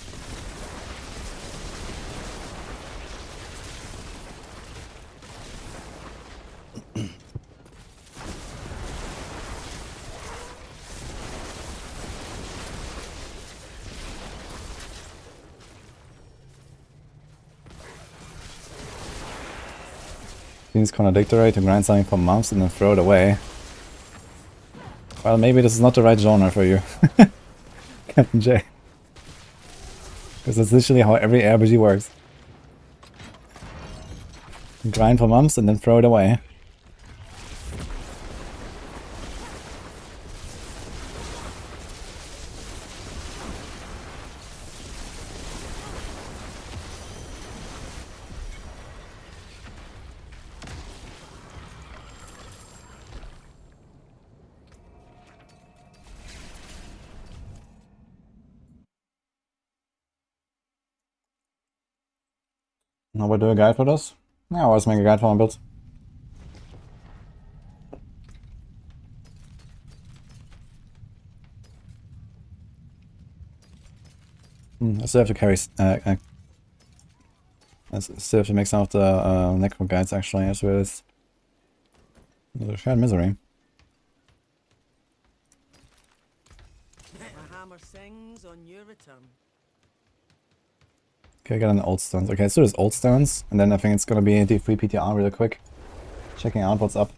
Seems contradictory to grind something for months and then throw it away. Well, maybe this is not the right genre for you, Captain J. Because that's literally how every RPG works. Grind for months and then throw it away. Now we do a guide for this? Yeah, I always make a guide for my builds. I still have to carry... I still have to make some of the necro guides actually, as well as... The shared misery. The hammer sings on your return. Okay, I got an old stones. Okay, let's do this old stones, and then I think it's gonna be D3 PTR really quick. Checking out what's up.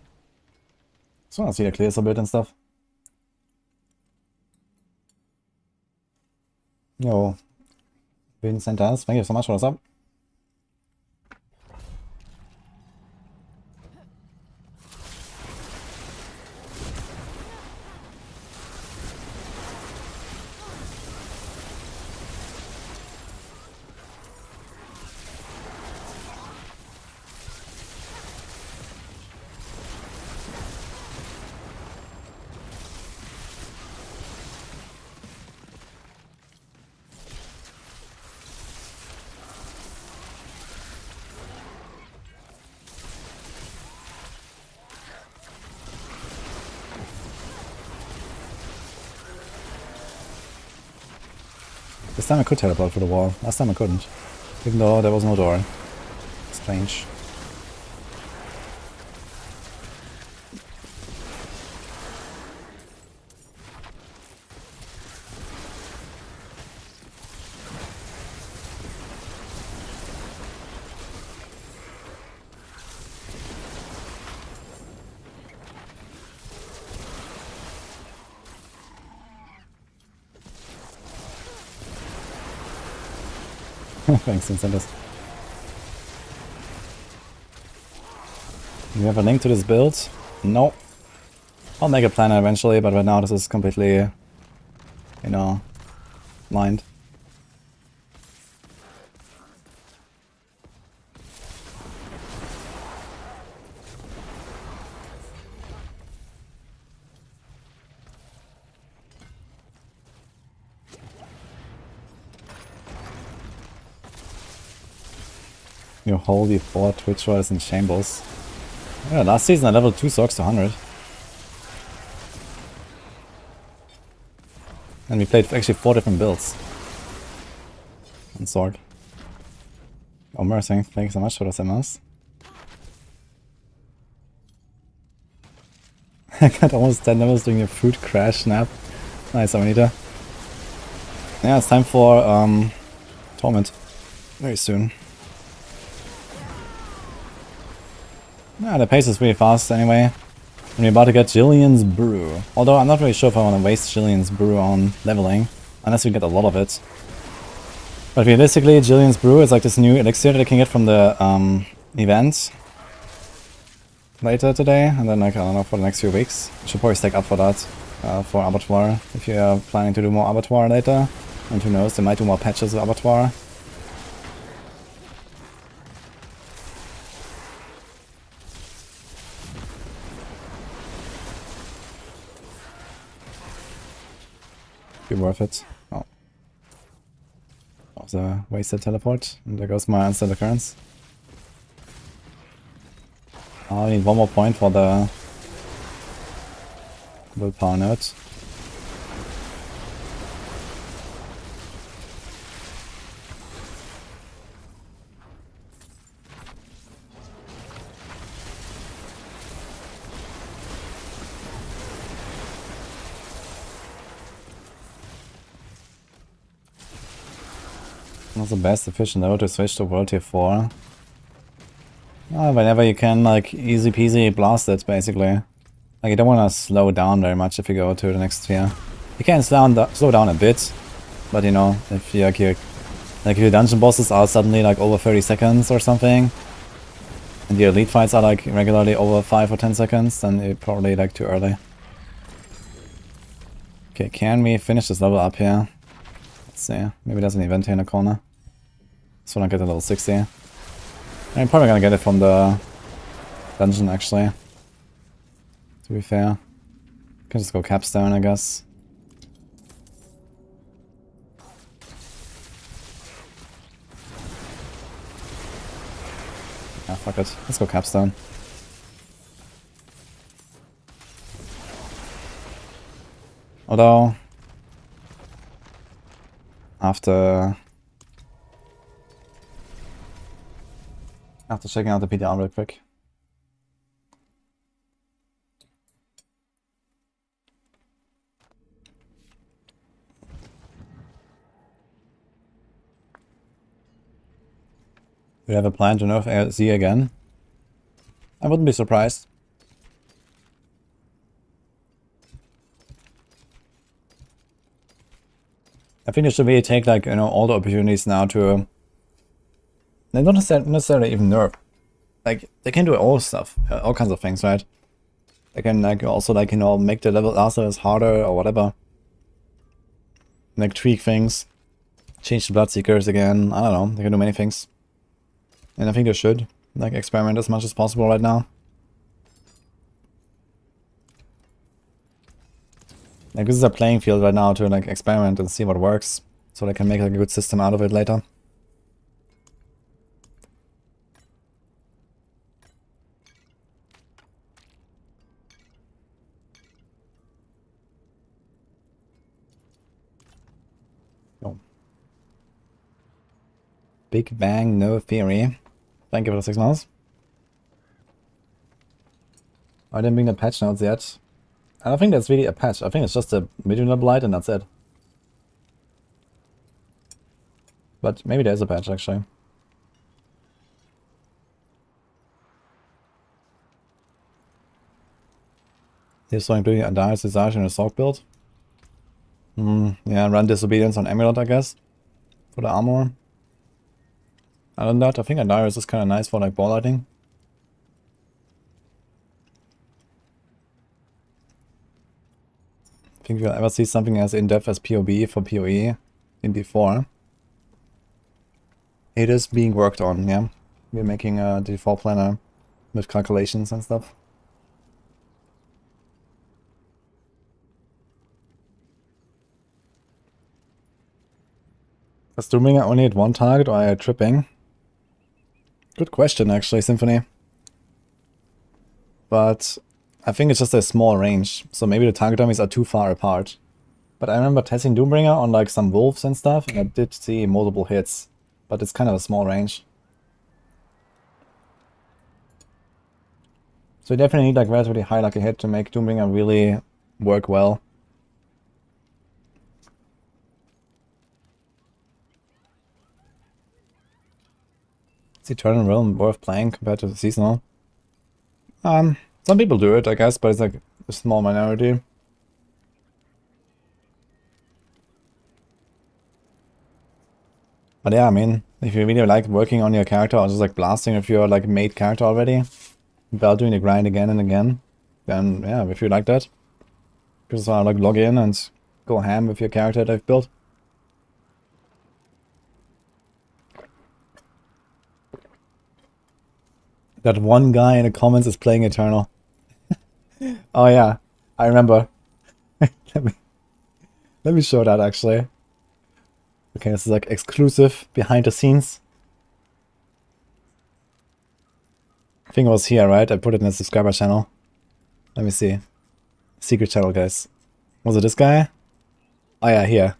Just wanna see the clears a bit and stuff. Yo, Vincent us, thank you so much for what's up. This time I could teleport through the wall. Last time I couldn't. Even though there was no door. Strange. Thanks, incentives. Do you have a link to this build? No. I'll make a plan eventually, but right now this is completely, you know, blind. You holy 4 Twitch Riders in shambles. Yeah, last season I leveled 2 Sorks to 100. And we played actually 4 different builds. On Sword. Omer saying thank you so much for those MMs. I got almost 10 levels doing a fruit crash snap. Nice, Amanita. Yeah, it's time for Torment. Very soon. Yeah, the pace is really fast anyway. And we're about to get Jillian's Brew. Although I'm not really sure if I want to waste Jillian's Brew on leveling. Unless we get a lot of it. But realistically, Jillian's Brew is like this new elixir that I can get from the event. Later today. And then like, I don't know, for the next few weeks. I should probably stack up for that. For Abattoir. If you're planning to do more Abattoir later. And who knows, they might do more patches of Abattoir. Be worth it. Oh. That was a wasted teleport. And there goes my instant occurrence. I need one more point for the willpower note. Not the best efficient though to switch to World Tier 4. Whenever you can, like, easy peasy blast it, basically. Like, you don't want to slow down very much if you go to the next sphere. You can slow down a bit, but you know, if you, like, if your dungeon bosses are suddenly, like, over 30 seconds or something, and your elite fights are, like, regularly over 5 or 10 seconds, then you're probably, like, too early. Okay, can we finish this level up here? Let's see. Maybe there's an event here in the corner. So I get a level 60. I'm probably gonna get it from the dungeon, actually. To be fair. Can just go capstone, I guess. Ah, fuck it. Let's go capstone. Although, after checking out the PDR real quick. Do you have a plan to nerf AZ again? I wouldn't be surprised. I think they should really take, like, you know, all the opportunities now to... They don't necessarily even nerf. Like, they can do all stuff, all kinds of things, right? They can, like, also, like, you know, make the level last harder or whatever. Like, tweak things. Change the Bloodseekers again. I don't know. They can do many things. And I think they should, like, experiment as much as possible right now. Like, this is a playing field right now to, like, experiment and see what works. So they can make, like, a good system out of it later. Oh. Big Bang, no theory. Thank you for the 6 months. I didn't bring the patch notes yet. I don't think that's really a patch. I think it's just a Midwinter Blight and that's it. But maybe there's a patch, actually. Here's so including Abattoir's Visage in a Sock build. Yeah, run Disobedience on Amulet, I guess. For the armor. Other than that, I think Abattoir is just kind of nice for, like, ball lighting. I think we'll ever see something as in-depth as POB for PoE in D4. It is being worked on, yeah. We're making a D4 planner with calculations and stuff. Does Doombringer only hit one target or are you tripping? Good question, actually, Symphony. But I think it's just a small range, so maybe the target dummies are too far apart. But I remember testing Doombringer on, like, some wolves and stuff, and I did see multiple hits. But it's kind of a small range. So you definitely need, like, relatively high lucky hit to make Doombringer really work well. Is Eternal Realm worth playing compared to the seasonal? Some people do it, I guess, but it's like a small minority. But yeah, I mean, if you really like working on your character or just like blasting if you're like made character already, without doing the grind again and again, then yeah, if you like that, just like log in and go ham with your character they've built. That one guy in the comments is playing Eternal. Oh yeah, I remember. let me show that actually. Okay, this is like exclusive behind the scenes. I think it was here, right? I put it in the subscriber channel. Let me see. Secret channel, guys. Was it this guy? Oh yeah, here.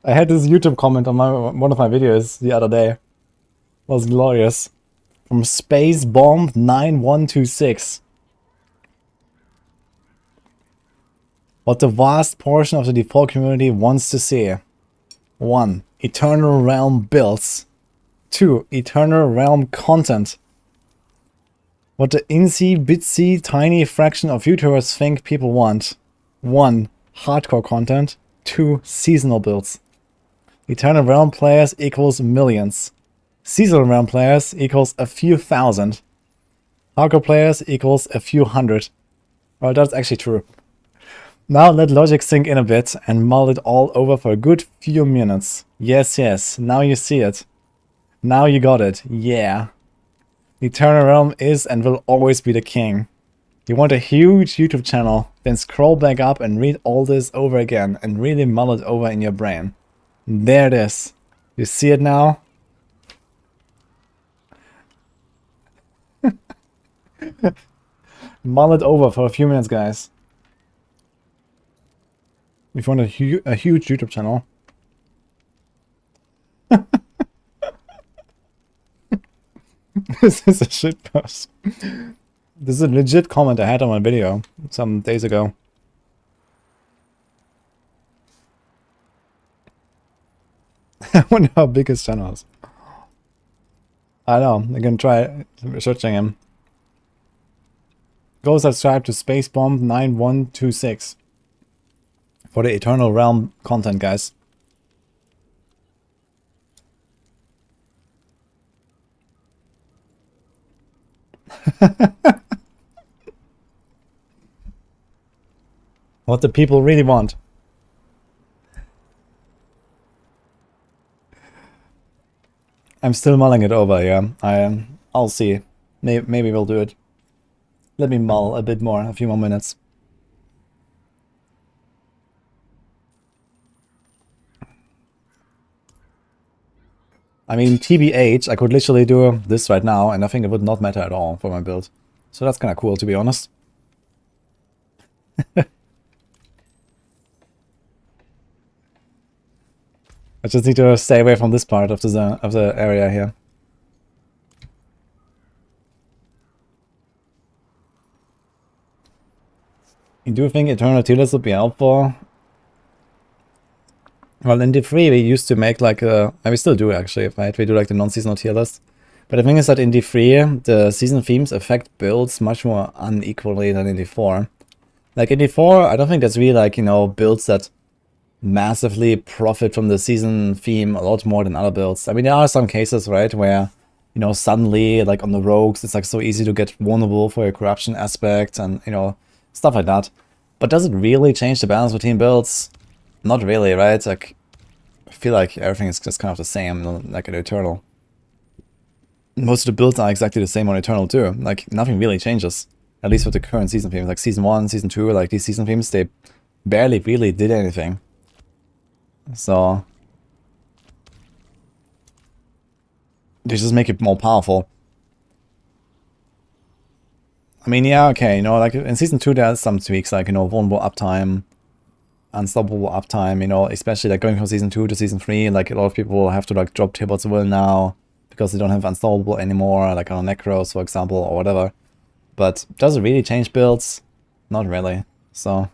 I had this YouTube comment on one of my videos the other day. It was glorious. From Space Bomb 9126. What the vast portion of the default community wants to see. 1. Eternal Realm builds 2. Eternal Realm content. What the insy bitsy tiny fraction of YouTubers think people want. 1. Hardcore content. 2. Seasonal builds. Eternal Realm players equals millions. Seasonal Realm players equals a few thousand. Hardcore players equals a few hundred. Well, that's actually true. Now let logic sink in a bit and mull it all over for a good few minutes. Yes, yes, now you see it. Now you got it, yeah. Eternal Realm is and will always be the king. You want a huge YouTube channel, then scroll back up and read all this over again and really mull it over in your brain. There it is. You see it now? Mull it over for a few minutes, guys. If you want a huge YouTube channel. This is a shitpost. This is a legit comment I had on my video some days ago. I wonder how big his channel is. I know, I can try searching him. Go subscribe to Spacebomb9126 for the Eternal Realm content, guys. What the people really want. I'm still mulling it over, yeah. I'll see. Maybe we'll do it. Let me mull a bit more, a few more minutes. I mean, TBH, I could literally do this right now, and I think it would not matter at all for my build. So that's kind of cool, to be honest. I just need to stay away from this part of the area here. Do you think Eternal tier lists would be helpful? Well, in D3 we used to make like a... we still do actually, right? We do like the non-seasonal tier list. But the thing is that in D3, the season themes affect builds much more unequally than in D4. Like in D4, I don't think there's really like, you know, builds that massively profit from the season theme a lot more than other builds. I mean, there are some cases, right, where, you know, suddenly, like on the rogues, it's like so easy to get vulnerable for your corruption aspect and, you know, stuff like that. But does it really change the balance between builds? Not really, right? Like, I feel like everything is just kind of the same, like in Eternal. Most of the builds are exactly the same on Eternal too. Like, nothing really changes. At least with the current season themes. Like Season 1, Season 2, like these season themes, they barely really did anything. So they just make it more powerful. I mean, yeah, okay, you know, like in Season 2 there's some tweaks, like, you know, vulnerable uptime, unstoppable uptime, you know, especially like going from Season 2 to Season 3, like a lot of people will have to like drop Tibbot's Will now because they don't have unstoppable anymore, like on Necros, for example, or whatever. But does it really change builds? Not really, so...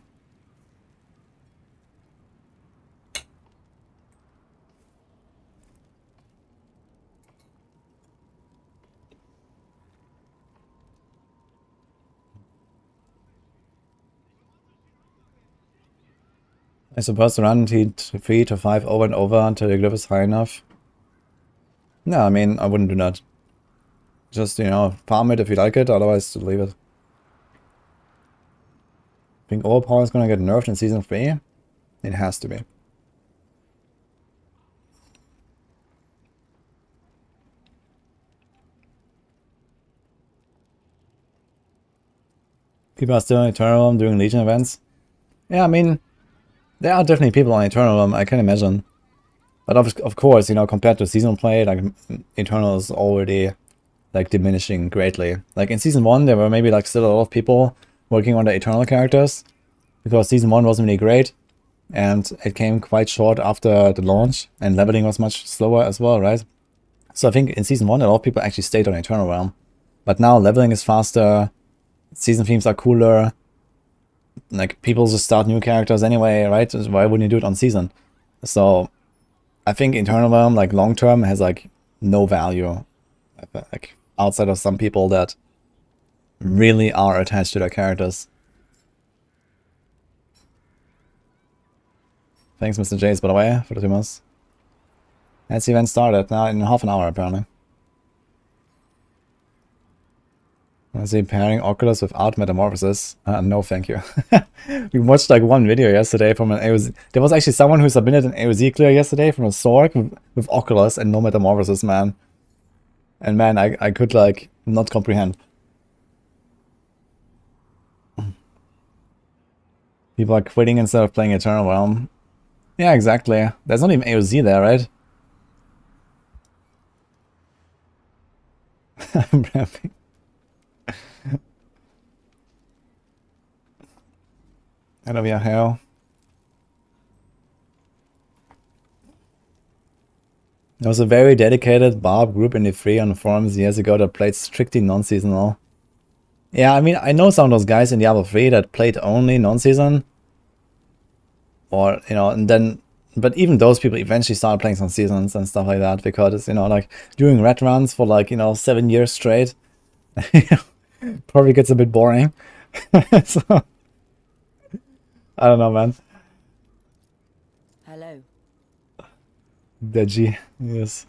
I'm supposed to run T3 to 5 over and over until your glyph is high enough? No, I mean, I wouldn't do that. Just, you know, farm it if you like it, otherwise leave it. Think overpower is gonna get nerfed in Season 3? It has to be. People are still in Eternal Realm doing Legion events? Yeah, I mean, there are definitely people on Eternal Realm, I can imagine. But of course, you know, compared to seasonal play, like, Eternal is already, like, diminishing greatly. Like, in Season 1, there were maybe, like, still a lot of people working on the Eternal characters, because Season 1 wasn't really great, and it came quite short after the launch, and leveling was much slower as well, right? So I think in Season 1, a lot of people actually stayed on Eternal Realm. But now leveling is faster, season themes are cooler, like, people just start new characters anyway, right? Why wouldn't you do it on season? So I think Eternal Realm, like, long term has like no value. Like, outside of some people that really are attached to their characters. Thanks, Mr. Jace, by the way, for the 2 months. That's event started now in half an hour, apparently. I see pairing Oculus without Metamorphosis. No, thank you. We watched like one video yesterday from an AOZ. There was actually someone who submitted an AOZ clear yesterday from a Sorc with Oculus and no Metamorphosis, man. And man, I could like not comprehend. People are quitting instead of playing Eternal Realm. Yeah, exactly. There's not even AOZ there, right? I'm rapping. Hello, Viajeo. There was a very dedicated Barb group in the free on the forums years ago that played strictly non-seasonal. Yeah, I mean, I know some of those guys in Diablo 3 that played only non-season. Or, you know, and then... But even those people eventually started playing some seasons and stuff like that, because, you know, like, doing red runs for, like, you know, 7 years straight, probably gets a bit boring. So, I don't know, man. Hello. Deji, yes.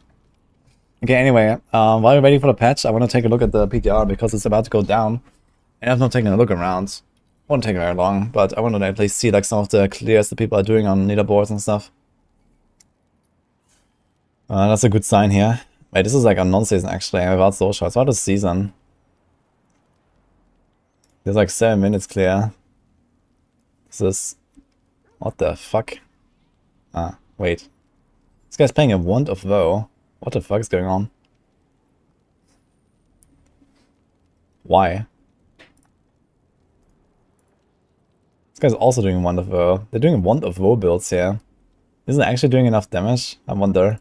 Okay, anyway, while we're waiting for the patch, I want to take a look at the PTR, because it's about to go down. And I've not taken a look around. Won't take very long, but I want to at least see, like, some of the clears that people are doing on leaderboards and stuff. That's a good sign here. Wait, this is like a non-season actually, without soul shots. What is season? There's like 7 minutes clear. This is... What the fuck? Ah, wait. This guy's playing a Wand of Woe. What the fuck is going on? Why? This guy's also doing Wand of Woe. They're doing Wand of Woe builds here. Isn't it actually doing enough damage? I wonder.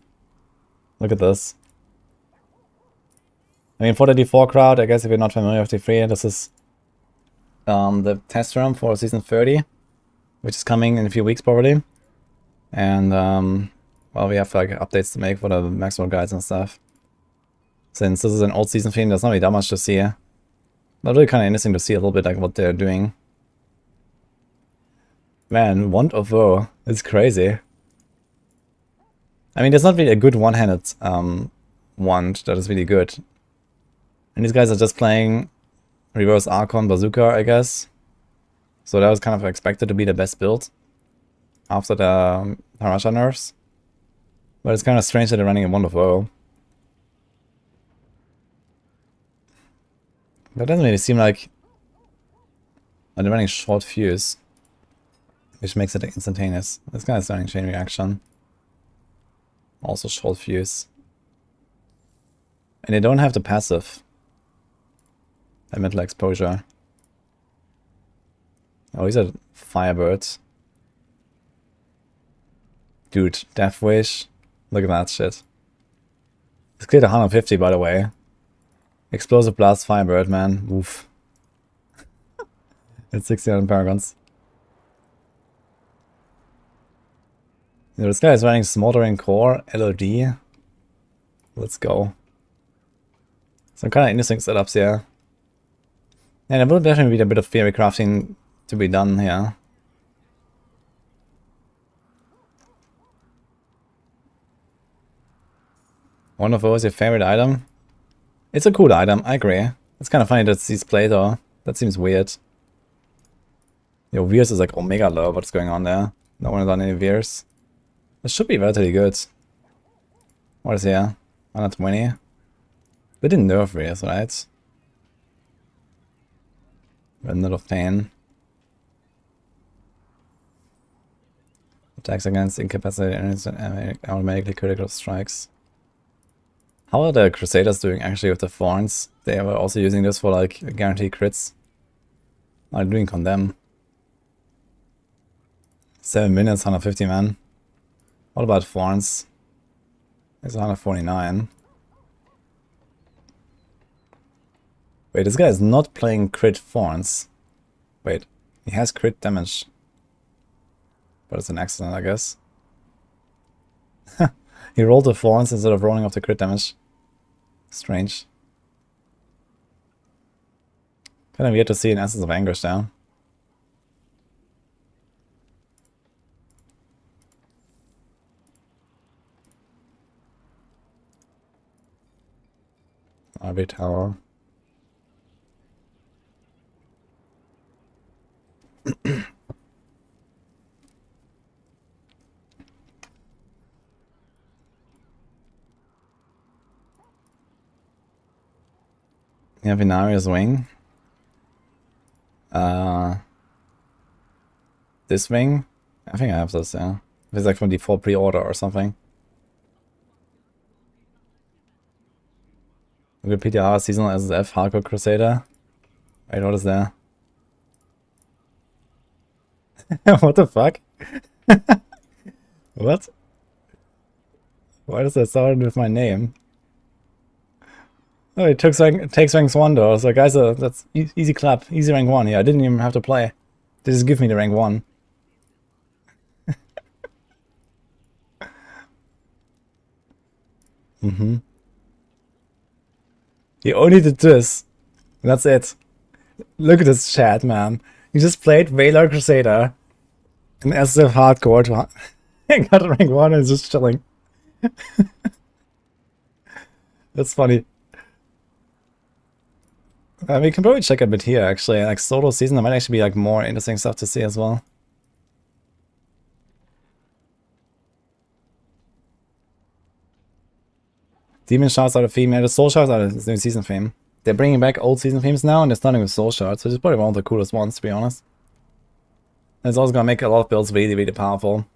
Look at this. I mean, for the D4 crowd, I guess if you're not familiar with D3, this is the test room for Season 30, which is coming in a few weeks probably. And, well, we have like updates to make for the maximum guides and stuff. Since this is an old season theme, there's not really that much to see. But really kind of interesting to see a little bit like what they're doing. Man, Wand of Woe. It's crazy. I mean, there's not really a good one-handed wand that is really good. And these guys are just playing Reverse Archon Bazooka, I guess. So that was kind of expected to be the best build after the Harasha nerfs. But it's kind of strange that they're running a Wand of Woe. That doesn't really seem like... Oh, they're running Short Fuse, which makes it instantaneous. This guy is running Chain Reaction. Also Short Fuse. And they don't have the passive. Elemental Exposure. Oh, he's a Firebird. Dude, Death Wish. Look at that shit. It's cleared 150, by the way. Explosive Blast Firebird, man. Oof. It's 1600 Paragons. You know, this guy is running Smoldering Core, LOD. Let's go. Some kind of interesting setups here. And there will definitely be a bit of theory crafting to be done here. One of those, your favorite item? It's a cool item, I agree. It's kind of funny that it's displayed though. That seems weird. Yo, Veers is like Omega low, what's going on there? No one has done any Veers. This should be relatively good. What is here? 120. They didn't nerf Veers, right? Remnant of Pain. Attacks against incapacitated enemies and automatically critical strikes. How are the Crusaders doing actually with the Thorns? They were also using this for like guaranteed crits. I'm doing Condemn. 7 minutes, 150 man. What about Thorns? It's 149. Wait, this guy is not playing crit Thorns. Wait, he has crit damage. But it's an accident, I guess. He rolled the Thorns instead of rolling off the crit damage. Strange. Kind of weird to see an Essence of Anguish down. Abattoir. Yeah, Venaria's Wing. This wing? I think I have this, yeah. If it's like from default pre-order or something. Wikipedia seasonal SSF Hardcore Crusader. Wait, what is that? What the fuck? What? Why does that start with my name? Oh, it takes rank 1 though. So guys, that's easy clap. Easy rank 1. Yeah, I didn't even have to play. They just give me the rank 1. Mm-hmm. He only did this. That's it. Look at this chat, man. He just played Valor Crusader in SF Hardcore and got rank 1 and is just chilling. That's funny. We can probably check a bit here, actually. Like, solo season, there might actually be, like, more interesting stuff to see as well. Demon Shards are the theme, and the Soul Shards are the new season theme. They're bringing back old season themes now, and they're starting with Soul Shards, which is probably one of the coolest ones, to be honest. And it's also gonna make a lot of builds really, really powerful.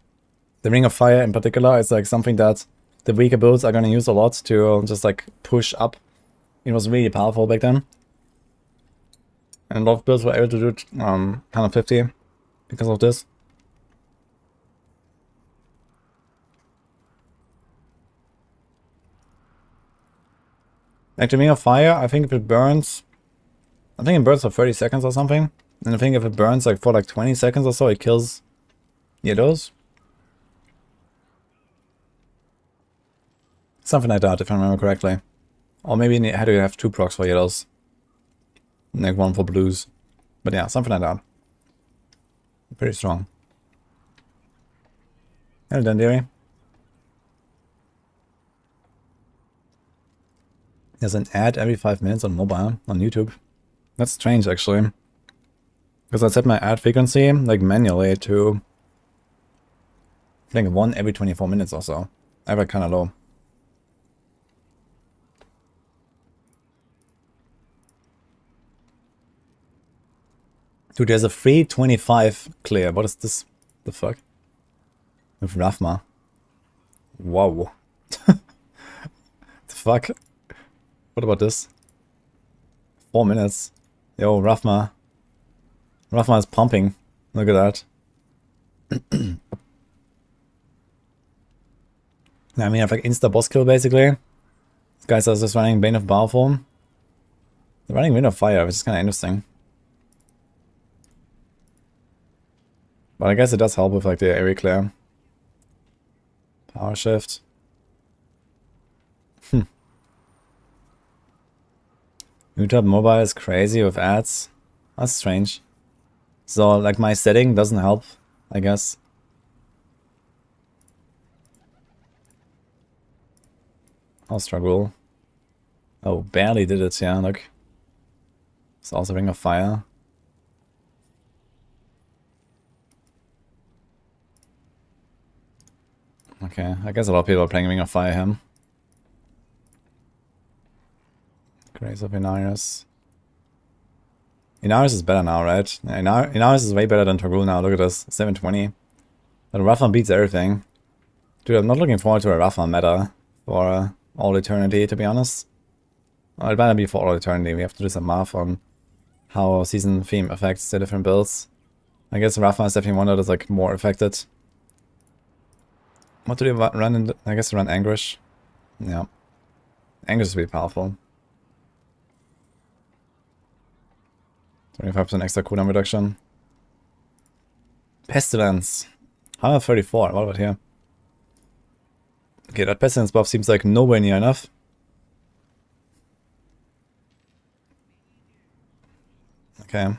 The Ring of Fire, in particular, is, like, something that the weaker builds are gonna use a lot to just, like, push up. It was really powerful back then. And a lot of builds were able to do it, 150 because of this. Like the Ring of Fire, I think if it burns... I think it burns for 30 seconds or something. And I think if it burns like for like 20 seconds or so, it kills Yellows. Something like that, if I remember correctly. Or maybe it had to have 2 procs for Yellows. Like 1 for Blues. But yeah, something like that. Pretty strong. Well done, dearie. There's an ad every 5 minutes on mobile, on YouTube. That's strange, actually. Because I set my ad frequency, like, manually to... I think 1 every 24 minutes or so. I have it kinda low. Dude, there's a free 25 clear. What is this? The fuck? With Rathma. Wow. The fuck? What about this? 4 minutes. Yo, Rathma. Rathma is pumping. Look at that. I mean, I have like insta boss kill basically. These guys are just running Bane of Baleful. They're running Wind of Fire, which is kind of interesting. But I guess it does help with like the area clear. Power shift. YouTube mobile is crazy with ads. That's strange. So like my setting doesn't help, I guess. I'll struggle. Oh, barely did it, yeah, look. It's also Ring of Fire. Okay, I guess a lot of people are playing Ring of Fire him. Grace of Enquiries. Enquiries is better now, right? Enquiries is way better than Togul now. Look at this, 720. But Rathma beats everything. Dude, I'm not looking forward to a Rathma meta for all eternity, to be honest. Well, it better be for all eternity. We have to do some math on how season theme affects the different builds. I guess Rathma is definitely one that is like more affected. What do they run in? I guess they run Anguish. Yeah. Anguish is really powerful. 25% extra cooldown reduction. Pestilence. 134. What about here? Okay, that Pestilence buff seems like nowhere near enough. Okay.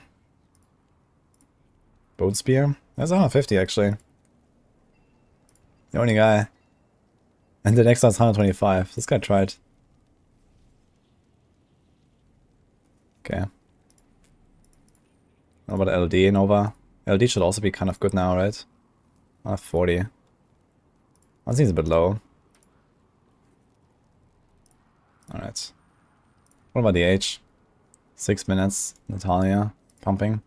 Boat Spear? That's 150 actually. The only guy. And the next one's 125. This guy tried. Okay. What about LD Nova? LD should also be kind of good now, right? 40. That seems a bit low. Alright. What about the H? 6 minutes. Natalia. Pumping.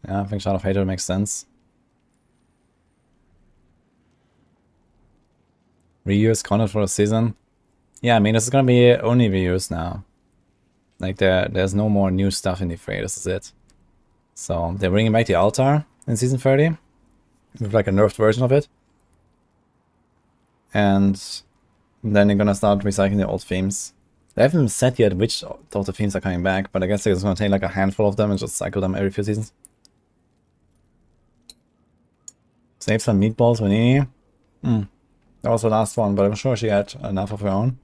Yeah, I think Shard of Hater makes sense. Reuse content for the season. Yeah, I mean, this is gonna be only reuse now. Like, there's no more new stuff in the fray, this is it. So, they're bringing back the altar in Season 30. With like a nerfed version of it. And then they're gonna start recycling the old themes. They haven't said yet which of the themes are coming back, but I guess they're just gonna take like a handful of them and just cycle them every few seasons. Save some meatballs, Vanini. That was the last one, but I'm sure she had enough of her own.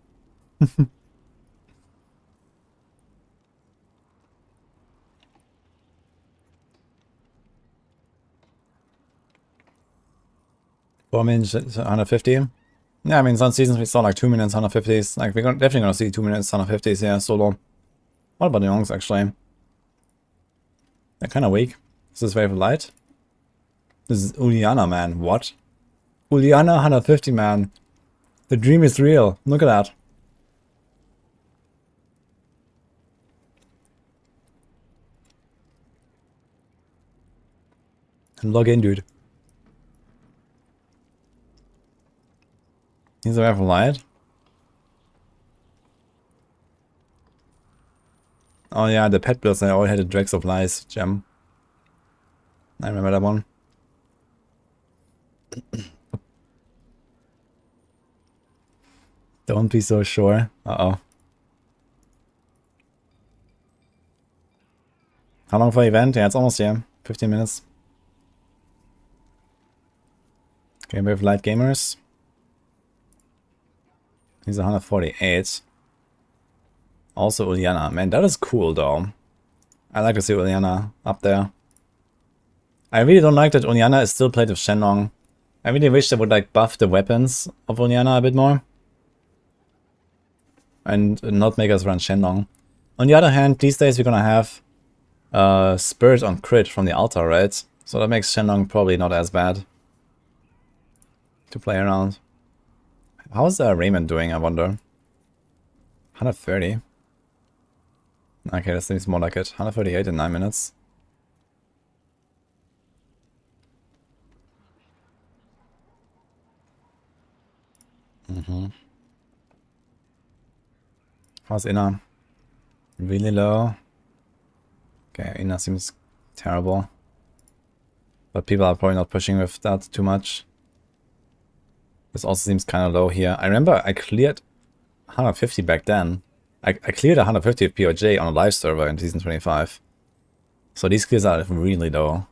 4 minutes, 150. Yeah, I mean, some seasons we saw like 2 minutes, 150s. Like, we're definitely gonna see 2 minutes, 150s, yeah, solo. What about the Yongs, actually? They're kinda weak. Is this Wave of Light? This is Uliana, man. What? Uliana 150, man. The dream is real. Look at that. Log in, dude. He's a Wave of Light. Oh yeah, the pet builds, I already had a Dregs of Lies gem. I remember that one. Don't be so sure. Uh-oh. How long for the event? Yeah, it's almost here. 15 minutes. Okay, we have Light Gamers. He's 148. Also Uliana. Man, that is cool though. I like to see Uliana up there. I really don't like that Uliana is still played with Shenlong. I really wish they would like buff the weapons of Uliana a bit more. And not make us run Shenlong. On the other hand, these days we're gonna have Spirit on crit from the altar, right? So that makes Shenlong probably not as bad to play around. How's Raymond doing, I wonder? 130. Okay, that seems more like it. 138 in 9 minutes. How's Inna? Really low. Okay, Inna seems terrible. But people are probably not pushing with that too much. This also seems kind of low here. I remember I cleared 150 back then. I cleared 150 of POJ on a live server in Season 25. So these clears are really low.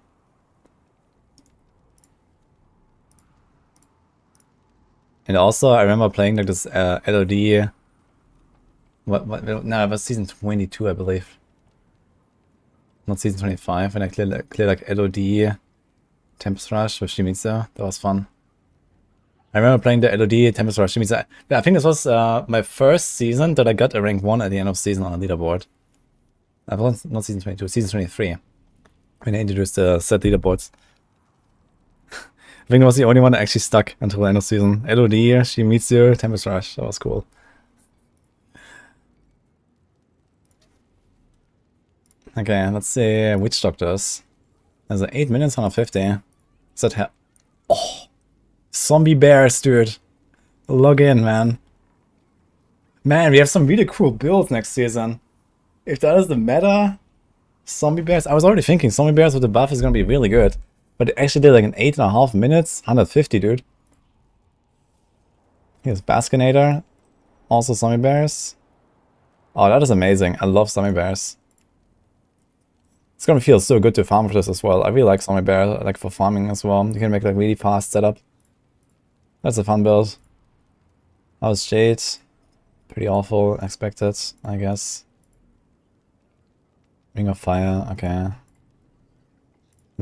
And also, I remember playing like this LOD. No, it was Season 22, I believe. Not Season 25. And I cleared like LOD Tempest Rush with Shimizu. That was fun. I remember playing the LOD Tempest Rush Shimizu. I think this was my first season that I got a rank 1 at the end of season on the leaderboard. That was not Season 22, Season 23. When they introduced the set leaderboards. I think it was the only one that actually stuck until the end of season. LOD, Shimizu, Tempest Rush. That was cool. Okay, let's see Witch Doctors. There's an 8 minutes, 150. Is that oh! Zombie bears, dude. Log in, man. Man, we have some really cool builds next season. If that is the meta, zombie bears. I was already thinking zombie bears with the buff is gonna be really good. But it actually did like an 8.5 minutes, 150, dude. Here's Baskinator. Also zombie bears. Oh, that is amazing. I love zombie bears. It's gonna feel so good to farm for this as well. I really like zombie bear, like for farming as well. You can make like really fast setup. That's a fun build. How's Jade? Pretty awful, expected, I guess. Ring of Fire, okay.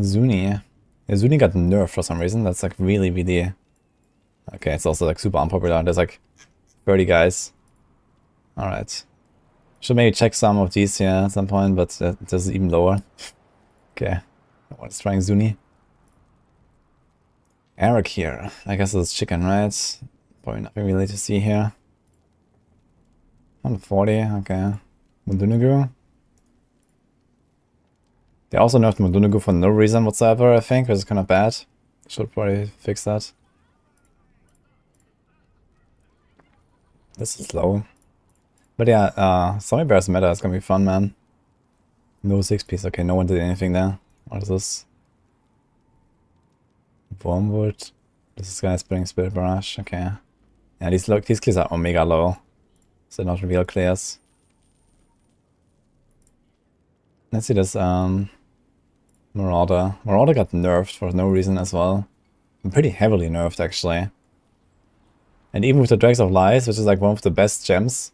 Zuni. Yeah, Zuni got nerfed for some reason. That's like really, really... Okay, it's also like super unpopular. There's like 30 guys. Alright. Should maybe check some of these here at some point, but this is even lower. Okay. No one's trying Zuni. Eric here. I guess it's chicken, right? Probably nothing really to see here. 140, okay. Mundunugu. They also nerfed Mundunugu for no reason whatsoever, I think, which is kind of bad. Should probably fix that. This is low. But yeah, Zombie Bears meta is gonna be fun, man. No 6-piece, okay, no one did anything there. What is this? Wormwood. This is guy's putting Spirit Barrage, okay. Yeah, these clears are omega low. So not real clears. Let's see this, Marauder. Marauder got nerfed for no reason as well. Pretty heavily nerfed, actually. And even with the Dregs of Lies, which is like one of the best gems,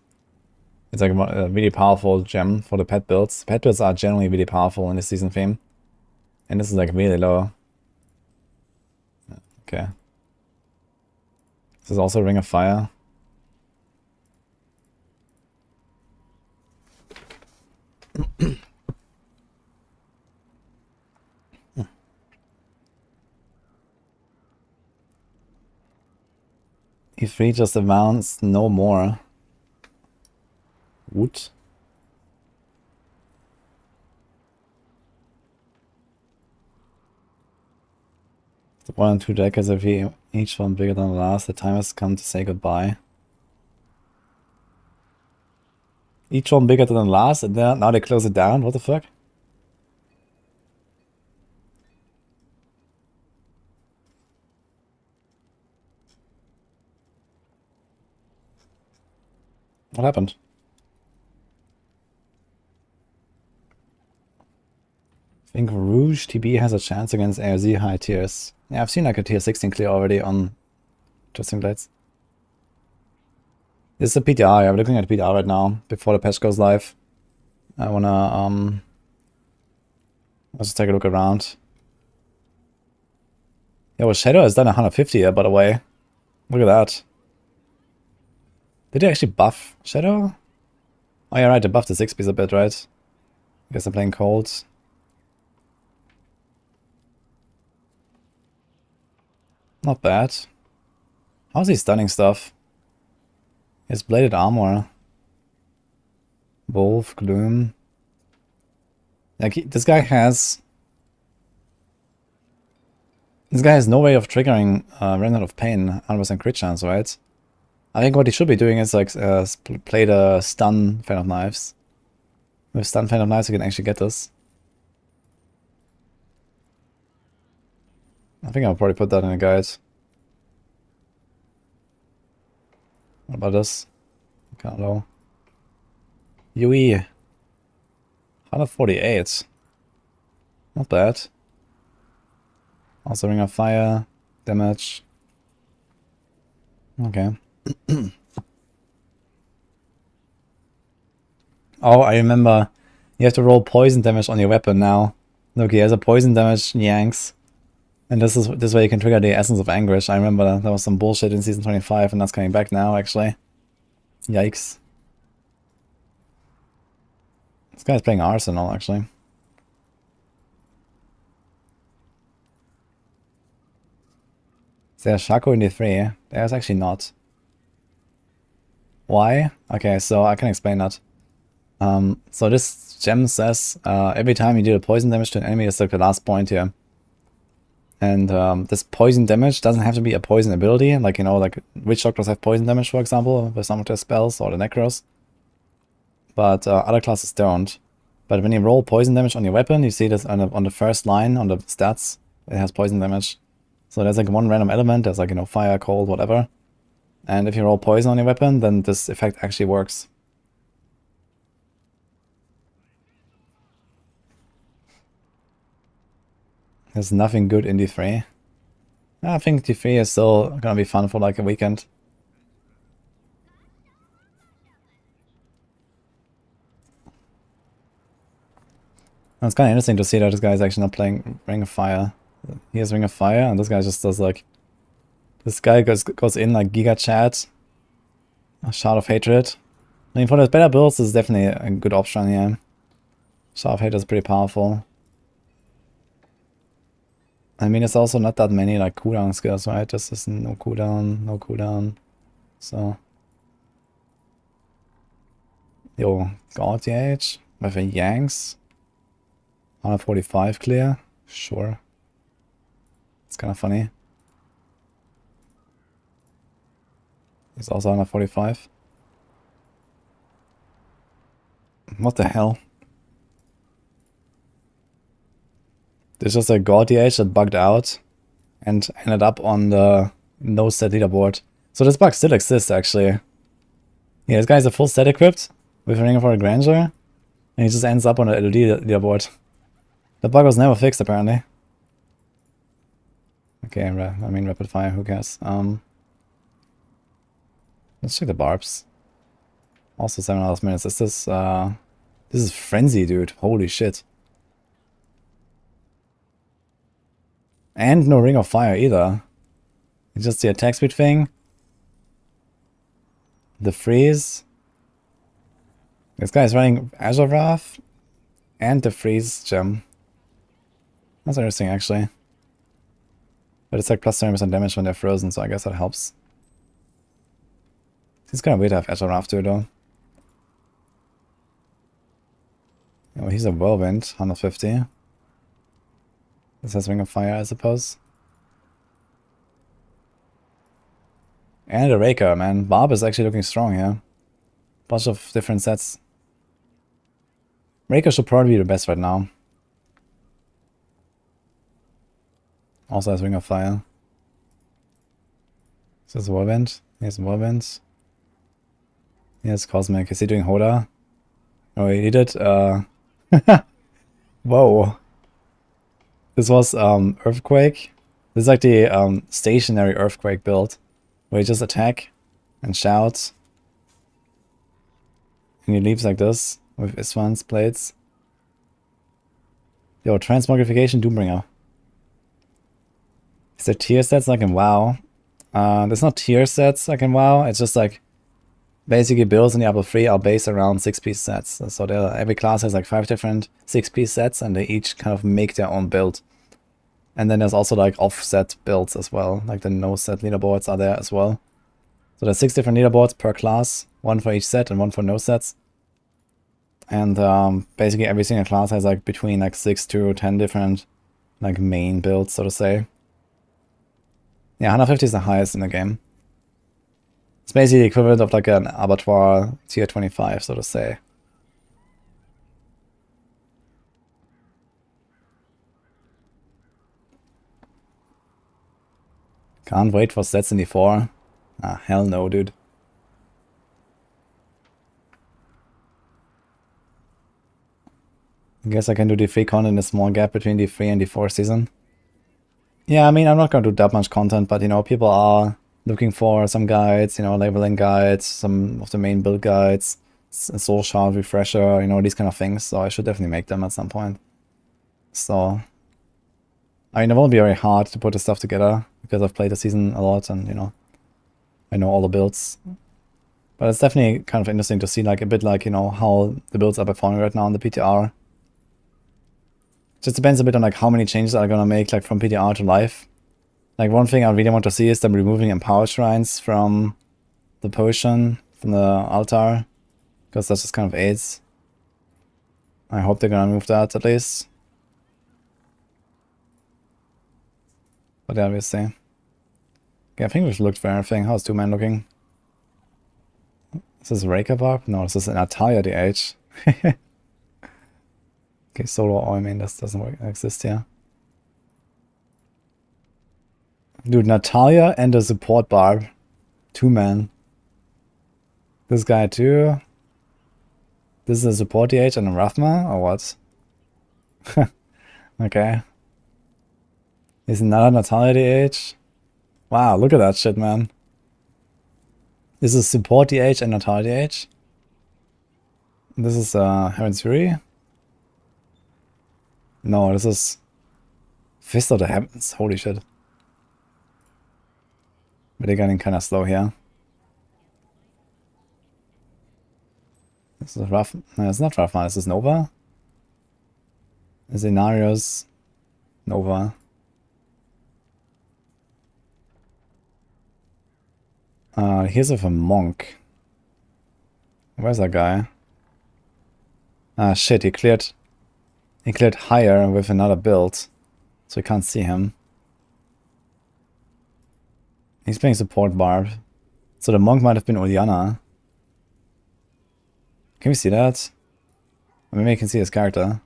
it's like a really powerful gem for the pet builds. Pet builds are generally really powerful in the season theme. And this is like really low. Okay. This is also Ring of Fire. E3 just advanced no more. Wood. The 1 and 2 decades of each one bigger than the last. The time has come to say goodbye. Each one bigger than the last, and then now they close it down. What the fuck? What happened? I think Rouge TB has a chance against ARZ high tiers. Yeah, I've seen like a tier 16 clear already on Trusting Blades. This is a PTR, I'm looking at PTR right now, before the patch goes live. I wanna, let's just take a look around. Yeah, well, Shadow has done 150 here, by the way. Look at that. Did they actually buff Shadow? Oh yeah, right, they buffed the 6-piece a bit, right? I guess I'm playing cold. Not bad. How's he stunning stuff? His bladed armor. Wolf, Gloom. Like, this guy has no way of triggering Remnant of Pain, 100% crit chance, right? I think what he should be doing is like play the stun Fan of Knives. With stun Fan of Knives you can actually get this. I think I'll probably put that in a guide. What about this? Kind of low. UE. 148. Not bad. Also Ring of Fire. Damage. Okay. Oh, I remember. You have to roll poison damage on your weapon now. Look, he has a poison damage Yanks. And this way you can trigger the Essence of Anguish. I remember that was some bullshit in Season 25 and that's coming back now, actually. Yikes. This guy's playing Arsenal, actually. Is there a Shaco in D3? There's actually not. Why? Okay, so I can explain that. So this gem says every time you deal poison damage to an enemy, it's like the last point here. And this poison damage doesn't have to be a poison ability, like, you know, like Witch Doctors have poison damage, for example, with some of their spells, or the Necros. But other classes don't. But when you roll poison damage on your weapon, you see this on the first line, on the stats, it has poison damage. So there's like one random element, there's like, you know, fire, cold, whatever. And if you roll poison on your weapon, then this effect actually works. There's nothing good in D3. I think D3 is still gonna be fun for like a weekend. It's kind of interesting to see that this guy is actually not playing Ring of Fire. He has Ring of Fire, and this guy just does like... This guy goes in like Giga Chat, a Shard of Hatred. I mean, for the better builds, this is definitely a good option here. Shard of Hatred is pretty powerful. I mean, it's also not that many like cooldown skills, right? This is no cooldown, no cooldown. So... Yo, God DH with a Yanks. 145 clear. Sure. It's kind of funny. He's also 145. What the hell? There's just a God DH that bugged out and ended up on the no set leaderboard. So this bug still exists actually. Yeah, this guy is a full set equipped with a Ring of Our Grandeur, and he just ends up on the LOD leaderboard. The bug was never fixed apparently. Okay, I mean rapid fire, who cares? Let's check the barbs. Also 7.5 minutes. This is Frenzy, dude. Holy shit. And no Ring of Fire either. It's just the attack speed thing. The freeze. This guy is running Azure Wrath and the freeze gem. That's interesting actually. But it's like plus 70% damage when they're frozen, so I guess that helps. It's kind of weird to have Azure Wrath too though. Oh, he's a Whirlwind, 150. This has Ring of Fire, I suppose. And a Raker, man. Barb is actually looking strong here. Bunch of different sets. Raker should probably be the best right now. Also has Ring of Fire. Is this Whirlwind? He has Whirlwind. He has Cosmic. Is he doing Hoda? Oh, he did Whoa. This was Earthquake. This is like the stationary Earthquake build, where you just attack and shout. And he leaves like this with Iswan's blades. Yo, Transmogrification Doombringer. Is there tier sets like in WoW? There's not tier sets like in WoW, it's just like basically builds in Diablo 3 are based around 6-piece sets. So every class has like 5 different 6-piece sets and they each kind of make their own build. And then there's also like offset builds as well, like the no set leaderboards are there as well. So there's 6 different leaderboards per class, 1 for each set and 1 for no sets. And basically every single class has like between like 6 to 10 different like main builds, so to say. Yeah, 150 is the highest in the game. It's basically the equivalent of like an Abattoir tier 25, so to say. Can't wait for sets in D4. Ah, hell no, dude. I guess I can do D3 content in a small gap between D3 and D4 season. Yeah, I mean, I'm not going to do that much content, but, you know, people are looking for some guides, you know, labeling guides, some of the main build guides, soul shard refresher, you know, these kind of things. So I should definitely make them at some point. So, I mean, it won't be very hard to put this stuff together because I've played the season a lot and, you know, I know all the builds. But it's definitely kind of interesting to see, like, a bit like, you know, how the builds are performing right now on the PTR. Just depends a bit on like how many changes I'm gonna make like from PTR to live. Like one thing I really want to see is them removing Empower Shrines from the potion, from the altar. Because that just kind of aids. I hope they're gonna remove that at least. But yeah, we'll see. Okay, I think we've looked for everything. How's 2-man looking? Is this Raker Barb? No, this is an Natalia DH. Okay, solo, oh, I mean, this doesn't exist here. Dude, Natalia and a support Barb. 2-man. This guy too. This is a support DH and a Rathma, or what? Okay. Is another Natalia DH? Wow, look at that shit, man. This is support DH and Natalia DH. This is Heaven's Fury. No, this is Fist of the Heavens. Holy shit. But they're getting kind of slow here. This is rough. No, it's not rough. This is Nova. Scenarios. Nova. Here's with a monk. Where's that guy? Ah shit, he cleared higher with another build. So we can't see him. He's playing support Barb. So the monk might have been Uliana. Can we see that? Maybe we can see his character.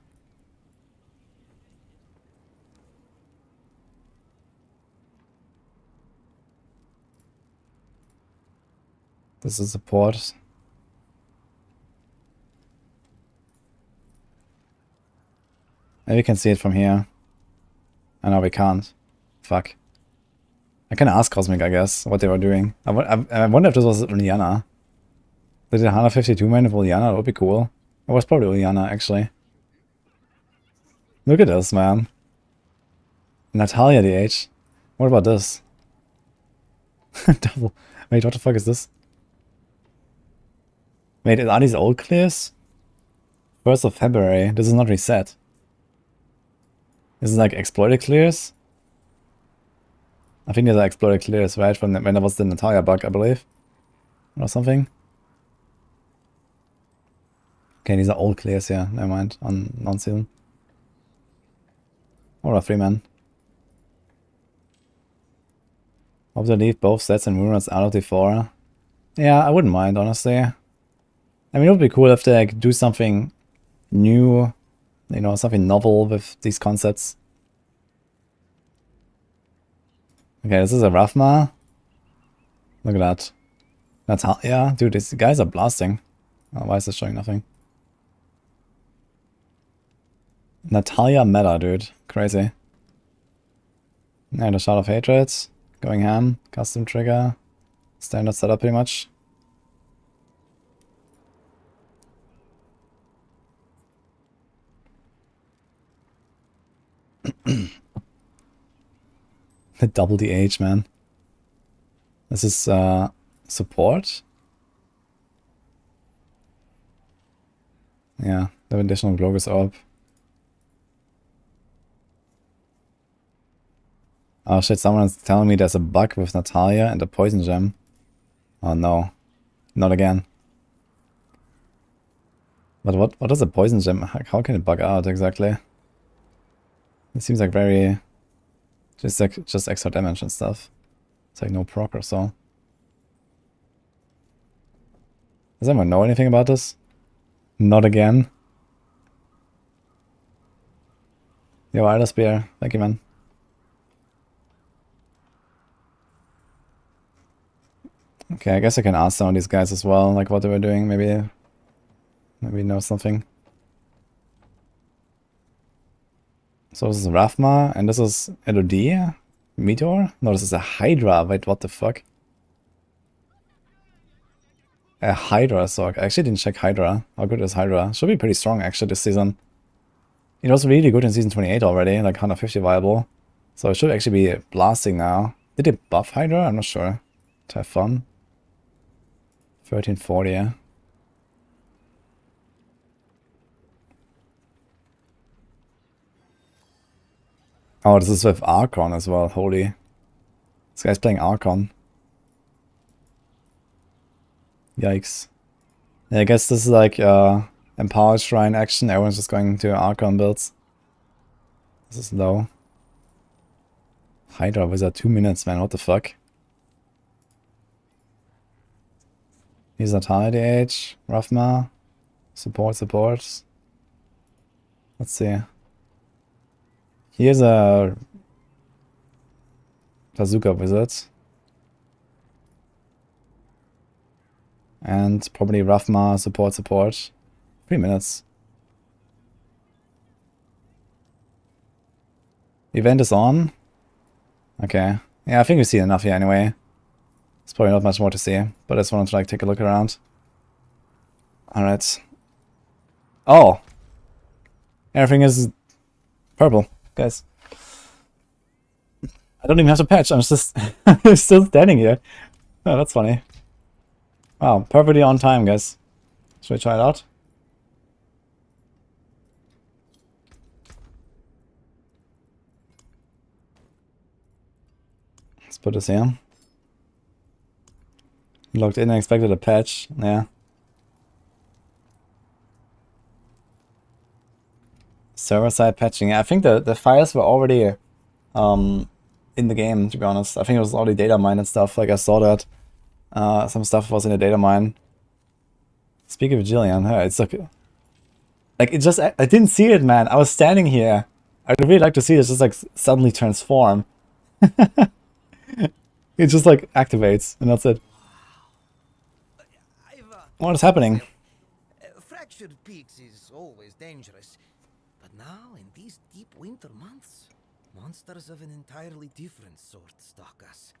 This is support. Maybe we can see it from here. I know we can't. Fuck. I can ask Cosmic, I guess, what they were doing. I wonder if this was Uliana. They did 152 main of Uliana, that would be cool. It was probably Uliana, actually. Look at this, man. Natalia DH. What about this? Double. Wait, what the fuck is this? Wait, are these old clears? 1st of February. This is not reset. This is like exploited clears? I think these are exploited clears, right? From when there was the Natalia bug, I believe. Or something. Okay, these are old clears here. Never mind. On non-season. Or a 3-man. Hope to leave both sets and runes out of the 4. Yeah, I wouldn't mind, honestly. I mean, it would be cool if they like, do something new, you know, something novel with these concepts. Okay, this is a Rathma. Look at that. That's how, yeah, dude, these guys are blasting. Oh, why is this showing nothing? Natalia meta, dude. Crazy. And a Shot of Hatred. Going ham. Custom trigger. Standard setup pretty much. The double DH, man. This is support. Yeah, the additional Globus Orb. Oh shit, someone's telling me there's a bug with Natalia and the Poison Gem. Oh no. Not again. But what is a Poison Gem? How can it bug out exactly? It seems like very... just extra damage and stuff. It's like no proc or so. Does anyone know anything about this? Not again. Yo, Idle Spear. Thank you, man. Okay, I guess I can ask some of these guys as well, like what they were doing, maybe know something. So this is Rathma, and this is LOD? Meteor? No, this is a Hydra. Wait, what the fuck? A Hydra Sork. I actually didn't check Hydra. How good is Hydra? Should be pretty strong actually this season. It was really good in season 28 already, like 150 viable. So it should actually be blasting now. Did they buff Hydra? I'm not sure. To have fun. 1340, yeah. Oh, this is with Archon as well, holy. This guy's playing Archon. Yikes. Yeah, I guess this is like Empowered Shrine action, everyone's just going to Archon builds. This is low. Hydra Wizard 2 minutes, man, what the fuck? Here's Natalia DH, Rathma, support. Let's see. Here's a Bazooka Wizard. And probably Rathma, support. 3 minutes. Event is on. Okay. Yeah, I think we see enough here anyway. There's probably not much more to see, but I just wanted to like take a look around. Alright. Oh! Everything is Purple, guys. I don't even have to patch, I'm just still standing here. Oh, that's funny. Wow, perfectly on time, guys. Should we try it out? Let's put this here. Logged in and expected a patch, yeah. Server-side patching. I think the files were already in the game, to be honest. I think it was already data mined and stuff. Like I saw that some stuff was in the data mine. Speaking of Jillian, yeah, it's like it just I didn't see it, man. I was standing here. I'd really like to see it just like suddenly transform. It just like activates and that's it. What is happening? Fractured peaks is always dangerous, but now in these deep winter months, monsters of an entirely different sort stalk us.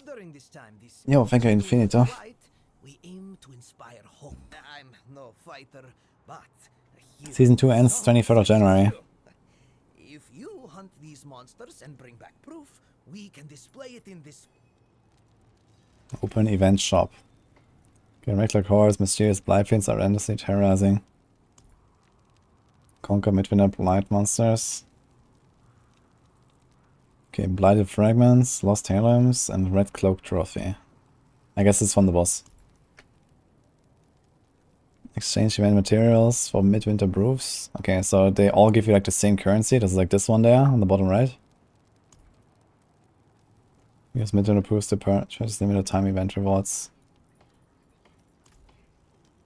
During this time, Yo, thank you, Infinito. We aim to inspire hope. I'm no fighter, but Season 2 ends 23rd of January. If you hunt these monsters and bring back proof, we can display it in this Open event shop. Okay, regular cores, mysterious blight fiends are endlessly terrorizing. Conquer Midwinter Blight monsters. Okay, blighted fragments, lost heirlooms, and red cloak trophy. I guess it's from the boss. Exchange event materials for Midwinter brews. Okay, so they all give you like the same currency. This is like this one there on the bottom right. Use Midwinter brews to purchase limited time event rewards.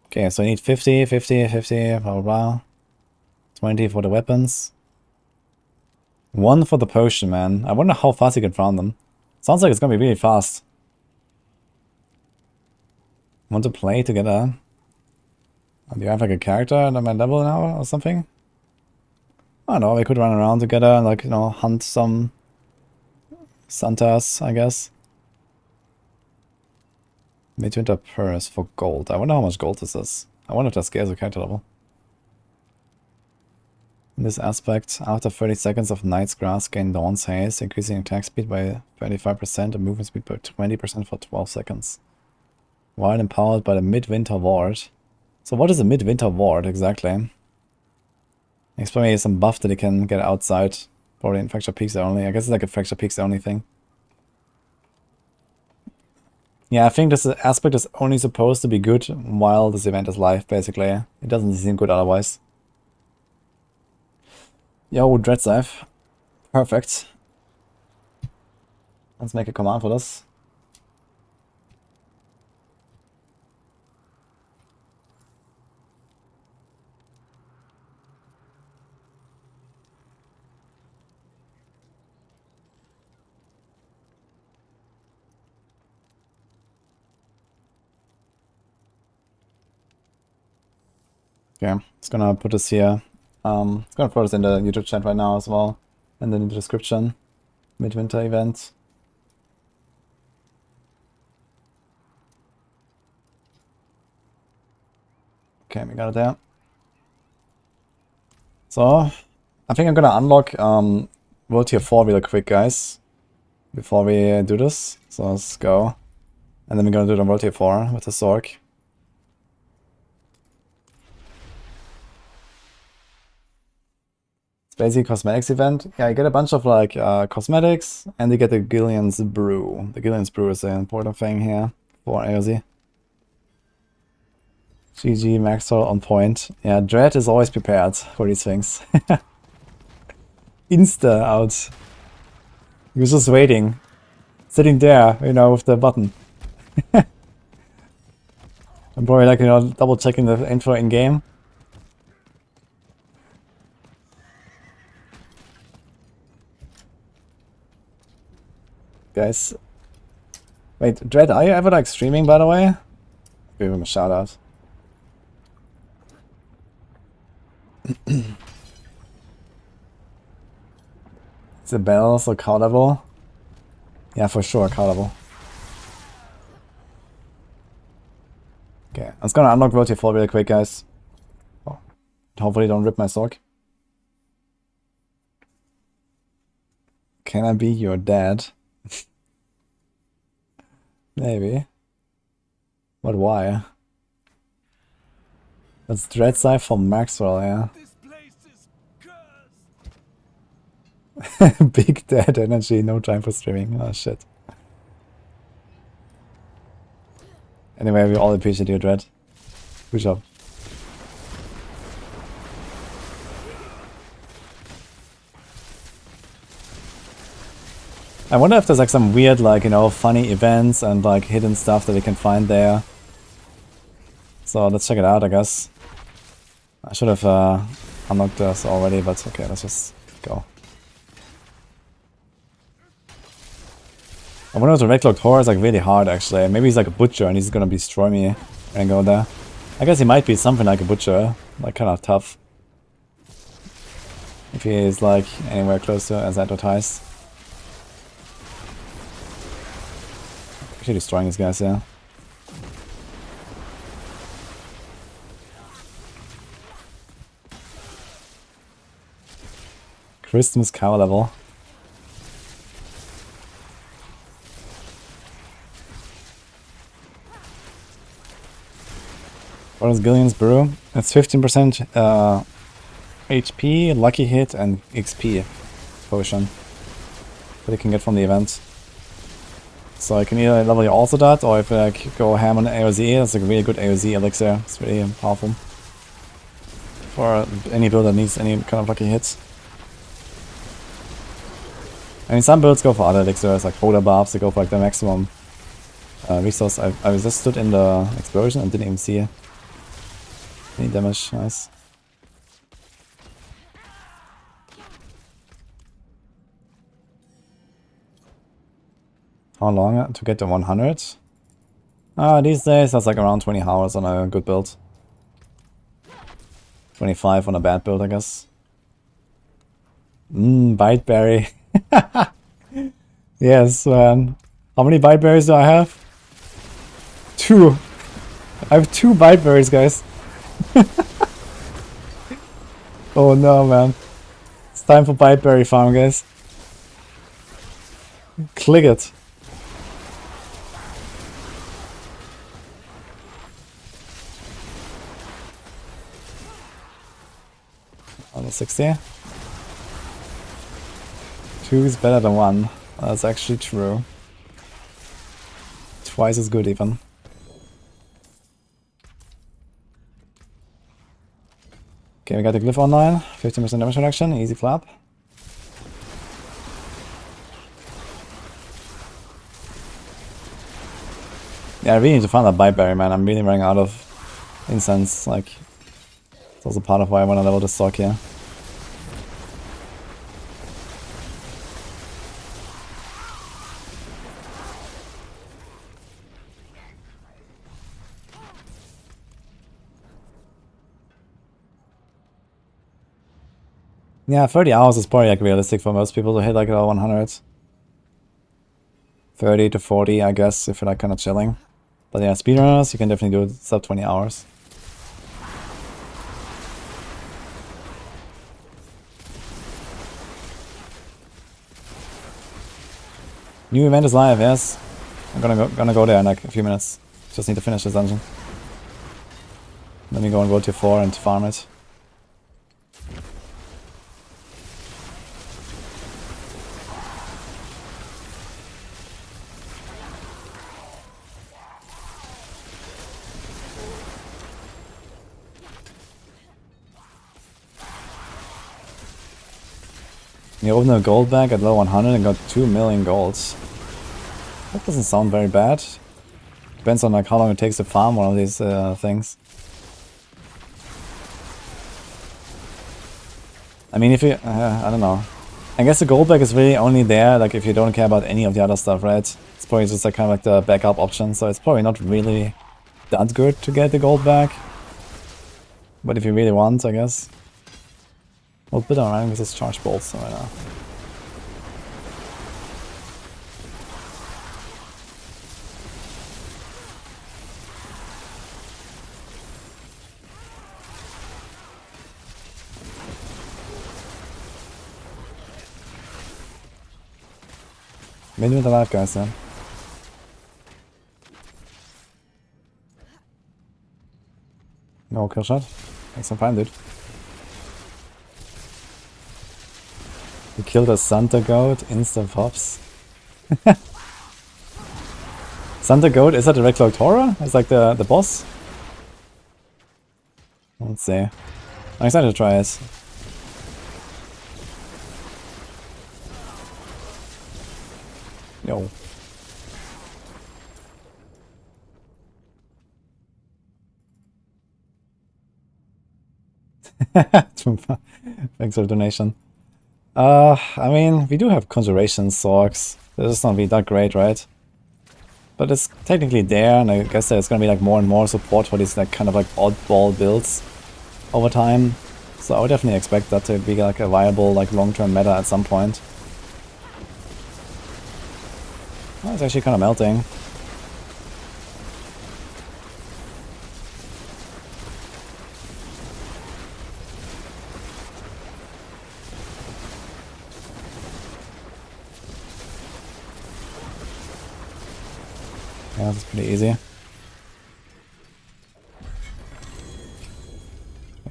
Okay, so I need 50, 50, 50, blah blah blah. 20 for the weapons. 1 for the potion, man. I wonder how fast you can farm them. Sounds like it's gonna be really fast. Want to play together? Do you have like a character at my level now or something? I don't know, we could run around together and like, you know, hunt some Santas, I guess. Midwinter Purse for gold. I wonder how much gold this is. I wonder if that scales a character level. In this aspect, after 30 seconds of Night's Grass, gain Dawn's Haste, increasing attack speed by 25% and movement speed by 20% for 12 seconds. While empowered by the Midwinter Ward. So what is a Midwinter Ward exactly? It's probably some buff that you can get outside. Probably in Fracture Peaks only. I guess it's like a Fracture Peaks only thing. Yeah, I think this aspect is only supposed to be good while this event is live, basically. It doesn't seem good otherwise. Yo, Dreadscythe. Perfect. Let's make a command for this. Okay, it's gonna put this here. It's gonna put this in the YouTube chat right now as well, and then in the description. Midwinter event. Okay, we got it there. So, I think I'm gonna unlock World Tier 4 real quick, guys, before we do this. So let's go. And then we're gonna do the World Tier 4 with the Zork. Basic cosmetics event. Yeah, you get a bunch of like cosmetics, and you get the Gillian's Brew. The Gillian's Brew is an important thing here for AOZ. GG, Maxwell on point. Yeah, Dread is always prepared for these things. Insta out. He was just waiting. Sitting there, you know, with the button. I'm probably like, you know, double checking the info in game. Guys. Wait, Dread, are you ever like streaming, by the way? Give him a shout out. Is it bells or cow level? Yeah, for sure, cow level. Okay, I'm just gonna unlock World Tier 4 really quick, guys. Oh, hopefully don't rip my sock. Can I be your dad? Maybe. But why? That's Dreadside from Maxwell, yeah. This place is cursed. Big dad energy, no time for streaming. Oh shit. Anyway, we all appreciate you, Dread. Good job. I wonder if there's like some weird, like, you know, funny events and like hidden stuff that we can find there. So let's check it out, I guess. I should have unlocked this already, but okay, let's just go. I wonder if the red-cloaked whore is like really hard actually. Maybe he's like a butcher and he's gonna destroy me when I go there. I guess he might be something like a butcher, like kind of tough. If he is like anywhere close to as advertised. Actually destroying these guys, yeah. Christmas cow level. What is Gillian's brew? It's 15% HP, lucky hit, and XP potion that you can get from the event. So I can either level your also that, or if I go ham on AOZ, that's like a really good AOZ elixir. It's really powerful for any build that needs any kind of lucky hits. I mean, some builds go for other elixirs, like Polar Barbs, they go for like the maximum resource. I just stood in the explosion and didn't even see any damage. Nice. How long to get to 100? These days that's like around 20 hours on a good build. 25 on a bad build, I guess. Biteberry. Yes, man. How many bite berries do I have? 2. I have 2 bite berries, guys. Oh no, man. It's time for bite berry farm, guys. Click it. Almost 60. 2 is better than 1. That's actually true. Twice as good even. Okay, we got the glyph online. 15% damage reduction, easy flap. Yeah, I really need to find that biteberry, man. I'm really running out of incense. Like, it's also part of why I want to level the stock here. Yeah, 30 hours is probably like realistic for most people to hit like 100. 30 to 40, I guess, if you're like kind of chilling. But yeah, speedrunners, you can definitely do it sub 20 hours. New event is live, yes. I'm gonna go there in like a few minutes. Just need to finish this dungeon. Let me go and go to 4 and farm it. You opened a gold bag at low 100 and got 2 million golds. That doesn't sound very bad. Depends on like how long it takes to farm one of these things. I mean, if you, I don't know. I guess the gold bag is really only there like if you don't care about any of the other stuff, right? It's probably just like kind of like the backup option, so it's probably not really that good to get the gold bag. But if you really want, I guess. Well, bit on running with his charge bolts right now. Midwinter Blight, guys, yeah. No kill shot. Thanks, I'm fine, dude. You killed a Santa Goat, instant pops. Santa Goat, is that the Red Cloaked Horror? It's like the boss? Let's see. I'm excited to try it. Yo. Thanks for the donation. I mean, we do have Conjuration Sorks. This is not be that great, right? But it's technically there, and I guess there's gonna be like more and more support for these like kind of like oddball builds over time. So I would definitely expect that to be like a viable like long-term meta at some point. Oh, it's actually kind of melting. Yeah, this is pretty easy.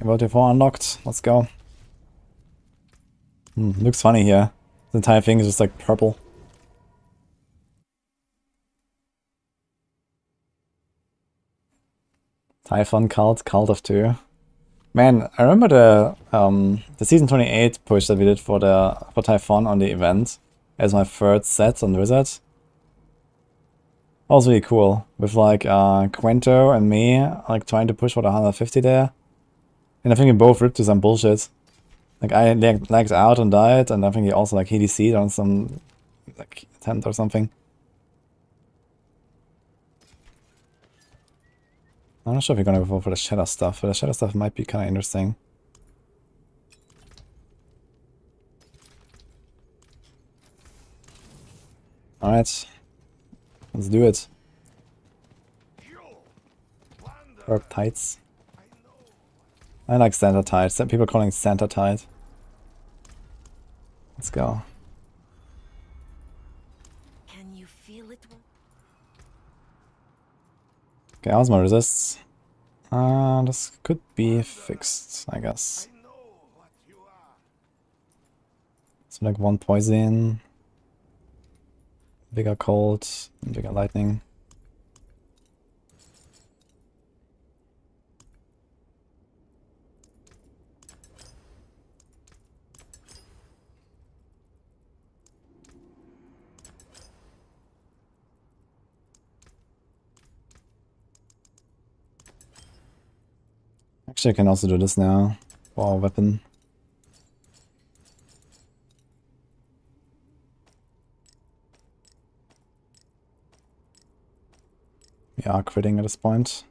Abattoir 4 unlocked. Let's go. Looks funny here. The entire thing is just like purple. Typhon cult, Cult of Two. Man, I remember the season 28 push that we did for Typhon on the event as my third set on Wizard. That was really cool, with like Quento and me like trying to push for the 150 there. And I think we both ripped to some bullshit. Like I lagged out and died, and I think he also like HDC'd on some like attempt or something. I'm not sure if we're gonna go for the shadow stuff, but the shadow stuff might be kind of interesting. Alright. Let's do it. Herb Tights. I like Santa Tide. People are calling it Santa Tide. Let's go. Can you feel it? Okay, how's my resists? This could be fixed, I guess. So like one poison, bigger cold, bigger lightning. Actually, I can also do this now for our weapon. We are critting at this point.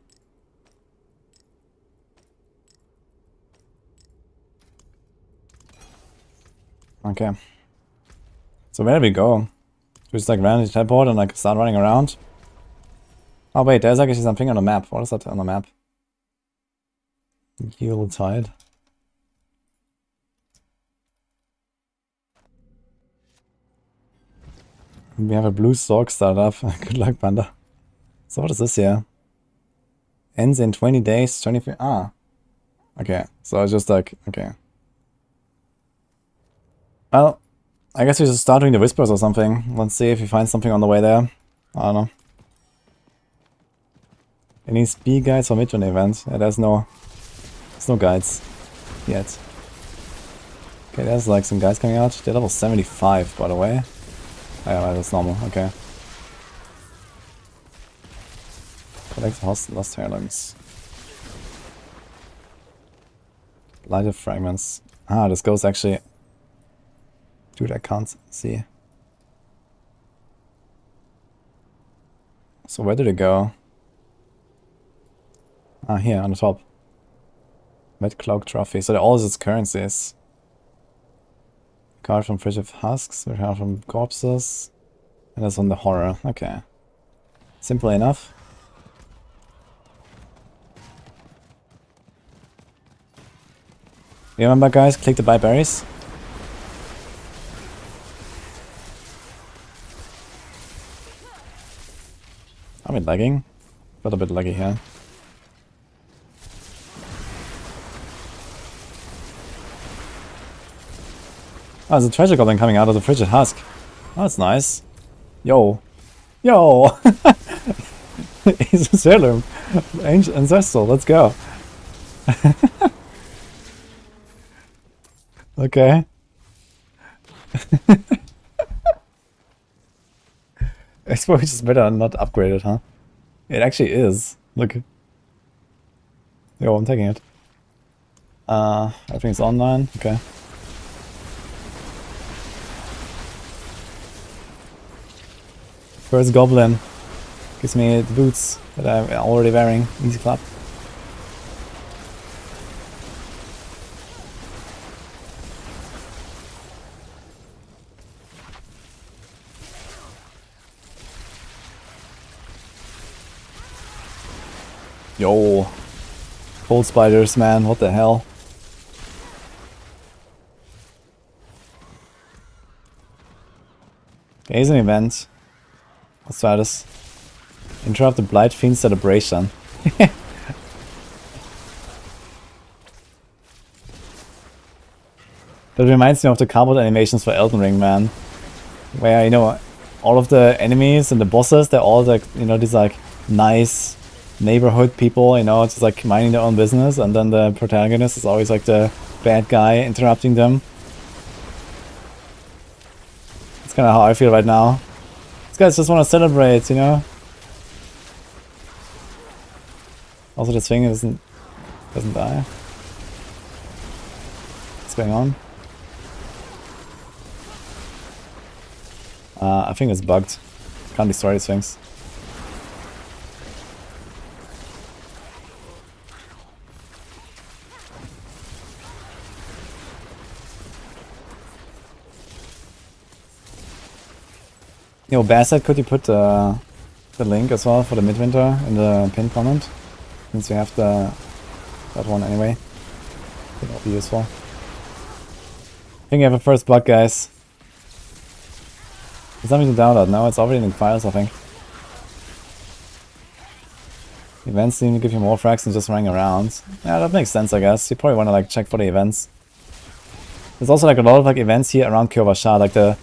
Okay. So where do we go? We just like randomly teleport and like start running around? Oh wait, there's actually something on the map. What is that on the map? Yuletide. We have a blue stork startup. Good luck, Panda. So what is this here? Ends in 20 days, 23. Ah. Okay, so it's just like, okay. Well, I guess we should start doing the whispers or something. Let's see if we find something on the way there. I don't know. Any speed guides for Midwinter event? Yeah, there's no guides yet. Okay, there's like some guys coming out. They're level 75, by the way. Oh, yeah, that's normal. Okay. Collect lost hairlings. Lighted fragments. Ah, this goes actually... Dude, I can't see. So where did it go? Ah, here, on the top. Red Cloak Trophy. So all its currencies. Card from Fridge of Husks, we have from Corpses. And that's on the Horror. Okay. Simple enough. You remember, guys? Click to buy berries. I'm a bit lagging. Got a bit laggy here. Oh, there's a treasure goblin coming out of the frigid husk. Oh, that's nice. Yo. Yo! He's a Salem. Ancient Ancestral, let's go. Okay. Expo is better not upgraded, huh? It actually is. Look. Yo, I'm taking it. Everything's online. Okay. First goblin. Gives me the boots that I'm already wearing. Easy clap. Yo. Cold spiders, man. What the hell? Okay, here's an event. Let's try this. Interrupt the Blight Fiend celebration. That reminds me of the cardboard animations for Elden Ring, man. Where, you know, all of the enemies and the bosses, they're all like, you know, these like nice neighborhood people, you know, it's just like minding their own business, and then the protagonist is always like the bad guy interrupting them. That's kind of how I feel right now. These guys just want to celebrate, you know? Also, this thing doesn't die. What's going on? I think it's bugged. Can't destroy these things. Yo, Bassett, could you put the link as well for the Midwinter in the pinned comment? Since we have that one anyway. I think that'll be useful. I think I have a first bug, guys. There's something to download. No, it's already in the files, I think. Events seem to give you more frags than just running around. Yeah, that makes sense, I guess. You probably want to like check for the events. There's also like a lot of like events here around Kyovashad, like the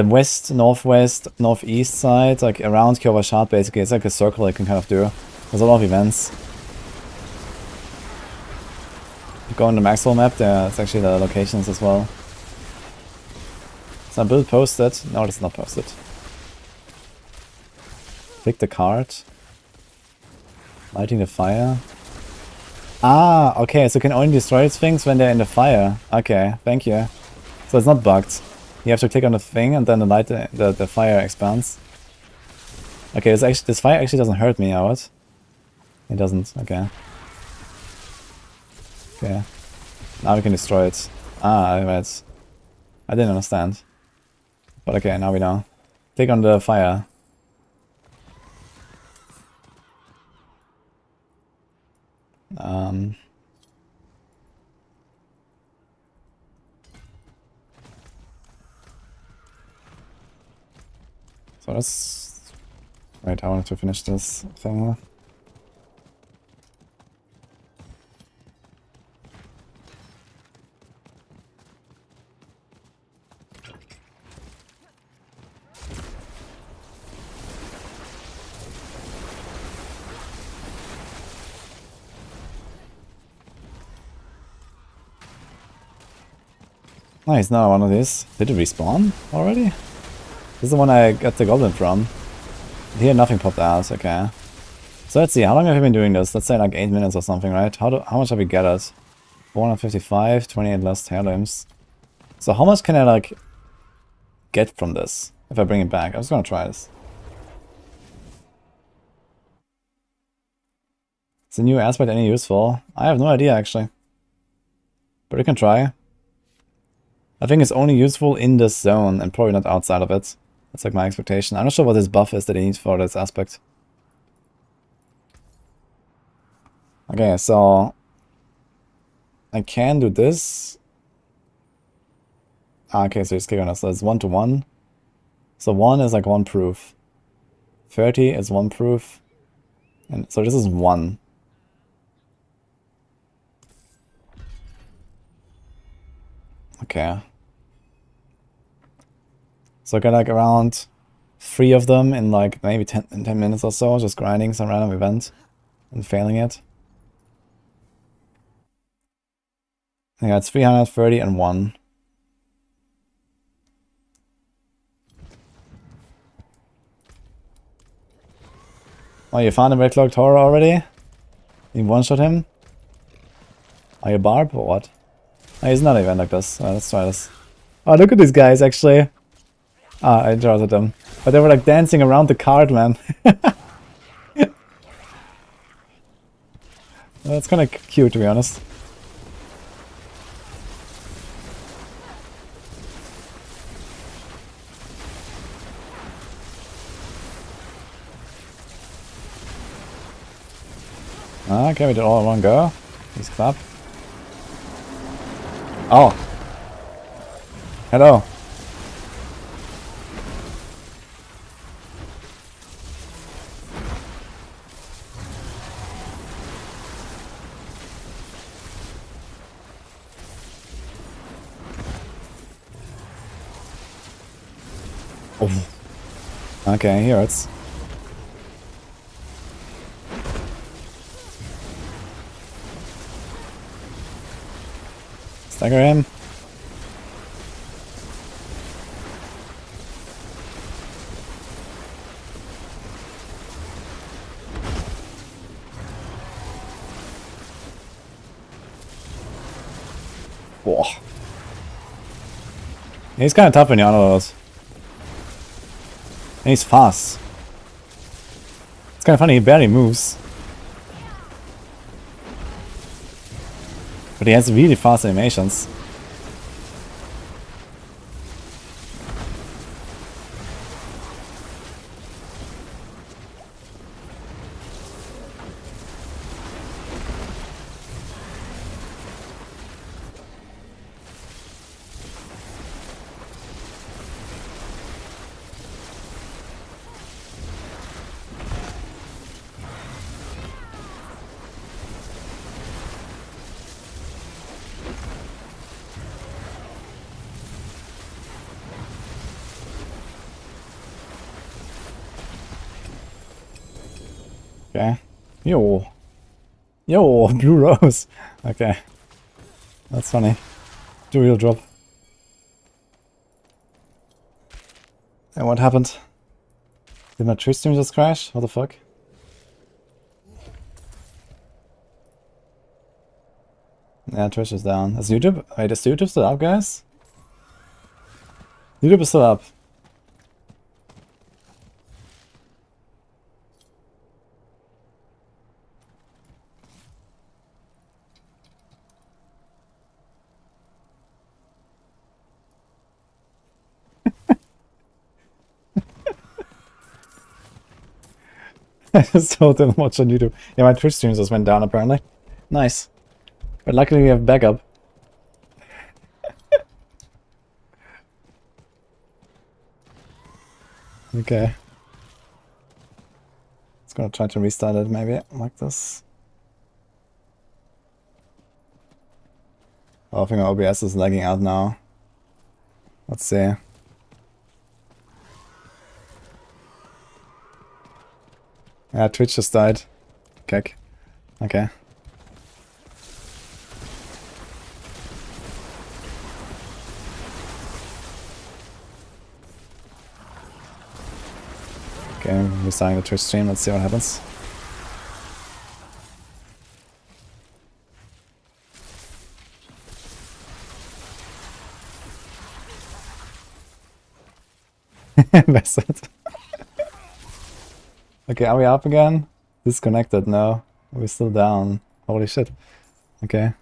west, northwest, northeast side, like around Kyovashad basically. It's like a circle you can kind of do. There's a lot of events. You go on the Maxwell map, there it's actually the locations as well. Is that build posted? No, it's not posted. Pick the card. Lighting the fire. Ah, okay, so you can only destroy things when they're in the fire. Okay, thank you. So it's not bugged. You have to click on the thing and then the light, the fire expands. Okay, this fire actually doesn't hurt me, or what? It doesn't, okay. Okay. Now we can destroy it. Ah, right. I didn't understand. But okay, now we know. Click on the fire. So that's... Right, I wanted to finish this thing. Nice, now one of these. Did it respawn already? This is the one I got the goblin from. Here nothing popped out, okay. So let's see, how long have we been doing this? Let's say like 8 minutes or something, right? How much have we gathered? 455, 28 lost hair limbs. So how much can I like get from this if I bring it back? I'm just gonna try this. Is the new aspect any useful? I have no idea actually. But we can try. I think it's only useful in this zone and probably not outside of it. That's like my expectation. I'm not sure what this buff is that he needs for this aspect. Okay, so I can do this. Ah, okay, so just click on it. So it's 1 to 1. So 1 is like 1 proof. 30 is 1 proof. And so this is 1. Okay. So I got like around 3 of them in like maybe 10 minutes or so, just grinding some random event and failing it. Yeah, it's 330 and 1. Oh, you found a red cloaked horror already? You one-shot him? Are you Barb or what? Oh, he's not an event like this. Let's try this. Oh, look at these guys, actually. Ah, I interrupted them. But they were like dancing around the card, man. That's kind of cute, to be honest. Okay, we did all in one go. Please clap. Oh. Hello. Oh. Okay, here it's. Stagger him. Whoa. He's kind of tough when you're on those. And he's fast. It's kind of funny, he barely moves. But he has really fast animations. Okay. Yo. Yo, blue rose. Okay. That's funny. Do real drop. And what happened? Did my Twitch stream just crash? What the fuck? Yeah, Twitch is down. Is YouTube? Wait, is YouTube still up, guys? YouTube is still up. I just told them watch on YouTube. Yeah, my Twitch streams just went down apparently. Nice. But luckily we have backup. Okay. It's gonna try to restart it maybe, like this. Oh, I think our OBS is lagging out now. Let's see. Yeah, Twitch just died. Kick. Okay. Okay, restarting the Twitch stream. Let's see what happens. Bastard. Okay, are we up again? Disconnected, no. We're still down. Holy shit. Okay.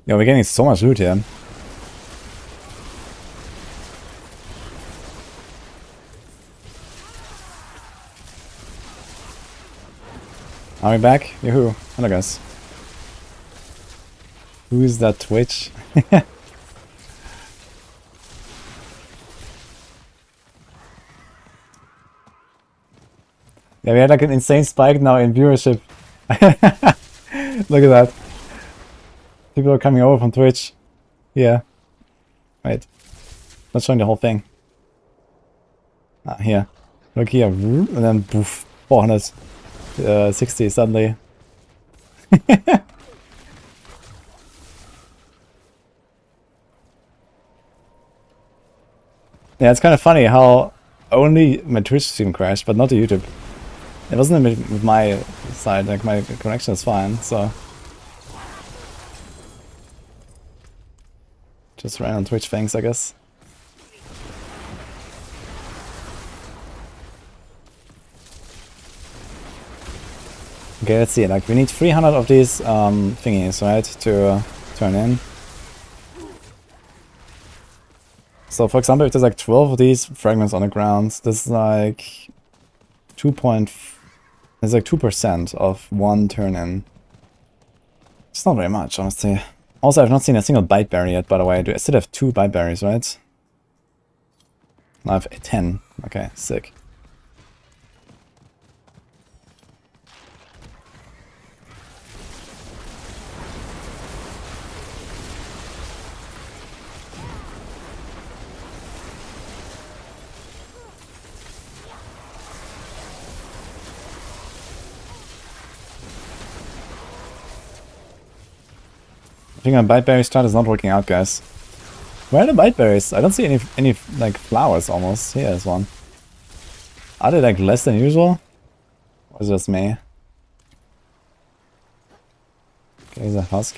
Yeah, we're getting so much loot here. Are we back? Yoo-hoo. Hello guys. Who's that Twitch? Yeah, we had like an insane spike now in viewership. Look at that. People are coming over from Twitch. Yeah. Wait. Not showing the whole thing. Ah, here. Look here. And then poof. 460 suddenly. Yeah, it's kind of funny how only my Twitch stream crashed, but not the YouTube. It wasn't with my side, like my connection is fine, so. Just ran on Twitch things, I guess. Okay, let's see, like we need 300 of these thingies, right, to turn in. So for example, if there's like 12 of these fragments on the ground, this is like 2% of one turn in. It's not very much, honestly. Also, I've not seen a single bite berry yet, by the way. I still have 2 bite berries, right? I have 10. Okay, sick. I think my bite berry start is not working out, guys. Where are the bite berries? I don't see any like flowers almost. Here is one. Are they like less than usual? Or is it just me? Okay, here's a husk.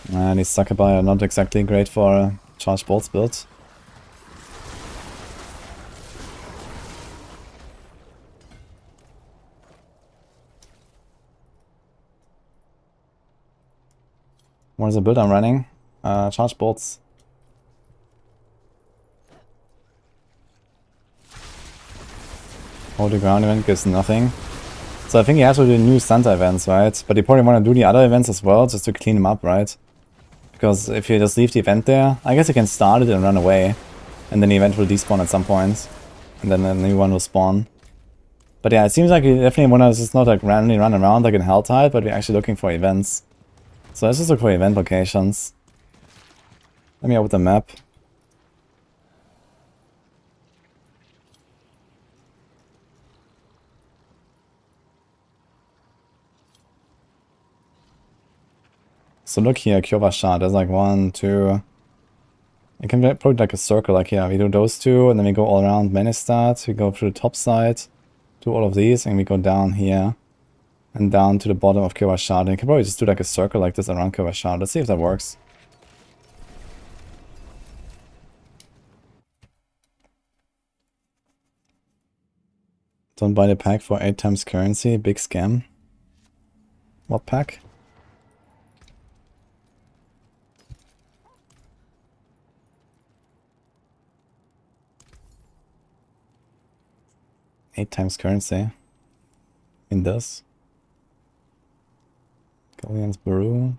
These suckerby are not exactly great for a charged bolts build. What is the build I'm running? Charge bolts. Hold the ground event gives nothing. So I think he has to do new Santa events, right? But you probably want to do the other events as well, just to clean them up, right? Because if you just leave the event there, I guess you can start it and run away. And then the event will despawn at some point. And then a new one will spawn. But yeah, it seems like you definitely want to just not like randomly run around like in Helltide, but we're actually looking for events. So let's just look for event locations. Let me open the map. So look here, Kyoba shot. There's like 1, 2. It can be probably like a circle, like here. We do those 2, and then we go all around Menestad. We go through the top side, do all of these, and we go down here. And down to the bottom of Kyoba. And you can probably just do like a circle like this around Kyoba. Let's see if that works. Don't buy the pack for 8 times currency. Big scam. What pack? Eight times currency. In this. Galleon's Brew.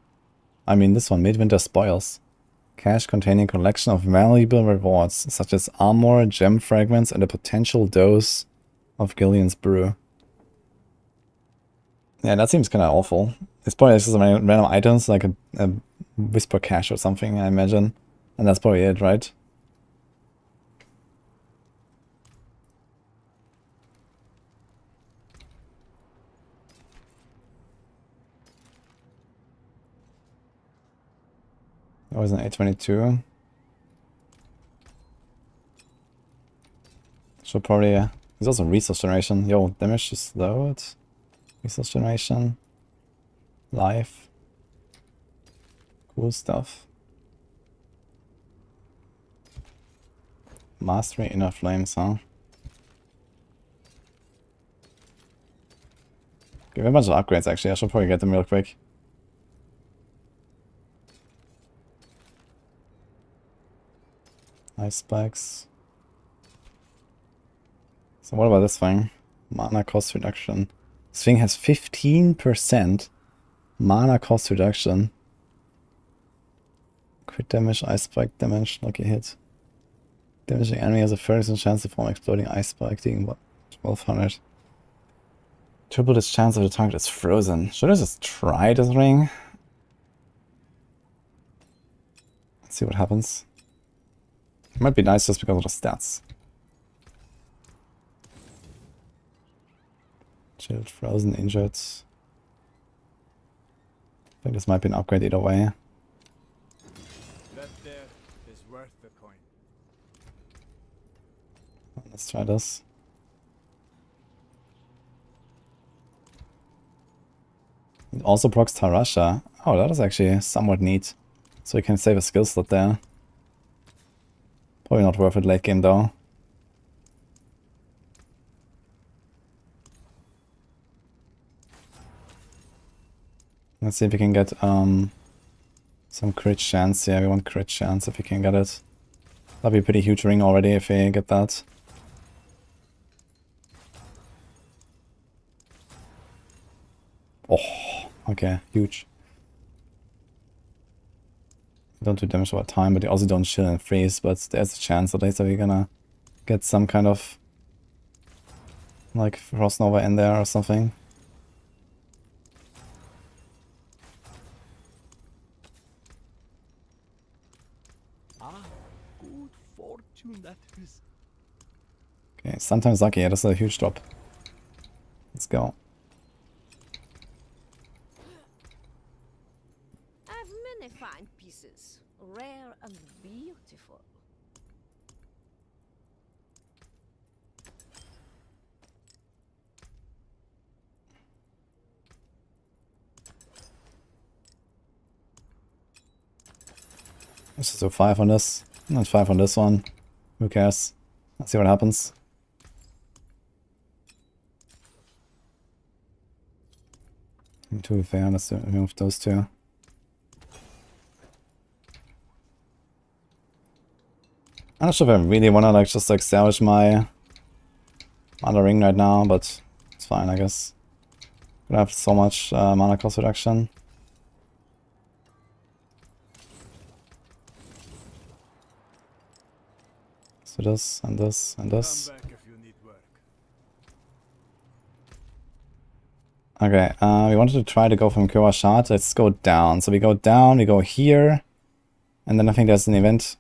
I mean this one, Midwinter Spoils. Cache containing collection of valuable rewards, such as armor, gem fragments, and a potential dose of Gillian's Brew. Yeah, that seems kind of awful. It's probably just some random items, like a Whisper Cache or something, I imagine. And that's probably it, right? That was an 822. So probably, there's also resource generation. Yo, damage is slowed. Resource generation. Life. Cool stuff. Mastery inner flames, huh? Okay, we have a bunch of upgrades actually. I should probably get them real quick. Ice spikes. So what about this thing? Mana cost reduction. This thing has 15% mana cost reduction. Crit damage, ice spike damage, lucky hit. Damaging enemy has a 30% chance to form exploding ice spike, dealing 1200. Triple this chance of the target is frozen. Should I just try this ring? Let's see what happens. It might be nice just because of the stats. Chilled, frozen, injured. I think this might be an upgrade either way. That there is worth the coin. Let's try this. It also procs Tarasha. Oh, that is actually somewhat neat. So you can save a skill slot there. Probably not worth it late game though. Let's see if we can get some crit chance. Yeah, we want crit chance if we can get it. That'd be a pretty huge ring already if we get that. Oh, okay, huge. Don't do damage over time, but you also don't chill and freeze, but there's a chance at least that we're gonna get some kind of like Frost Nova in there or something. Good fortune that is. Okay, sometimes lucky, yeah, that's a huge drop. Let's go. I've many fine pieces, rare and beautiful. Let's just do 5 on this, and 5 on this one. Who cares? Let's see what happens. To be fair, let's remove those two. I'm not sure if I really wanna like just like salvage my mana ring right now, but it's fine, I guess. Gonna have so much mana cost reduction. So this and this and this. Come back if you need work. Okay, we wanted to try to go from Kura Shard. Let's go down. So we go down, we go here, and then I think there's an event.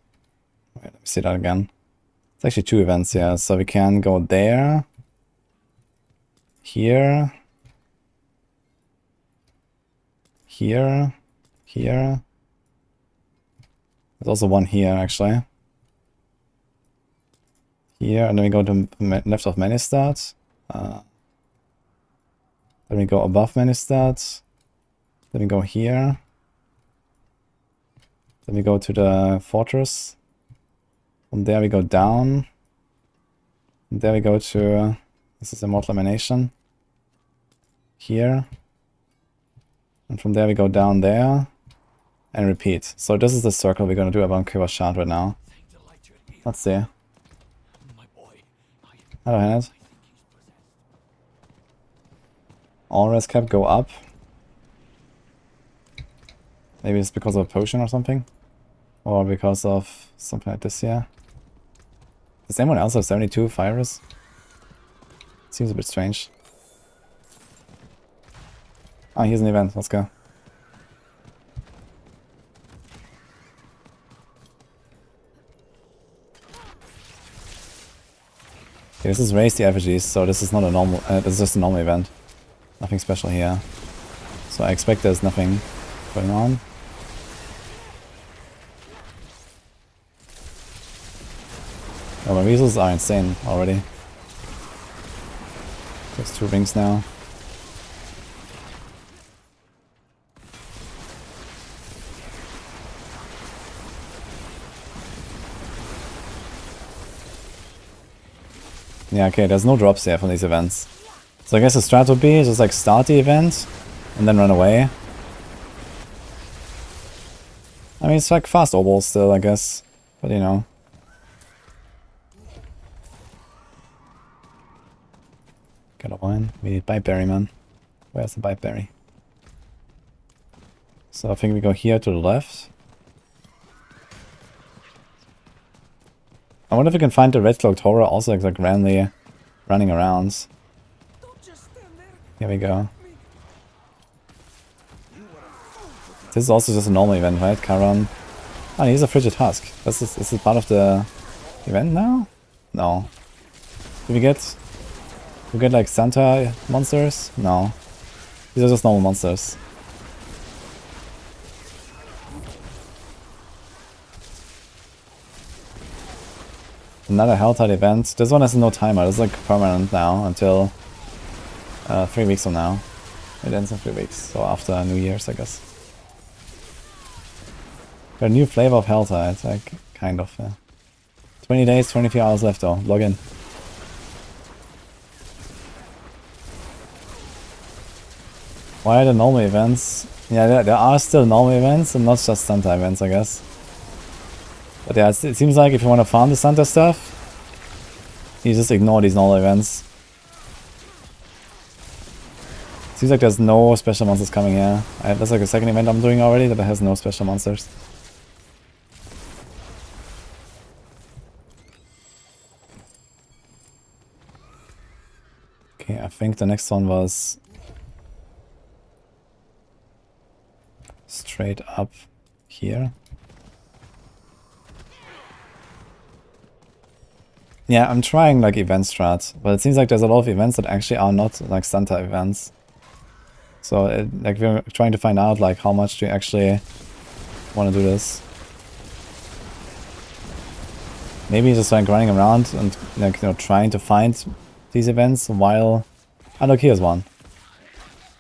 Wait, let me see that again. It's actually 2 events, yeah. So we can go there, here, here, here. There's also one here, actually. Here, and then we go to left of menu start. Then we go above menu start. Then we go here. Then we go to the fortress. From there we go down. And there we go to, this is Immortal Emanation. Here. And from there we go down there. And repeat. So this is the circle we're going to do around Kura Shard right now. Let's see. Hello, Hannah. All res cap go up. Maybe it's because of a potion or something. Or because of something like this here. Does anyone else have 72 fire res? Seems a bit strange. Ah, here's an event. Let's go. Okay, this is raise the effigies, so this is not a normal. This is just a normal event. Nothing special here. So I expect there's nothing going on. Oh, my weasels are insane already. There's 2 rings now. Yeah, okay, there's no drops here from these events. So I guess the strat would be just like start the event and then run away. I mean, it's like fast overall still, I guess. But you know. Got a wine. We need Biteberry, man. Where's the Biteberry? So I think we go here to the left. I wonder if we can find the red cloaked horror also like randomly running around. Here we go. This is also just a normal event, right? Charon. Oh, he's a frigid husk. This is part of the event now? No. Do we get like Santa monsters? No. These are just normal monsters. Another Helltide event. This one has no timer. It's like permanent now until 3 weeks from now. It ends in 3 weeks, so after New Year's, I guess. Got a new flavor of Helltide, like kind of. 20 days, 24 hours left though. Log in. Why are the normal events? Yeah, there are still normal events and not just Santa events, I guess. But yeah, it seems like if you want to farm the Santa stuff, you just ignore these normal events. Seems like there's no special monsters coming here. That's like a second event I'm doing already that has no special monsters. Okay, I think the next one was straight up here. Yeah, I'm trying like event strat, but it seems like there's a lot of events that actually are not like Santa events. So like we're trying to find out like how much do you actually want to do this. Maybe just like running around and like trying to find these events while... Oh look, here's one.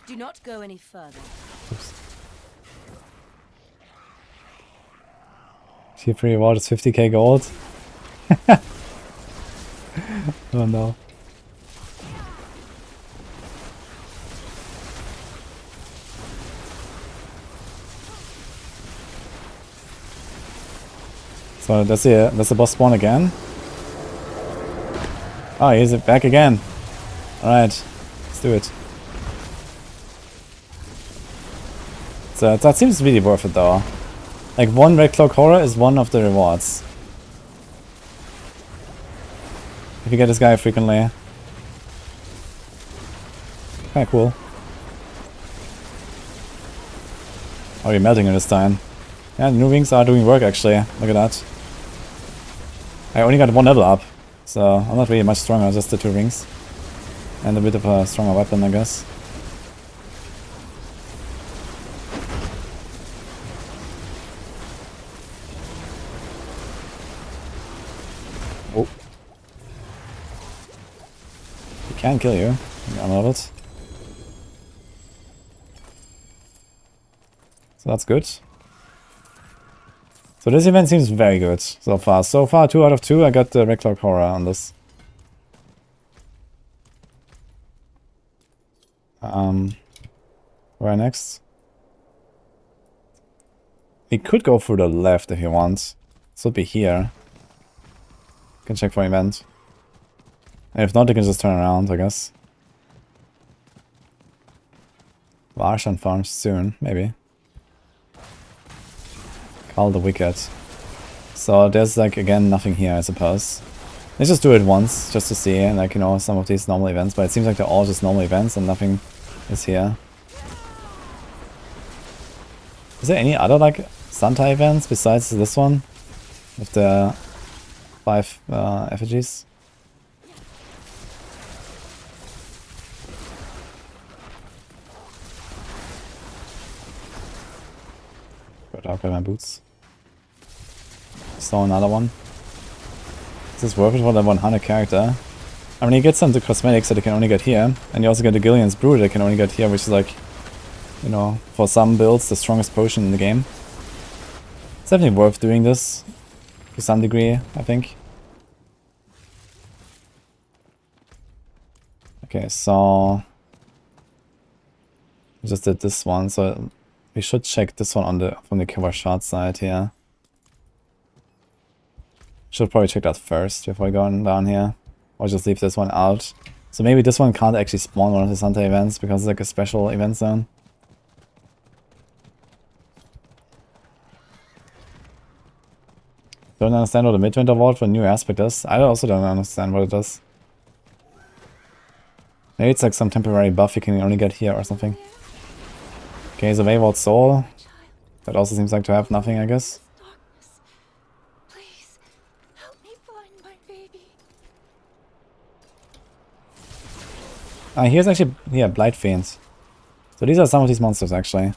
Do not go any further. Oops. Tier 3 reward is 50k gold. Oh no. So does the boss spawn again? Oh, he's back again. Alright, let's do it. So that seems really worth it though. Like one red cloak horror is one of the rewards. If you get this guy frequently. Kinda cool. Oh, you're melting it this time. Yeah, the new wings are doing work actually. Look at that. I only got one level up, so I'm not really much stronger, just the 2 rings. And a bit of a stronger weapon, I guess. Oh. He can kill you. I'm leveled. So that's good. So this event seems very good so far. So far, 2 out of 2, I got the Red Cloak Horror on this. Where next? We could go through the left if you want. This would be here. You can check for event. And if not, you can just turn around, I guess. Varshan farms soon, maybe. Call the Wicked. So there's like again nothing here, I suppose. Let's just do it once, just to see, like, you know, some of these normal events, but it seems like they're all just normal events and nothing is here. Is there any other like Santa events besides this one? With the 5 effigies? Got out by my boots. Saw another one. Is this worth it for the 100 character? I mean, you get some of the cosmetics that you can only get here, and you also get the Gillian's Brew that you can only get here, which is like, you know, for some builds, the strongest potion in the game. It's definitely worth doing this, to some degree, I think. Okay, so... I just did this one, so we should check this one on the from the cover shot side here. Should probably check that first before going down here. Or just leave this one out. So maybe this one can't actually spawn one of the Santa events because it's like a special event zone. Don't understand what the Midwinter Vault for a new aspect is. I also don't understand what it does. Maybe it's like some temporary buff you can only get here or something. Okay, so Wayward Soul. That also seems like to have nothing, I guess. Please, help me find my baby. Ah, here's actually, yeah, Blight Fiends. So these are some of these monsters, actually.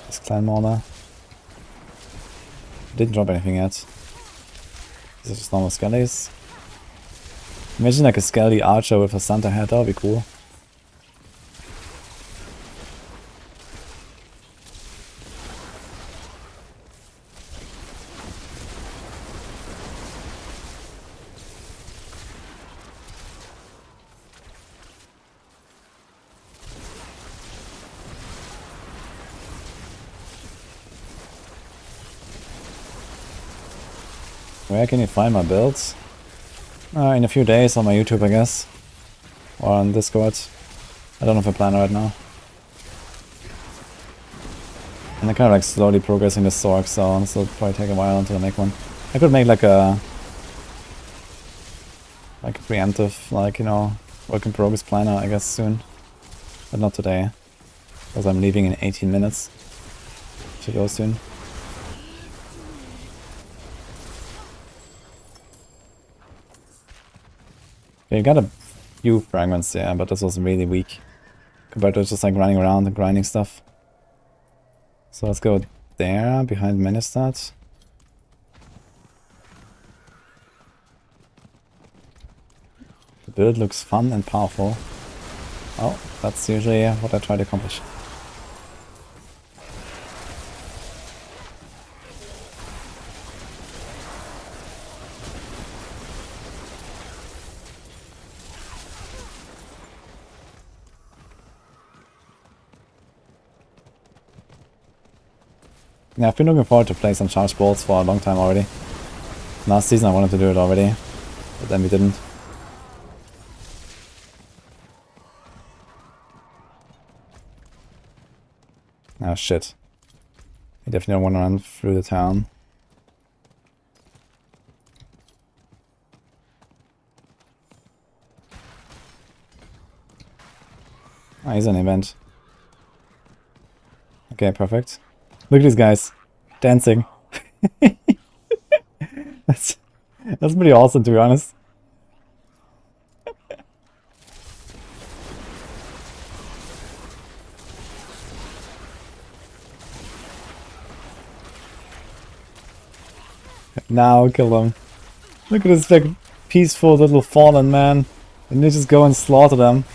This Clan Mauler. Didn't drop anything yet. These are just normal skellies. Imagine like a skelly archer with a Santa hat, that would be cool. Where can you find my builds? In a few days on my YouTube, I guess. Or on Discord. I don't have a plan right now. And I'm kind of like slowly progressing the Sork, so this will probably take a while until I make one. I could make like a preemptive, like, you know, work in progress planner, I guess, soon. But not today. Because I'm leaving in 18 minutes. To go soon. You got a few fragments there, but this was really weak. Compared to just like running around and grinding stuff. So let's go there, behind Menestad. The build looks fun and powerful. Oh, that's usually what I try to accomplish. Yeah, I've been looking forward to play some charge bolts for a long time already. Last season I wanted to do it already, but then we didn't. Oh shit. I definitely want to run through the town. Ah, here's an event. Okay, perfect. Look at these guys dancing. that's pretty awesome, to be honest. Now kill them. Look at this like peaceful little fallen man, and they just go and slaughter them.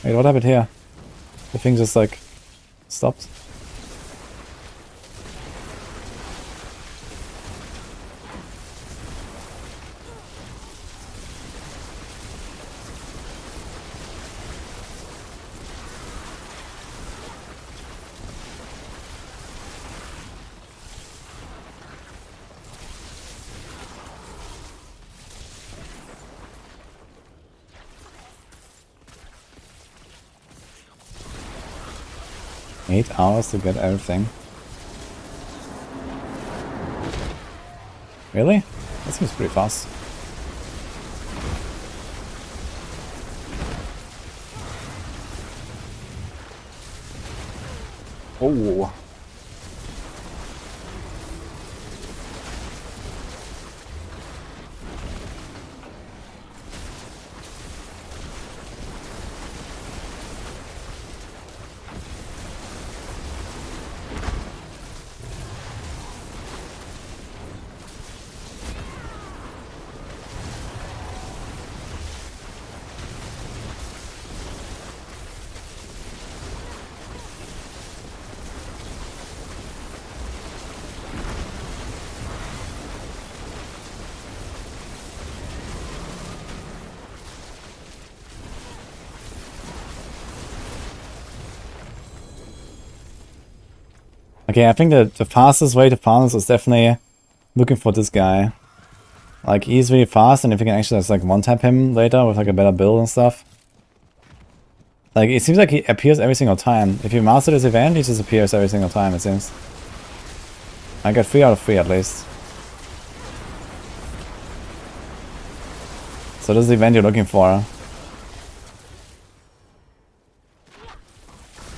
Wait, what happened here? The thing just like stopped. Eight hours to get everything. Really? That seems pretty fast. Oh. Okay, I think that the fastest way to farm this is definitely looking for this guy. Like, he's really fast, and if you can actually just like one-tap him later with like a better build and stuff. Like, it seems like he appears every single time. If you master this event, he just appears every single time, it seems. I got 3 out of 3 at least. So this is the event you're looking for.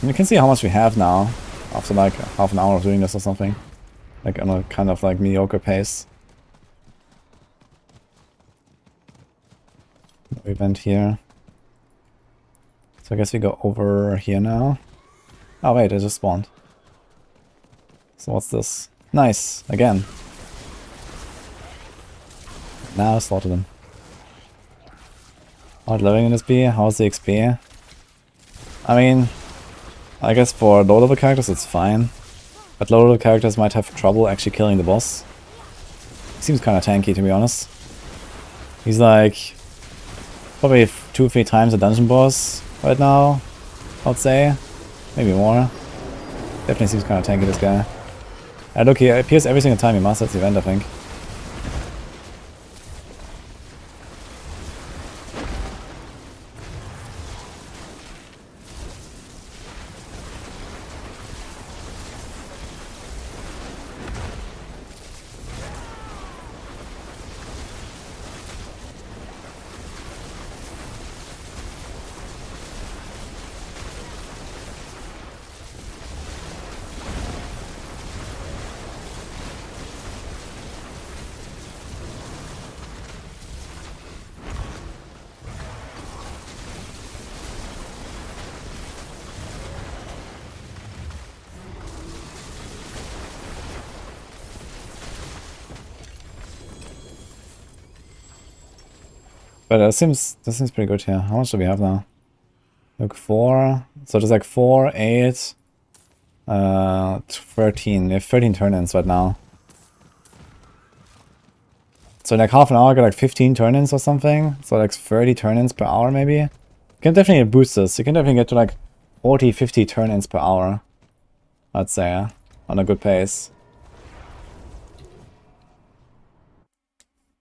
And you can see how much we have now, after like half an hour of doing this or something. Like on a kind of like mediocre pace. No event here. So I guess we go over here now. Oh wait, I just spawned. So what's this? Nice, again. Now slaughter them. Hard living in this B, how's the XP? I mean, I guess for low level characters it's fine. But low level characters might have trouble actually killing the boss. He seems kinda tanky, to be honest. He's like probably 2 or 3 times a dungeon boss right now, I would say. Maybe more. Definitely seems kinda tanky, this guy. And look, he appears every single time he masters the event, I think. But this seems pretty good here. How much do we have now? Look, 4. So there's like 4, 8, 13. We have 13 turn-ins right now. So in like half an hour I got like 15 turn-ins or something. So like 30 turn-ins per hour maybe. You can definitely boost this. You can definitely get to like 40, 50 turn-ins per hour. I'd say, on a good pace.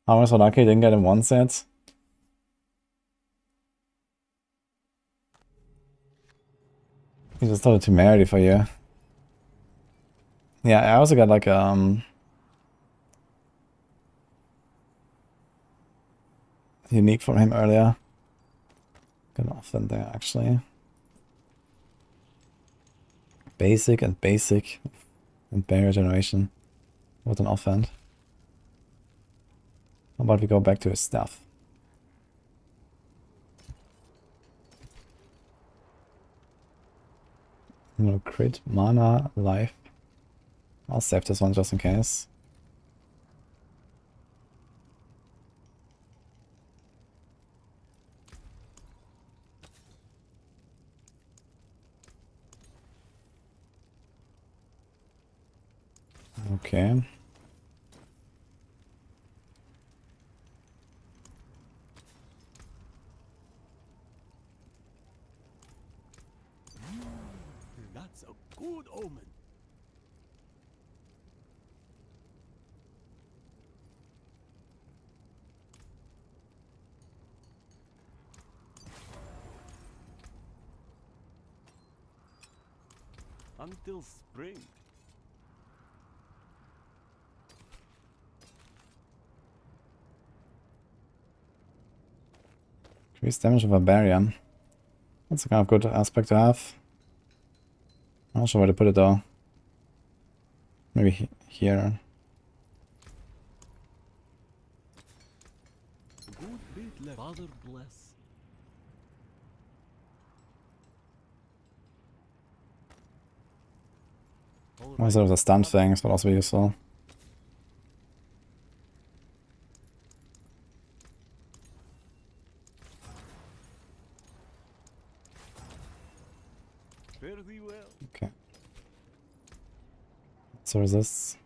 I was so lucky I didn't get him once yet. He's just a temerity for you. Yeah, I also got like unique from him earlier. Got an offend there actually. Basic and barrier generation. What an offend. How about we go back to his stuff? No crit, mana, life. I'll save this one just in case. Okay. That's a good omen. Until spring. Increase damage of Barbarian. That's a kind of good aspect to have. I'm not sure where to put it though. Maybe here. Good bit left. Father bless. Also, the stun thing is also useful. Fare thee well. Okay. So resist.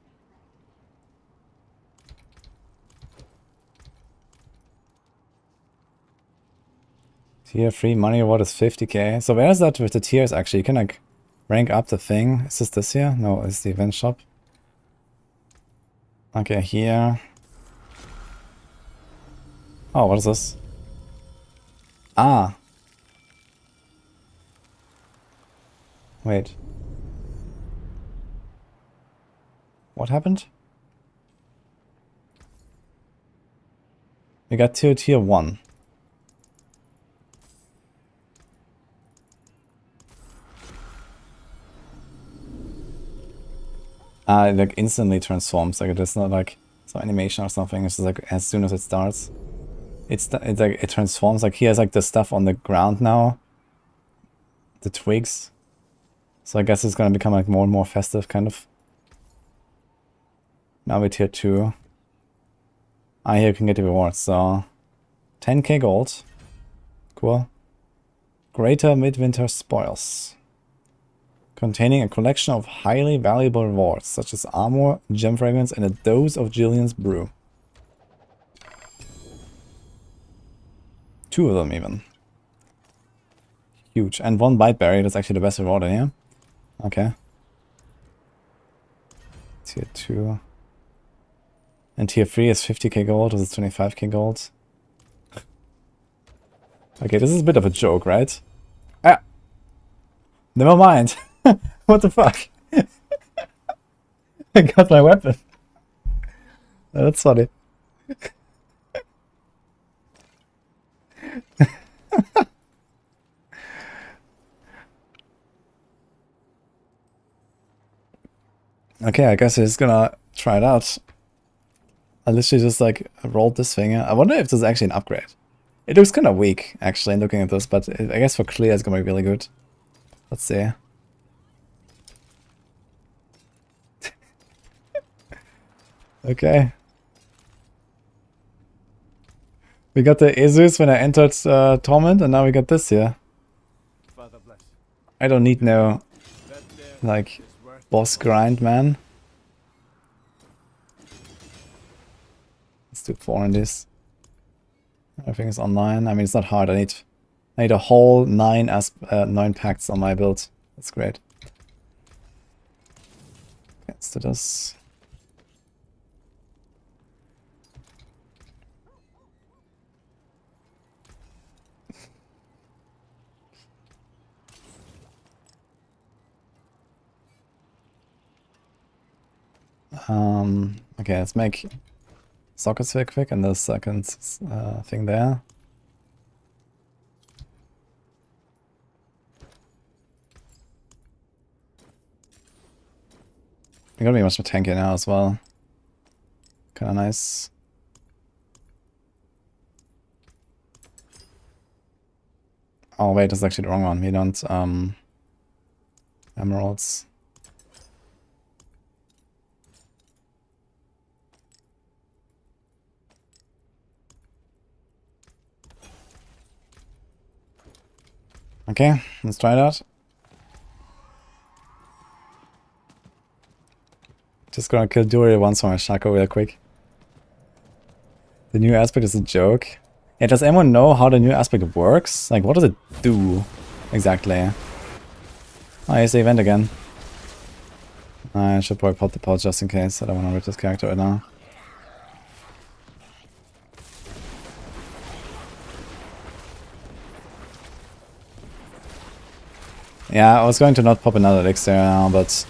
Tier 3 money reward is 50k. So where is that with the tiers actually? You can like rank up the thing. Is this here? No, it's the event shop. Okay, here. Oh, what is this? Ah. Wait. What happened? We got tier 1. Ah, it like instantly transforms. Like it's not like some animation or something. It's just like as soon as it starts, it's like it transforms. Like he has like the stuff on the ground now, the twigs. So I guess it's gonna become like more and more festive, kind of. Now we're tier 2. Ah, here you can get the rewards. So 10k gold. Cool. Greater Midwinter Spoils. Containing a collection of highly valuable rewards, such as armor, gem fragments, and a dose of Jillian's brew. 2 of them even. Huge. And 1 bite berry, that's actually the best reward in here. Okay. Tier 2. And tier 3 is 50k gold, this is 25k gold. Okay, this is a bit of a joke, right? Ah! Never mind. What the fuck? I got my weapon. That's funny. Okay, I guess we're just gonna try it out. I literally just like rolled this thing. I wonder if this is actually an upgrade. It looks kind of weak, actually, looking at this, but I guess for clear it's gonna be really good. Let's see. Okay. We got the Azus when I entered Torment, and now we got this here. Father bless. I don't need no, That there like, is worth boss grind, man. Let's do 4 on this. Everything is online. I mean, it's not hard. I need a whole 9 packs on my build. That's great. Okay, let's do this. Okay, let's make sockets very quick and the second thing there. We're gonna be much more tanky now as well. Kinda nice. Oh wait, that's actually the wrong one. We don't emeralds. Okay, let's try that. Just gonna kill Dury once for my Shaco real quick. The new aspect is a joke. Yeah, does anyone know how the new aspect works? Like, what does it do exactly? Oh, here's the event again. I should probably pop the pod just in case. I don't want to rip this character right now. Yeah, I was going to not pop another elixir now, but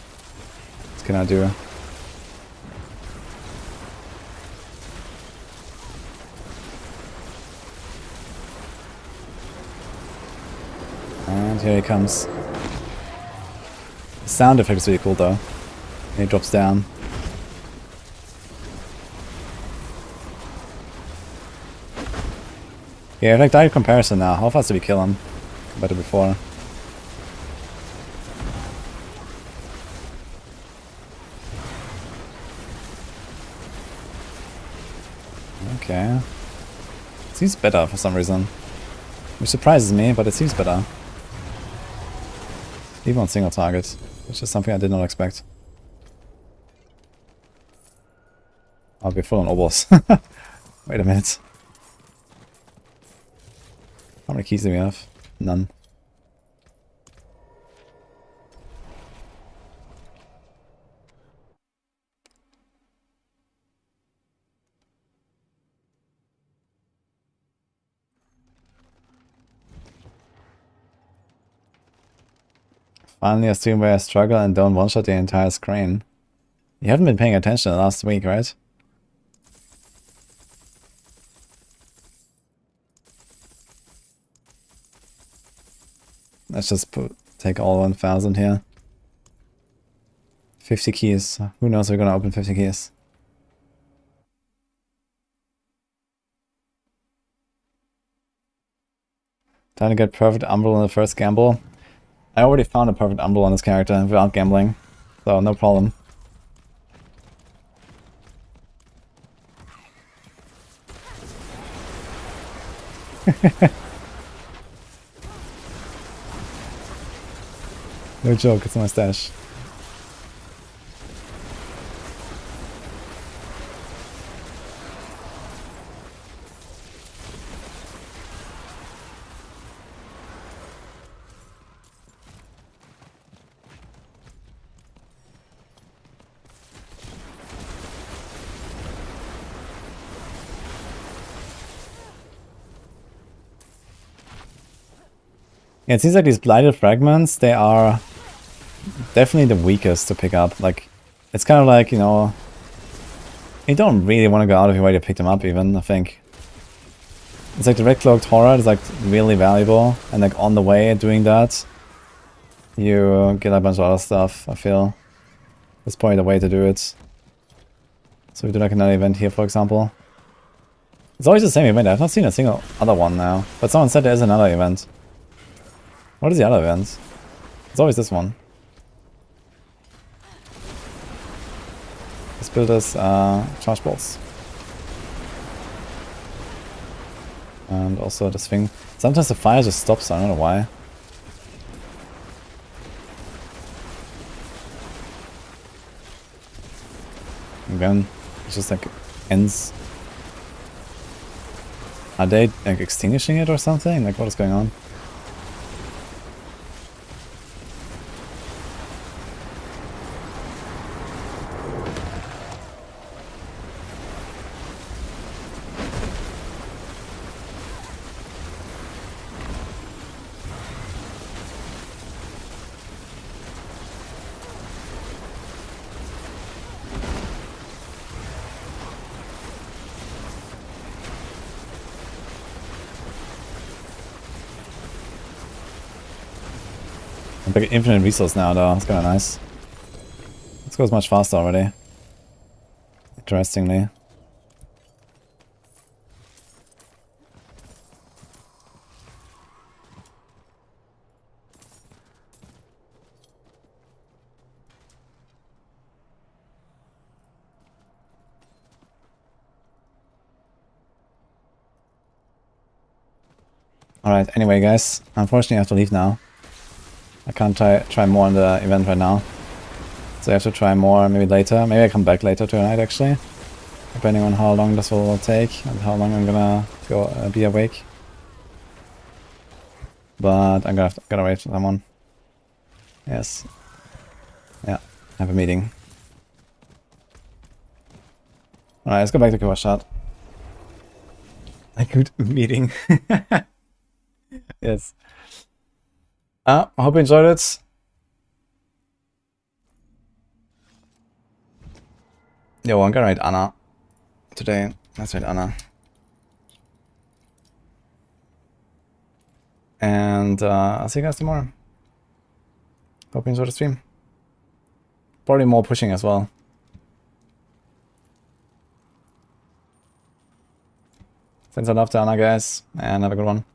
what can I do? And here he comes. The sound effect is really cool though. And he drops down. Yeah, like direct comparison now. How fast did we kill him compared to before? Okay. It seems better for some reason. Which surprises me, but it seems better. Even on single target, which is something I did not expect. I'll be full on obos. Wait a minute. How many keys do we have? None. Finally a stream where I struggle and don't one-shot the entire screen. You haven't been paying attention the last week, right? Let's just take all 1000 here. 50 keys. Who knows we're gonna open 50 keys. Trying to get perfect Umbral in the first gamble. I already found a perfect Umbral on this character without gambling, so no problem. No joke, it's my stash. Yeah, it seems like these blighted fragments, they are definitely the weakest to pick up. Like, it's kind of like, you know, you don't really want to go out of your way to pick them up even, I think. It's like the Red Cloaked Horror is like really valuable, and like on the way doing that, you get a bunch of other stuff, I feel. That's probably the way to do it. So we do like another event here, for example. It's always the same event, I've not seen a single other one now. But someone said there's another event. What is the other event? It's always this one. Let's build this charge bolts. And also this thing. Sometimes the fire just stops, I don't know why. Again, it just like ends. Are they like extinguishing it or something? Like what is going on? Like infinite resource now though, it's kinda nice. This goes much faster already. Interestingly. Alright, anyway guys, unfortunately I have to leave now. I can't try more on the event right now. So I have to try more maybe later. Maybe I come back later tonight actually. Depending on how long this will take and how long I'm gonna go be awake. But I'm gotta wait for someone. Yes. Yeah, I have a meeting. Alright, let's go back to Killer Shot. A good meeting. Yes. I hope you enjoyed it. Yo, I'm gonna write Anna today. Let's write Anna. And I'll see you guys tomorrow. Hope you enjoyed the stream. Probably more pushing as well. Send some love to Anna, guys, and have a good one.